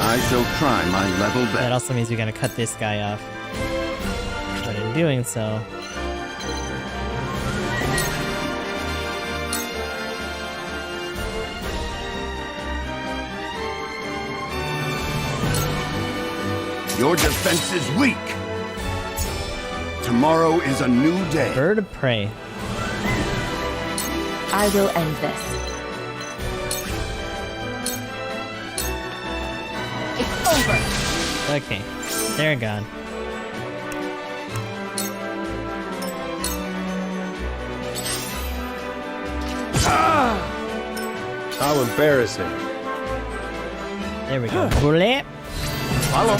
I shall try my level that best. also means we gotta cut this guy off. But in doing so, Your defense is weak. Tomorrow is a new day. bird of prey. I will end this. It's over. Okay, they're gone. How embarrassing. There we go. Bullet.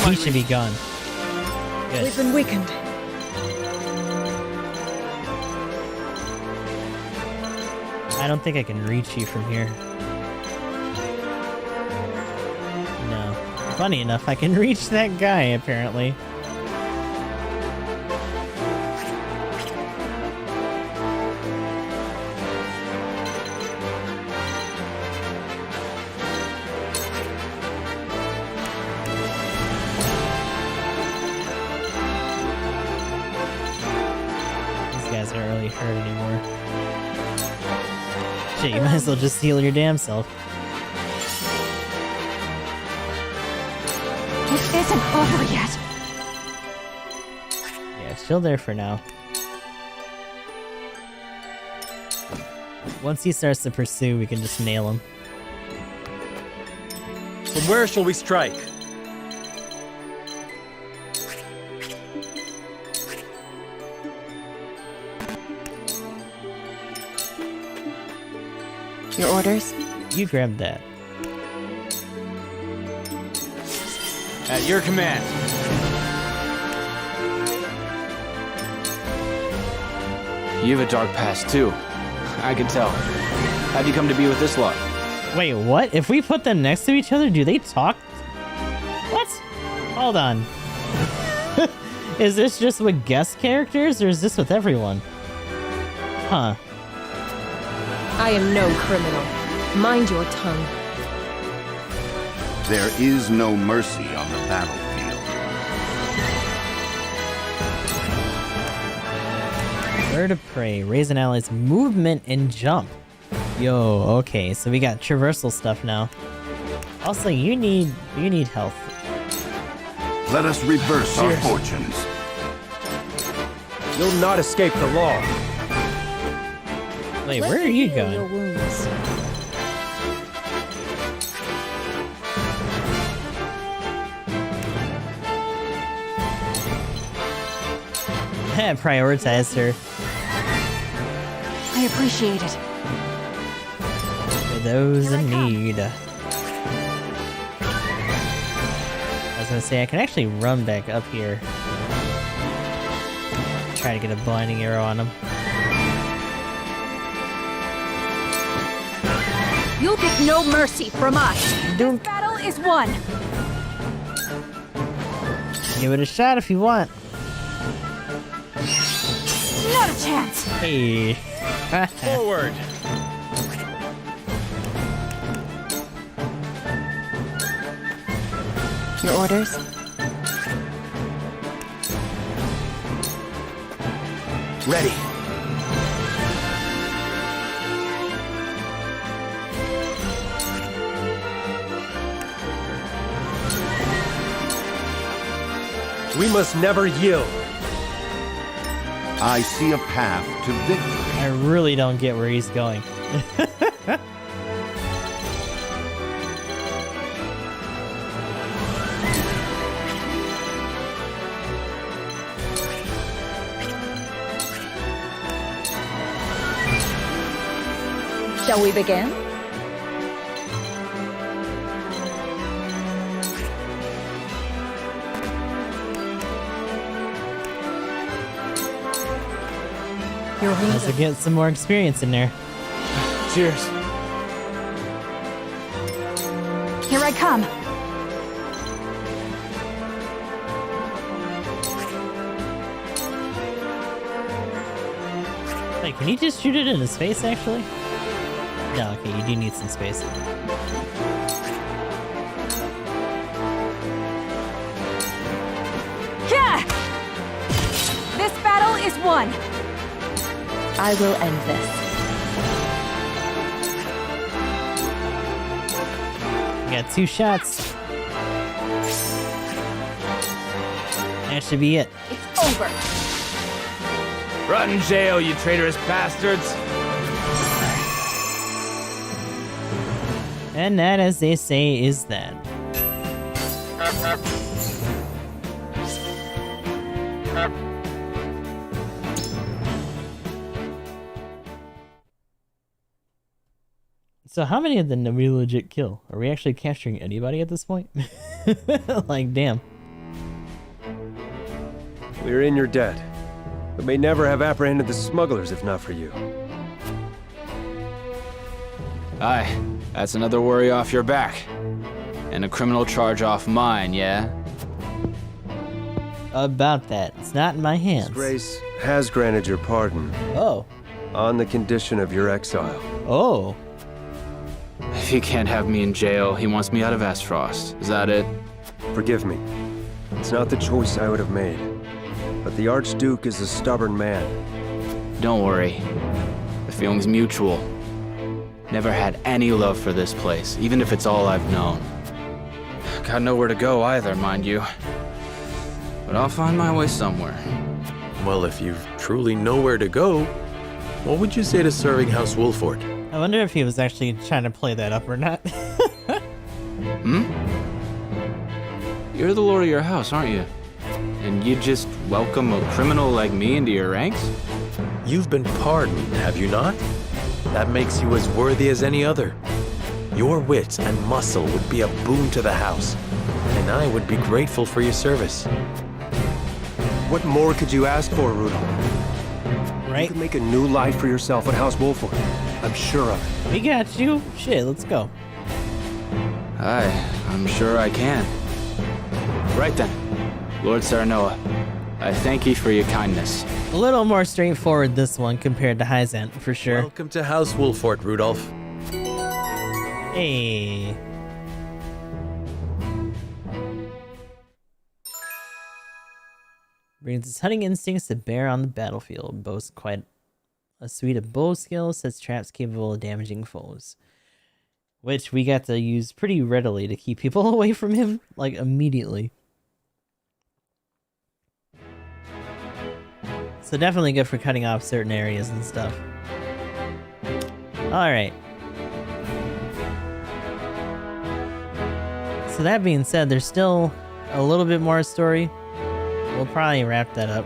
He should be gone. Good. We've been weakened. I don't think I can reach you from here. No. Funny enough, I can reach that guy, apparently. These guys aren't really hurt anymore. Shit, you might as well just heal your damn self. It isn't over yet. Yeah, it's still there for now. Once he starts to pursue, we can just nail him. From where shall we strike? Your orders? You grabbed that. At your command. You have a dark past, too. I can tell. How'd you come to be with this lot? Wait, what? If we put them next to each other, do they talk? What? Hold on. Is this just with guest characters, or is this with everyone? Huh. I am no criminal. Mind your tongue. There is no mercy on the battlefield. Bird of Prey. Raise an ally's movement and jump. Yo, okay, so we got traversal stuff now. Also, you need health. Let us reverse our fortunes. You'll not escape the law. Wait, where are you going? Your wounds. Prioritize her. I appreciate it. For those in need. I was gonna say, I can actually run back up here. Try to get a blinding arrow on him. You'll get no mercy from us. This battle is won. Give it a shot if you want. Not a chance. Hey. Forward. Your orders? Ready. We must never yield. I see a path to victory. I really don't get where he's going. Shall we begin? Let's get some more experience in there. Cheers. Here I come. Wait, can you just shoot it in his face, actually? No, okay, you do need some space. Yeah! This battle is won. I will end this. We got 2 shots. That should be it. It's over. Rot in jail, you traitorous bastards. And that, as they say, is that. So how many of them did we legit kill? Are we actually capturing anybody at this point? Like, damn. We're in your debt, but may never have apprehended the smugglers if not for you. Aye, that's another worry off your back. And a criminal charge off mine, yeah? About that. It's not in my hands. His Grace has granted your pardon. Oh. On the condition of your exile. Oh. If he can't have me in jail, he wants me out of Aesfrost. Is that it? Forgive me. It's not the choice I would have made. But the Archduke is a stubborn man. Don't worry. The feeling's mutual. Never had any love for this place, even if it's all I've known. Got nowhere to go either, mind you. But I'll find my way somewhere. Well, if you truly know where to go, What would you say to serving House Wolford? I wonder if he was actually trying to play that up or not. You're the lord of your house, aren't you? And you just welcome a criminal like me into your ranks? You've been pardoned, have you not? That makes you as worthy as any other. Your wits and muscle would be a boon to the house, and I would be grateful for your service. What more could you ask for, Rudolph? Right? You could make a new life for yourself at House Wolford. I'm sure of it. We got you. Shit, let's go. I'm sure I can. Right then, Lord Serenoa, I thank you for your kindness. A little more straightforward this one compared to Hyzante, for sure. Welcome to House Wolford, Rudolph. Hey. Brings his hunting instincts to bear on the battlefield. Boasts quite a suite of bow skills, sets traps capable of damaging foes. Which we got to use pretty readily to keep people away from him, like immediately. So definitely good for cutting off certain areas and stuff. Alright. So that being said, there's still a little bit more story. We'll probably wrap that up.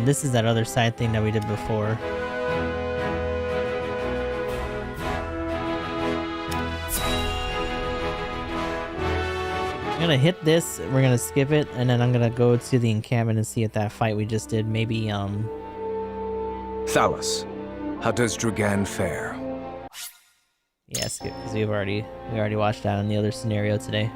This is that other side thing that we did before. I'm gonna hit this, we're gonna skip it, and then I'm gonna go to the encampment and see if that fight we just did, maybe, Thalus, how does Dragan fare? Yeah, skip, because we already watched that on the other scenario today.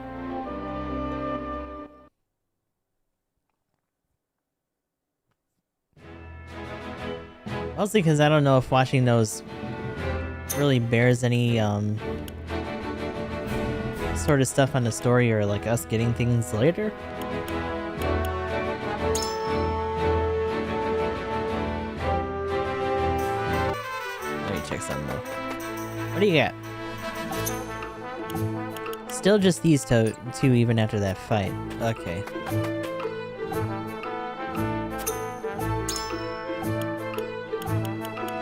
Mostly because I don't know if watching those really bears any, sort of stuff on the story or like us getting things later. Let me check something though. What do you got? Still just these two even after that fight. Okay.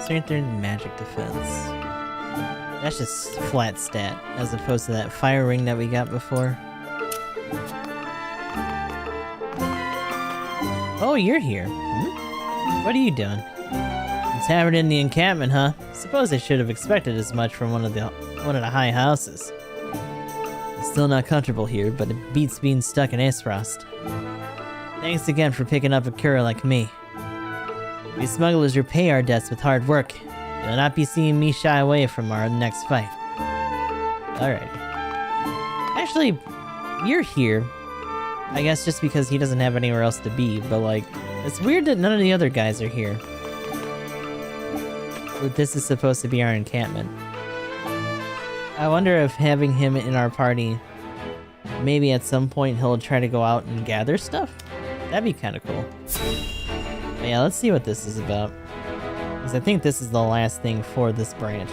Strength and magic defense. That's just flat stat, as opposed to that fire ring that we got before. Oh, you're here. Hmm? What are you doing? It's happening in the encampment, huh? Suppose I should have expected as much from one of the high houses. I'm still not comfortable here, but it beats being stuck in Aesfrost. Thanks again for picking up a cure like me. We smugglers repay our debts with hard work. You'll not be seeing me shy away from our next fight. Alright. Actually, you're here. I guess just because he doesn't have anywhere else to be, but like, it's weird that none of the other guys are here. But this is supposed to be our encampment. I wonder if having him in our party, maybe at some point he'll try to go out and gather stuff? That'd be kind of cool. But yeah, let's see what this is about. Because I think this is the last thing for this branch.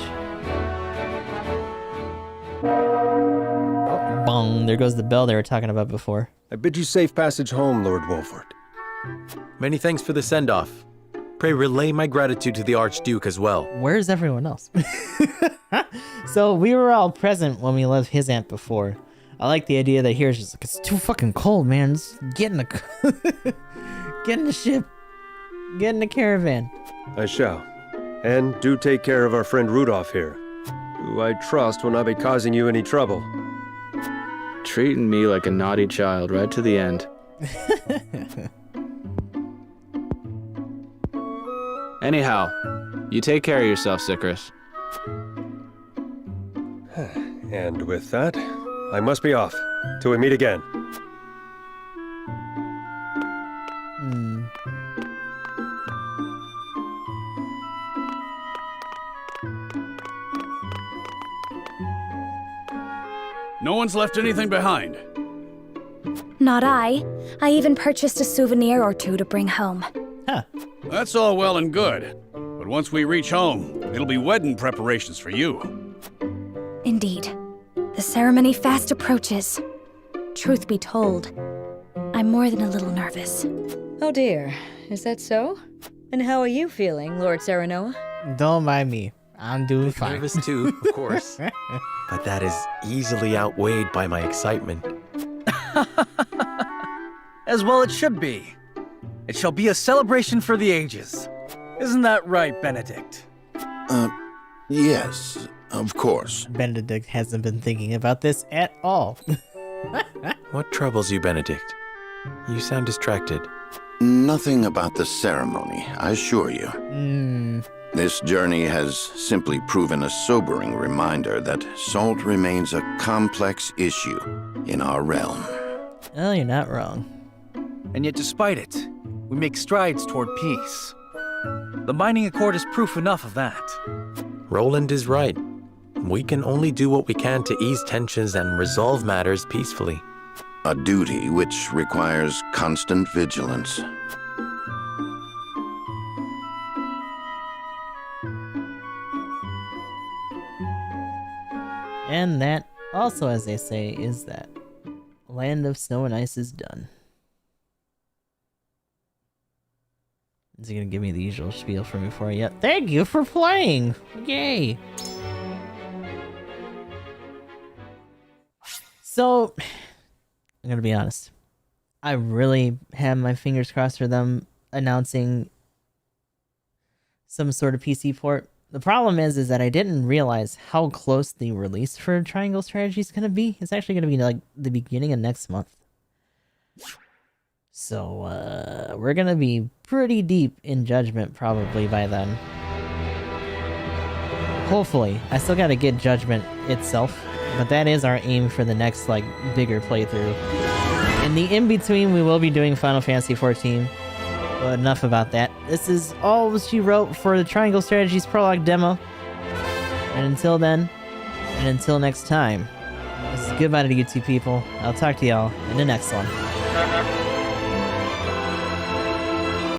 Oh, bong, there goes the bell they were talking about before. I bid you safe passage home, Lord Wolford. Many thanks for the send-off. Pray relay my gratitude to the Archduke as well. Where's everyone else? So we were all present when we left Hyzante before. I like the idea that here it's just like, it's too fucking cold, man. Just get in the get in the ship. Get in the caravan. I shall. And do take care of our friend Rudolph here, who I trust will not be causing you any trouble. Treating me like a naughty child right to the end. Anyhow, you take care of yourself, Sycris. And with that, I must be off. Till we meet again. No one's left anything behind. Not I. I even purchased a souvenir or two to bring home. Huh. That's all well and good. But once we reach home, it'll be wedding preparations for you. Indeed. The ceremony fast approaches. Truth be told, I'm more than a little nervous. Oh dear, is that so? And how are you feeling, Lord Serenoa? Don't mind me. I'm doing fine. Nervous too, of course. But that is easily outweighed by my excitement. As well it should be. It shall be a celebration for the ages. Isn't that right, Benedict? Yes, of course. Benedict hasn't been thinking about this at all. What troubles you, Benedict? You sound distracted. Nothing about the ceremony, I assure you. This journey has simply proven a sobering reminder that salt remains a complex issue in our realm. Oh, you're not wrong. And yet despite it, we make strides toward peace. The mining accord is proof enough of that. Roland is right. We can only do what we can to ease tensions and resolve matters peacefully. A duty which requires constant vigilance. And that also, as they say, is that. Land of Snow and Ice is done. Is he gonna give me the usual spiel from before yet? Thank you for playing! Yay! So, I'm gonna be honest. I really have my fingers crossed for them announcing some sort of PC port. The problem is that I didn't realize how close the release for Triangle Strategy is gonna be. It's actually gonna be like the beginning of next month. So, we're gonna be pretty deep in Judgment probably by then. Hopefully. I still gotta get Judgment itself, but that is our aim for the next, like, bigger playthrough. In the in-between, we will be doing Final Fantasy XIV. But enough about that. This is all she wrote for the Triangle Strategies prologue demo. And until then, and until next time, this is goodbye to you two people. I'll talk to y'all in the next one.